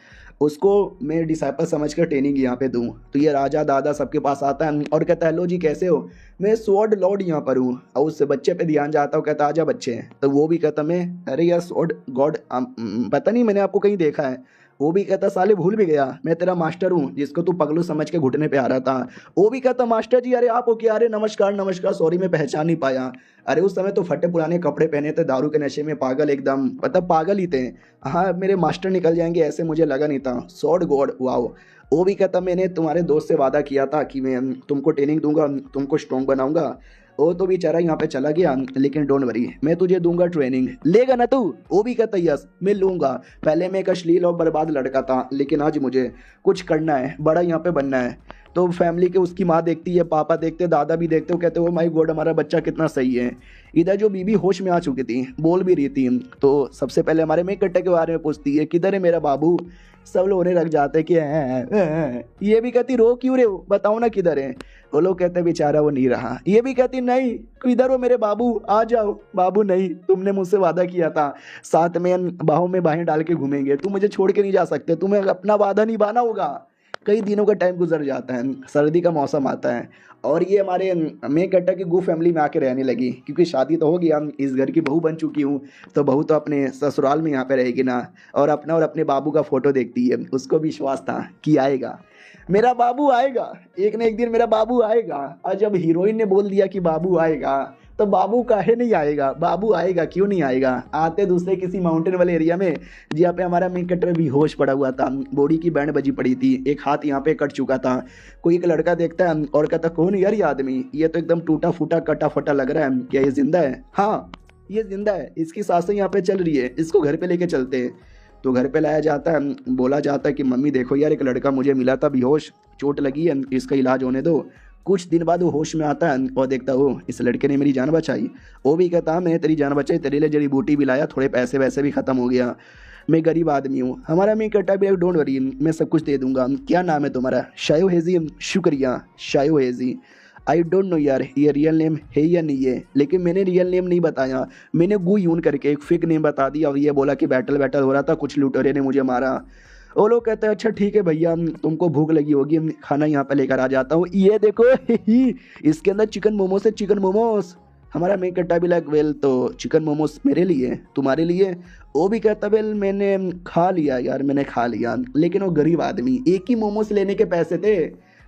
उसको मैं डिसाइपल समझ कर ट्रेनिंग यहाँ पे दूँ। तो ये राजा दादा सबके पास आता है और कहता है हेलो जी कैसे हो, मैं स्वॉर्ड लॉर्ड यहाँ पर हूँ। और उससे बच्चे पे ध्यान जाता हूँ, कहता आजा बच्चे। तो वो भी कहता मैं अरे यार स्वॉर्ड गॉड पता नहीं, मैंने आपको कहीं देखा है। वो भी कहता साले भूल भी गया, मैं तेरा मास्टर हूँ जिसको तू पगलू समझ के घुटने पे आ रहा था। वो भी कहता मास्टर जी अरे आप हो क्या? अरे नमस्कार सॉरी मैं पहचान नहीं पाया। अरे उस समय तो फटे पुराने कपड़े पहने थे, दारू के नशे में पागल, एकदम मतलब पागल ही थे। हाँ मेरे मास्टर निकल जाएंगे ऐसे मुझे लगा नहीं था। Sword God wow. वो भी कहता मैंने तुम्हारे दोस्त से वादा किया था कि मैं तुमको ट्रेनिंग दूंगा, तुमको स्ट्रॉन्ग बनाऊंगा। वो तो बेचारा यहाँ पे चला गया, लेकिन डोंट वरी मैं तुझे दूंगा ट्रेनिंग, लेगा ना तू? वो भी कहता यस मैं लूंगा। पहले मैं एक अश्लील और बर्बाद लड़का था, लेकिन आज मुझे कुछ करना है, बड़ा यहाँ पे बनना है। तो फैमिली के उसकी माँ देखती है, पापा देखते, दादा भी देखते हो, कहते हो माय गॉड हमारा बच्चा कितना सही है। इधर जो बीबी होश में आ चुकी थी, बोल भी रही थी, तो सबसे पहले हमारे मेन कैरेक्टर के बारे में पूछती है किधर है मेरा बाबू। सब लोग रोने लग जाते कि ये भी कहती रो क्यों रहे हो, बताओ ना किधर है। वो लोग कहते बेचारा वो नहीं रहा। ये भी कहती नहीं किधर हो मेरे बाबू, आ जाओ। बाबू नहीं, तुमने मुझसे वादा किया था साथ में बाहों में बाहें डाल के घूमेंगे, तुम मुझे छोड़ के नहीं जा सकते, तुम्हें अपना वादा निभाना होगा। कई दिनों का टाइम गुजर जाता है, सर्दी का मौसम आता है और ये हमारे मैं कहता कि गू फैमिली में आके रहने लगी, क्योंकि शादी तो हो गया, इस घर की बहू बन चुकी हूँ, तो बहू तो अपने ससुराल में यहाँ पे रहेगी ना, और अपना और अपने बाबू का फ़ोटो देखती है। उसको विश्वास था कि आएगा, मेरा बाबू आएगा, एक न एक दिन मेरा बाबू आएगा। और जब हीरोइन ने बोल दिया कि बाबू आएगा, तो बाबू काहे नहीं आएगा, बाबू आएगा, क्यों नहीं आएगा। आते दूसरे किसी माउंटेन वाले एरिया में जहाँ पे हमारा मेन कटर बेहोश पड़ा हुआ था, बॉडी की बैंड बजी पड़ी थी, एक हाथ यहाँ पे कट चुका था। कोई एक लड़का देखता है और कहता कौन यार ये आदमी, ये तो एकदम टूटा फूटा कटा फटा लग रहा है, क्या ये जिंदा है। हाँ ये जिंदा है, इसकी सांसें यहाँ पे चल रही है, इसको घर पे लेके चलते हैं। तो घर पे लाया जाता है, बोला जाता है कि मम्मी देखो यार एक लड़का मुझे मिला था बेहोश, चोट लगी है, इसका इलाज होने दो। कुछ दिन बाद वो होश में आता है और देखता हो इस लड़के ने मेरी जान बचाई। वो भी कहता मैं तेरी जान बचाई, तेरे लिए जड़ी बूटी भी लाया, थोड़े पैसे वैसे भी ख़त्म हो गया, मैं गरीब आदमी हूँ। हमारा मैं कहता भी डोंट वरी, मैं सब कुछ दे दूंगा। क्या नाम है तुम्हारा। शायो हेजी। शुक्रिया शायो हेजी। आई डोंट नो यार ये रियल नेम है या नहीं है, लेकिन मैंने रियल नेम नहीं बताया, मैंने गु यून करके एक फेक नेम बता दिया और ये बोला कि बैटल बैटल हो रहा था, कुछ लुटेरे ने मुझे मारा। वो लोग कहते हैं अच्छा ठीक है भैया, तुमको भूख लगी होगी, खाना यहाँ पे लेकर आ जाता हूँ। ये देखो इसके अंदर चिकन मोमोस है, चिकन मोमोस। हमारा मैं कहता भी लाइक वेल तो चिकन मोमोस मेरे लिए तुम्हारे लिए। वो भी कहता वेल मैंने खा लिया यार, मैंने खा लिया, लेकिन वो गरीब आदमी, एक ही मोमोस लेने के पैसे थे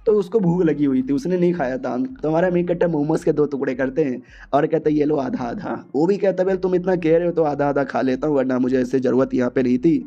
तो उसको भूख लगी हुई थी, उसने नहीं खाया था। तो हमारा मैं कहता मोमोस के 2 टुकड़े करते हैं और कहता ये लो आधा आधा। वो भी कहता वेल तुम इतना कह रहे हो तो आधा आधा खा लेता हूँ, वरना मुझे ऐसे ज़रूरत यहाँ पे नहीं थी।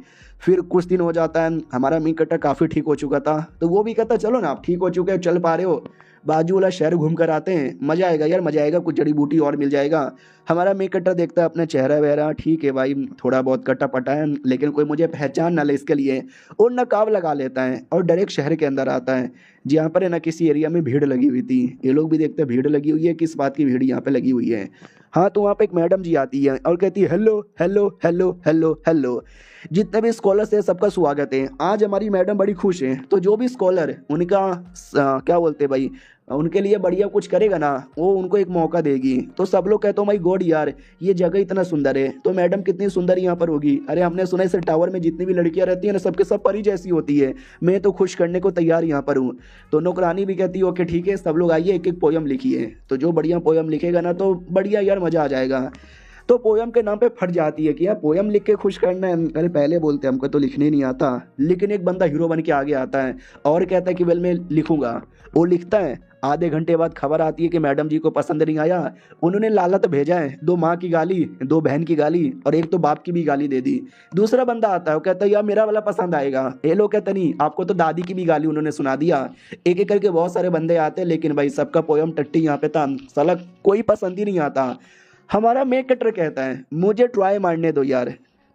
फिर कुछ दिन हो जाता है, हमारा मीट कट्टा काफ़ी ठीक हो चुका था, तो वो भी कहता चलो ना आप ठीक हो चुके हो, चल पा रहे हो, बाजू वाला शहर घूम कर आते हैं, मज़ा आएगा यार, मज़ा आएगा, कुछ जड़ी बूटी और मिल जाएगा। हमारा मीट कट्टा देखता है अपना चेहरा वहरा, ठीक है भाई थोड़ा बहुत कट्टा पटा है, लेकिन कोई मुझे पहचान ना ले इसके लिए, और नकाब लगा लेता है और डायरेक्ट शहर के अंदर आता है, जहाँ पर है ना किसी एरिया में भीड़ लगी हुई थी। ये लोग भी देखते हैं भीड़ लगी हुई है, किस बात की भीड़ यहाँ पे लगी हुई है। हाँ तो वहाँ पे एक मैडम जी आती है और कहती है hello hello hello hello hello, जितने भी स्कॉलर्स हैं सबका स्वागत है। आज हमारी मैडम बड़ी खुश हैं, तो जो भी स्कॉलर उनका क्या बोलते हैं भाई, उनके लिए बढ़िया कुछ करेगा ना, वो उनको एक मौका देगी। तो सब लोग कहते हो माई गॉड यार ये जगह इतना सुंदर है, तो मैडम कितनी सुंदर यहाँ पर होगी। अरे हमने सुना है इस टावर में जितनी भी लड़कियां रहती है ना सबके सब परी जैसी होती है, मैं तो खुश करने को तैयार यहाँ पर हूँ। तो नौकरानी भी कहती है ओके ठीक है, सब लोग आइए एक एक पोयम लिखिए। तो जो बढ़िया पोयम लिखेगा ना तो बढ़िया यार मजा आ जाएगा। तो पोयम के नाम पे फट जाती है कि यार पोयम लिख के खुश करना है। अरे पहले बोलते हमको तो लिखने नहीं आता, लेकिन एक बंदा हीरो बन के आगे आता है और कहता है कि वेल मैं लिखूंगा। वो लिखता है, आधे घंटे बाद खबर आती है कि मैडम जी को पसंद नहीं आया, उन्होंने लालत भेजा है, 2 माँ की गाली, 2 बहन की गाली और एक तो बाप की भी गाली दे दी। दूसरा बंदा आता है, वो कहता है यार मेरा वाला पसंद आएगा। ये लोग कहते नहीं आपको तो दादी की भी गाली उन्होंने सुना दिया। एक एक करके बहुत सारे बंदे आते हैं, लेकिन भाई सबका पोयम टट्टी यहाँ पे था, साला कोई पसंद ही नहीं आता। हमारा मेक कटर कहता है मुझे ट्राई मारने दो यार।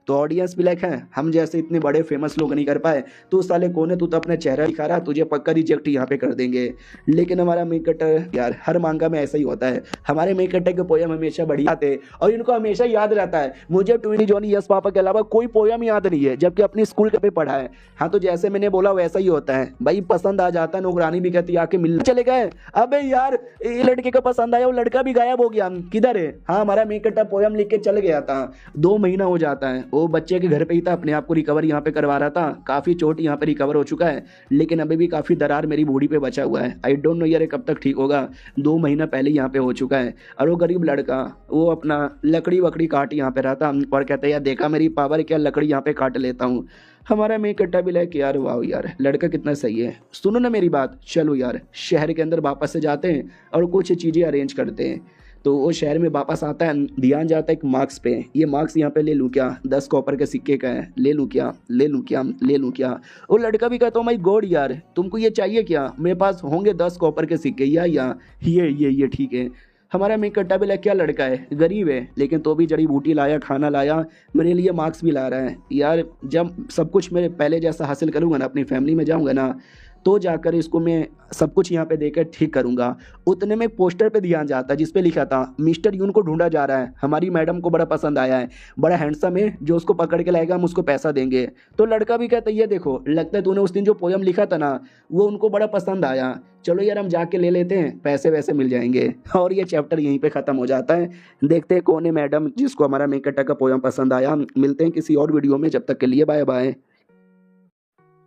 तो ऑडियंस भी लाइक है हम जैसे इतने बड़े फेमस लोग नहीं कर पाए, तू साले कौन है, तू तो अपना चेहरा दिखा रहा, तुझे पक्का रिजेक्ट यहाँ पे कर देंगे। लेकिन हमारा मेक कटर यार हर मांगा में ऐसा ही होता है, हमारे मेक कटर के पोयम हमेशा बढ़िया थे और इनको हमेशा याद रहता है। मुझे ट्विनी जॉनी यस पापा के अलावा कोई पोयम याद नहीं है, जबकि अपनी स्कूल के पे पढ़ा है। हाँ तो जैसे मैंने बोला वैसा ही होता है भाई, पसंद आ जाता है, नौकरानी भी कहती आके मिलने चले गए। अबे यार ये लड़के का पसंद आया, वो लड़का भी गायब हो गया, किधर है। हाँ हमारा मेक कटर पोयम लिख के चल गया था, 2 महीना हो जाता है, वो बच्चे के घर पे ही था, अपने आप को रिकवर यहाँ पे करवा रहा था, काफी चोट यहाँ पे रिकवर हो चुका है, लेकिन अभी भी काफी दरार मेरी बॉडी पे बचा हुआ है। आई डोंट नो यार कब तक ठीक होगा, 2 महीना पहले यहाँ पे हो चुका है। और वो गरीब लड़का वो अपना लकड़ी वकड़ी काट यहाँ पे रहता और कहता है यार देखा मेरी पावर, क्या लकड़ी यहाँ पे काट लेता हूँ। हमारा मेक कट्टा भी लाइक यार वाह यार लड़का कितना सही है, सुनो ना मेरी बात, चलो यार शहर के अंदर वापस से जाते हैं और कुछ चीज़ें अरेंज करते हैं। तो वो शहर में वापस आता है, ध्यान जाता है एक मार्क्स पे, ये मार्क्स यहाँ पे ले लूँ क्या, 10 कॉपर के सिक्के का है, ले लूँ क्या ले लूँ क्या ले लूँ क्या। वो लड़का भी कहता हूँ माई गॉड यार तुमको ये चाहिए क्या, मेरे पास होंगे 10 कॉपर के सिक्के, या ये ठीक है। हमारा मेक कट्टा भी क्या लड़का है, गरीब है, लेकिन तो भी जड़ी बूटी लाया, खाना लाया, मेरे लिए मार्क्स भी ला रहा है। यार जब सब कुछ मेरे पहले जैसा हासिल करूँगा ना, अपनी फैमिली में जाऊँगा ना, तो जाकर इसको मैं सब कुछ यहाँ पे देकर ठीक करूँगा। उतने में पोस्टर पे ध्यान जाता है जिस पे लिखा था मिस्टर यून को ढूंढा जा रहा है, हमारी मैडम को बड़ा पसंद आया है, बड़ा हैंडसम है, जो उसको पकड़ के लाएगा हम उसको पैसा देंगे। तो लड़का भी कहता है ये देखो लगता है तूने उस दिन जो पोयम लिखा था ना वो उनको बड़ा पसंद आया, चलो यार हम जाके ले लेते हैं, पैसे वैसे मिल जाएंगे। और ये चैप्टर यहीं पे ख़त्म हो जाता है। देखते हैं कौन है मैडम जिसको हमारा मेक कट्टा का पोयम पसंद आया। मिलते हैं किसी और वीडियो में, जब तक के लिए बाय बाय।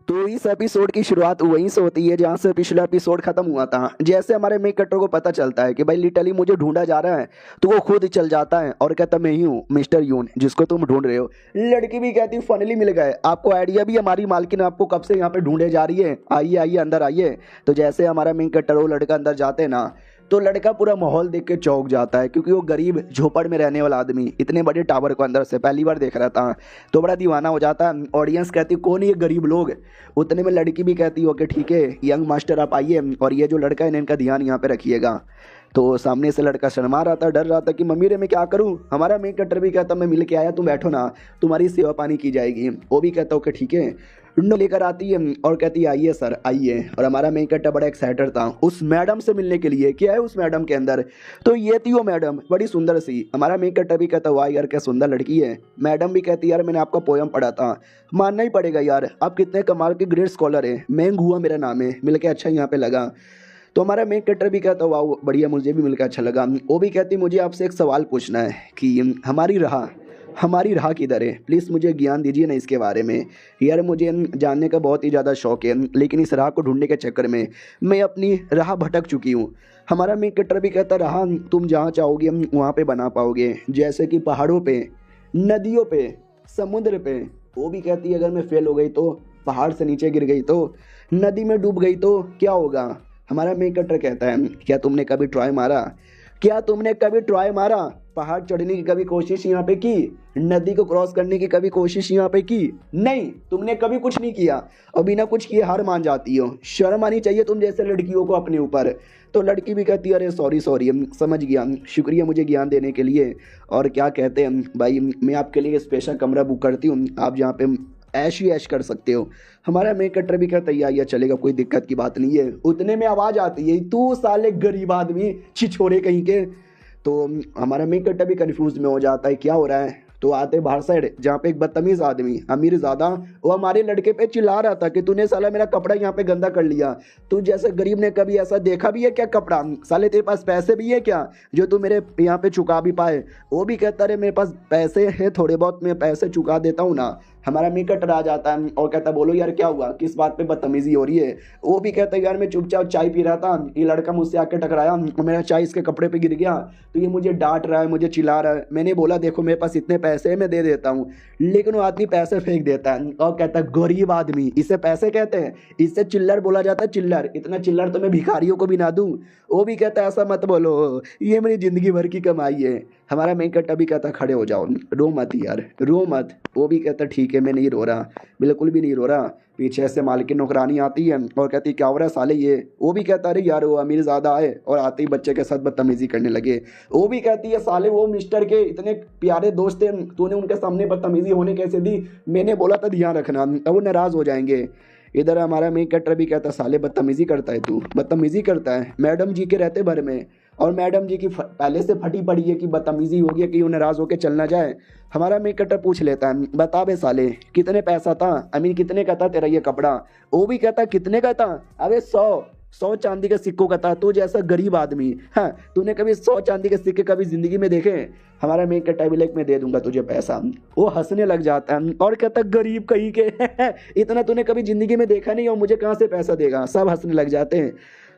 तो इस एपिसोड की शुरुआत वहीं से होती है जहाँ से पिछला एपिसोड खत्म हुआ था। जैसे हमारे मेन कटर को पता चलता है कि भाई लिटरली मुझे ढूंढा जा रहा है, तो वो खुद चल जाता है और कहता मैं ही हूँ मिस्टर यून जिसको तुम ढूंढ रहे हो। लड़की भी कहती फाइनली मिल गए, आपको आइडिया भी हमारी मालकिन आपको कब से यहाँ पे ढूंढे जा रही है, आइए आइए अंदर आइए। तो जैसे हमारा मेन कटर वो लड़का अंदर जाते हैं ना, तो लड़का पूरा माहौल देख के चौंक जाता है, क्योंकि वो गरीब झोपड़ में रहने वाला आदमी इतने बड़े टावर को अंदर से पहली बार देख रहा था, तो बड़ा दीवाना हो जाता है। ऑडियंस कहती कौन ये गरीब लोग, उतने में लड़की भी कहती ओके ठीक है यंग मास्टर आप आइए, और ये जो लड़का है इनका ध्यान यहाँ पे रखिएगा। तो सामने से लड़का शर्मा रहा था, डर रहा था कि मम्मी रे मैं क्या करूँ। हमारा मेन कटर भी कहता मैं मिल के आया, तुम बैठो ना, तुम्हारी सेवा पानी की जाएगी। वो भी कहता ओके ठीक है, लेकर आती है और कहती है आइए सर आइए। और हमारा मेन कट्टा बड़ा एक्साइटेड था उस मैडम से मिलने के लिए। क्या है उस मैडम के अंदर, तो ये थी वो मैडम बड़ी सुंदर सी। हमारा मेन कट्टा भी कहता वाह यार क्या सुंदर लड़की है। मैडम भी कहती यार मैंने आपका पोयम पढ़ा था, मानना ही पड़ेगा यार आप कितने कमाल के ग्रेट स्कॉलर हैं। मैंग हुआ मेरा नाम है, मिलके अच्छा यहाँ पे लगा। तो हमारा मेन कट्टर भी कहता वाह बढ़िया मुझे भी मिलकर अच्छा लगा। वो भी कहती मुझे आपसे एक सवाल पूछना है कि हमारी राह किधर है, प्लीज़ मुझे ज्ञान दीजिए ना इसके बारे में। यार मुझे जानने का बहुत ही ज़्यादा शौक है, लेकिन इस राह को ढूंढने के चक्कर में मैं अपनी राह भटक चुकी हूँ। हमारा मेन कट्टर भी कहता राह तुम जहाँ चाहोगे वहाँ पे बना पाओगे, जैसे कि पहाड़ों पे, नदियों पे, समुद्र पे। वो भी कहती है अगर मैं फेल हो गई तो, पहाड़ से नीचे गिर गई तो, नदी में डूब गई तो क्या होगा। हमारा मेन कट्टर कहता है क्या तुमने कभी ट्राई मारा, क्या तुमने कभी ट्राई मारा, पहाड़ चढ़ने की कभी कोशिश यहाँ पे की, नदी को क्रॉस करने की कभी कोशिश यहाँ पे की, नहीं तुमने कभी कुछ नहीं किया और बिना कुछ किए हार मान जाती हो। शर्म आनी चाहिए तुम जैसे लड़कियों को अपने ऊपर। तो लड़की भी कहती है अरे सॉरी सॉरी समझ गया, शुक्रिया मुझे ज्ञान देने के लिए। और क्या कहते हैं भाई मैं आपके लिए स्पेशल कमरा बुक करती हूँ, आप जहाँ पे ऐश ही ऐश कर सकते हो। हमारा मेन कट्टर भी कहता है चलेगा कोई दिक्कत की बात नहीं है। उतने में आवाज़ आती है तू साले गरीब आदमी छिछोरे कहीं के। तो हमारा मेन कट्टर भी कंफ्यूज में हो जाता है क्या हो रहा है। तो आते बाहर साइड जहाँ पे एक बदतमीज आदमी अमीर ज़्यादा वो हमारे लड़के पे चिल्ला रहा था कि तूने साला मेरा कपड़ा यहाँ पे गंदा कर लिया। तू जैसे गरीब ने कभी ऐसा देखा भी है क्या कपड़ा, साले तेरे पास पैसे भी है क्या जो तू मेरे यहाँ पे चुका भी पाए। वो भी कहता रहे मेरे पास पैसे हैं थोड़े बहुत, मैं पैसे चुका देता हूँ ना। हमारा मेन कट्टर आ जाता है और कहता बोलो यार क्या हुआ, किस बात पे बदतमीजी हो रही है। वो भी कहता है यार मैं चुपचाप चाय पी रहा था, ये लड़का मुझसे आके टकराया और मेरा चाय इसके कपड़े पे गिर गया, तो ये मुझे डांट रहा है मुझे चिल्ला रहा है। मैंने बोला देखो मेरे पास इतने पैसे हैं मैं दे देता हूँ, लेकिन वो आदमी पैसे फेंक देता है और कहता है गरीब आदमी, इसे पैसे कहते हैं, इससे चिल्लर बोला जाता है चिल्लर, इतना चिल्लर तो मैं भिखारियों को भी ना दूँ। वो भी कहता है ऐसा मत बोलो ये मेरी ज़िंदगी भर की कमाई है। हमारा मेन कट्टा भी कहता खड़े हो जाओ, रो मत यार रो मत। वो भी कहता ठीक है मैं नहीं रो रहा, बिल्कुल भी नहीं रो रहा। पीछे से मालकिन नौकरानी आती है और कहती क्या हो रहा है साले ये। वो भी कहता अरे यार वो अमीर ज़्यादा आए और आते ही बच्चे के साथ बदतमीजी करने लगे। वो भी कहती है साले वो मिस्टर के इतने प्यारे दोस्त थे, तूने उनके सामने बदतमीजी होने कैसे दी, मैंने बोला था ध्यान रखना, अब वो नाराज़ हो जाएंगे। इधर हमारा मेन कट्टर भी कहता साले बदतमीजी करता है तू, बदतमीजी करता है। मैडम जी के रहते भर में और मैडम जी की पहले से फटी पड़ी है कि बदतमीजी हो गई कि वो नाराज़ होकर चल ना जाए। हमारा मेन कट्टर पूछ लेता है बता बे साले कितने पैसा था, आई मीन कितने का था तेरा ये कपड़ा। वो भी कहता कितने का था, अबे 100 चांदी के सिक्कों का था। तू जैसा गरीब आदमी, हाँ तूने कभी 100 चांदी के सिक्के कभी जिंदगी में देखे। हमारा मेन कट्टा भी मैं दे दूंगा तुझे पैसा। वो हंसने लग जाता है और कहता गरीब कहीं के इतना तूने कभी जिंदगी में देखा नहीं और मुझे कहाँ से पैसा देगा। सब हंसने लग जाते हैं।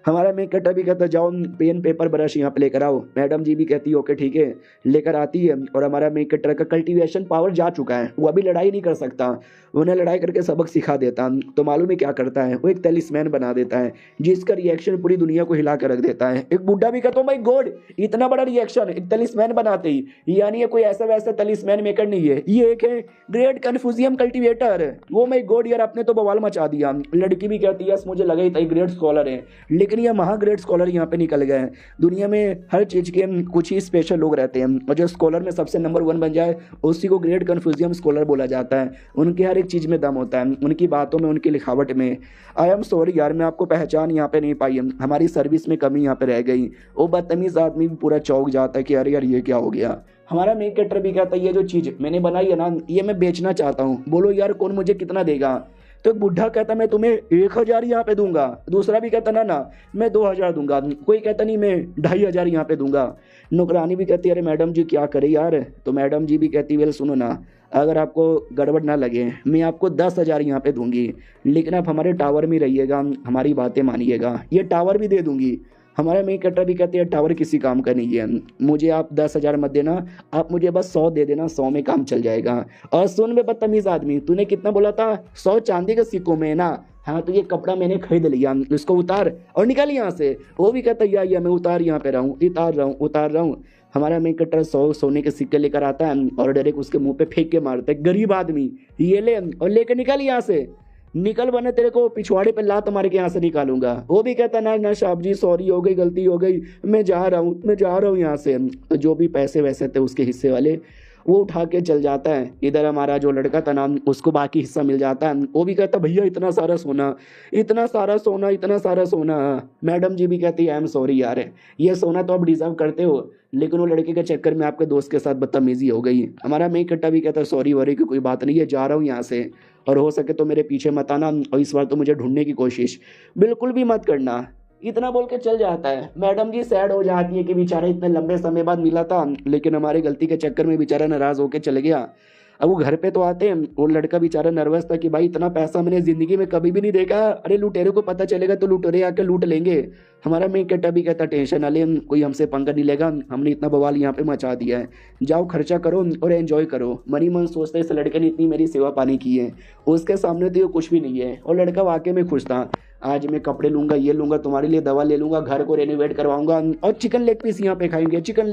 हमारा मेन कट्टर भी कहता जाओ पेन पेपर ब्रश यहाँ पे लेकर आओ। मैडम जी भी कहती है ओके ठीक है, लेकर आती है। और हमारा मेन कट्टर का कल्टीवेशन पावर जा चुका है, वो अभी लड़ाई नहीं कर सकता, उन्हें लड़ाई करके सबक सिखा देता। तो मालूम है क्या करता है, वो एक तलिस्मैन बना देता है जिसका रिएक्शन पूरी दुनिया को हिला कर रख देता है। एक बुढ़ा भी कहता माय गॉड इतना बड़ा रिएक्शन एक तलिस्मैन बनाते ही, यानी ये कोई ऐसा वैसा तलिस्मैन मेकर नहीं है, ये एक है ग्रेट कन्फ्यूजियम कल्टीवेटर। वो माय गॉड यार आपने तो बवाल मचा दिया। लड़की भी कहती है मुझे लगा ही था ग्रेट स्कॉलर है, लेकिन ये महा ग्रेट स्कॉलर यहाँ पे निकल गए हैं। दुनिया में हर चीज़ के कुछ ही स्पेशल लोग रहते हैं और जो स्कॉलर में सबसे नंबर 1 बन जाए उसी को ग्रेट कन्फ्यूजियम स्कॉलर बोला जाता है। उनकी हर एक चीज़ में दम होता है, उनकी बातों में, उनकी लिखावट में। आई एम सॉरी यार मैं आपको पहचान यहाँ पे नहीं पाई, हमारी सर्विस में कमी यहाँ पे रह गई। वो बदतमीज़ आदमी भी पूरा चौंक जाता है कि अरे यार ये क्या हो गया। हमारा मेन कट्टर भी कहता है ये जो चीज़ मैंने बनाई है ना ये मैं बेचना चाहता हूँ, बोलो यार कौन मुझे कितना देगा। तो एक बुढ़ा कहता मैं तुम्हें 1000 यहाँ पे दूंगा, दूसरा भी कहता ना मैं 2000 दूंगा, कोई कहता नहीं मैं 2500 यहाँ पे दूंगा। नौकरानी भी कहती है अरे मैडम जी क्या करे यार। तो मैडम जी भी कहती वेल सुनो ना अगर आपको गड़बड़ ना लगे मैं आपको 10,000 यहाँ पे दूंगी, लेकिन आप हमारे टावर में रहिएगा, हमारी बातें मानिएगा। ये टावर भी दे दूंगी। हमारा मेन कटर भी कहते हैं टावर किसी काम का नहीं है, मुझे आप 10,000 मत देना, आप मुझे बस 100 दे देना, 100 में काम चल जाएगा। और सुन बे बदतमीज आदमी, तूने कितना बोला था? 100 चांदी के सिक्कों में ना? हाँ तो ये कपड़ा मैंने खरीद लिया, इसको उतार और निकल यहाँ से। वो भी कहता है या मैं उतार यहाँ पे रहूँ, उतार रहा हूँ। हमारा मेन कटर 100 सोने के सिक्के लेकर आता है और डायरेक्ट उसके मुंह पे फेंक के मारता है। गरीब आदमी, ये ले और लेकर निकल यहाँ से, निकल वरना तेरे को पिछवाड़े पे लात मार के यहाँ से निकालूंगा। वो भी कहता ना ना साहब जी सॉरी, हो गई गलती हो गई, मैं जा रहा हूँ यहाँ से। तो जो भी पैसे वैसे थे उसके हिस्से वाले वो उठा के चल जाता है। इधर हमारा जो लड़का था नाम, उसको बाकी हिस्सा मिल जाता है। वो भी कहता भैया इतना सारा सोना, इतना सारा सोना। मैडम जी भी कहती है आई एम सॉरी यार, ये सोना तो आप डिजर्व करते हो, लेकिन वो लड़के के चक्कर में आपके दोस्त के साथ बदतमीजी हो गई। हमारा मेन कट्टा भी कहता है सॉरी वॉरी की कोई बात नहीं है, जा रहा हूँ यहाँ से, और हो सके तो मेरे पीछे मत आना, और इस बार तो मुझे ढूंढने की कोशिश बिल्कुल भी मत करना। इतना बोल के चल जाता है। मैडम जी सैड हो जाती है कि बेचारा इतने लंबे समय बाद मिला था, लेकिन हमारी गलती के चक्कर में बेचारा नाराज होकर चले गया। अब वो घर पे तो आते हैं, वो लड़का बेचारा नर्वस था कि भाई इतना पैसा मैंने जिंदगी में कभी भी नहीं देखा, अरे लुटेरे को पता चलेगा तो लुटेरे आके लूट लेंगे। हमारा मेन कट्टा भी कहता टेंशन ना ले, कोई हमसे पंगा नहीं लेगा, हमने इतना बवाल यहाँ पे मचा दिया है, जाओ खर्चा करो और एंजॉय करो। मनी मन सोचते इस लड़के ने इतनी मेरी सेवा पानी की है, उसके सामने तो ये कुछ भी नहीं है। और लड़का वाकई में खुश था, आज मैं कपड़े लूंगा, ये लूंगा, तुम्हारे लिए दवा ले लूंगा, घर को रेनोवेट करवाऊंगा, और चिकन लेग पीस यहाँ पे खाएंगे, चिकन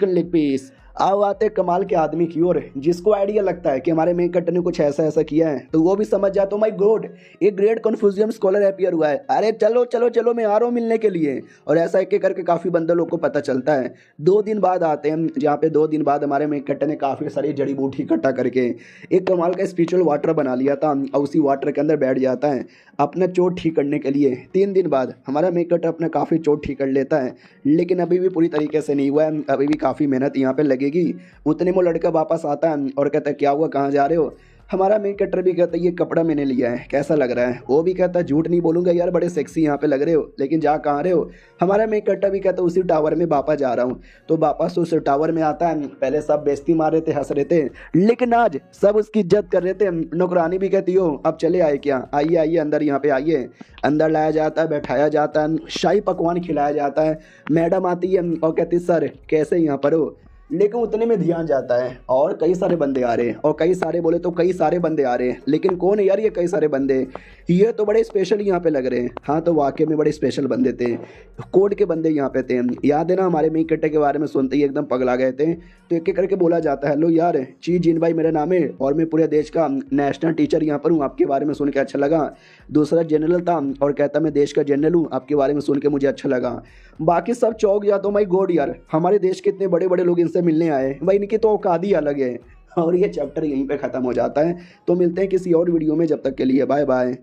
लेग पीस। आओ आते कमाल के आदमी की ओर, जिसको आइडिया लगता है कि हमारे मेन कट्टर ने कुछ ऐसा ऐसा किया है तो वो भी समझ जाता, माय गॉड एक ग्रेट कन्फ्यूजियम स्कॉलर अपीयर हुआ है, अरे चलो चलो चलो मैं आ रहा हूँ मिलने के लिए। और ऐसा एक एक करके काफी बंदे लोग को पता चलता है। 2 दिन बाद आते हैं, जहाँ पे 2 दिन बाद हमारे मेन कट्टर ने काफी सारी जड़ी बूटी इकट्ठा करके एक कमाल का स्पिरिचुअल वाटर बना लिया था, और उसी वाटर के अंदर बैठ जाता है अपना चोट ठीक करने के लिए। 3 दिन बाद हमारा मेन कट्टर अपना काफी चोट ठीक कर लेता है, लेकिन अभी भी पूरी तरीके से नहीं हुआ है, अभी भी काफी मेहनत यहाँ पे लगेगी। उतने में लड़का वापस आता है और कहता है क्या हुआ, कहाँ जा रहे हो? हमारा मेन कट्टर भी कहता है ये कपड़ा मैंने लिया है, कैसा लग रहा है? वो भी कहता है झूठ नहीं बोलूंगा यार, बड़े सेक्सी यहाँ पे लग रहे हो, लेकिन जा कहाँ रहे हो? हमारा मेन कट्टर भी कहता है उसी टावर में वापस जा रहा हूँ। तो वापस उस टावर में आता है, पहले सब बेइज्जती मार रहे थे, हंस रहे थे, लेकिन आज सब उसकी इज्जत कर रहे थे। नौकरानी भी कहती हो अब चले आए क्या, आइए आइए अंदर, यहाँ पे आइए। अंदर लाया जाता है, बैठाया जाता है, शाही पकवान खिलाया जाता है। मैडम आती है और कहती सर कैसे यहाँ पर हो, लेकिन उतने में ध्यान जाता है और कई सारे बंदे आ रहे हैं, और कई सारे बोले तो कई सारे बंदे आ रहे हैं, लेकिन कौन है यार ये कई सारे बंदे, ये तो बड़े स्पेशल यहाँ पे लग रहे हैं। हाँ तो वाकई में बड़े स्पेशल बंदे थे, कोड के बंदे यहाँ पे थे। याद है ना हमारे मेन कट्टे के बारे में सुनते ही एकदम पगला गए थे। तो एक एक करके बोला जाता है हेलो यार ची जीन भाई मेरा नाम है, और मैं पूरे देश का नेशनल टीचर यहाँ पर हूँ, आपके बारे में सुन के अच्छा लगा। दूसरा जनरल था और कहता मैं देश का जनरल हूँ, आपके बारे में सुन के मुझे अच्छा लगा। बाकी सब चौंक जाता हूँ, माय गॉड यार हमारे देश के इतने बड़े बड़े लोग इनसे मिलने आए भाई, इनकी तो औकात ही अलग है। और ये चैप्टर यहीं पे ख़त्म हो जाता है। तो मिलते हैं किसी और वीडियो में, जब तक के लिए बाय बाय।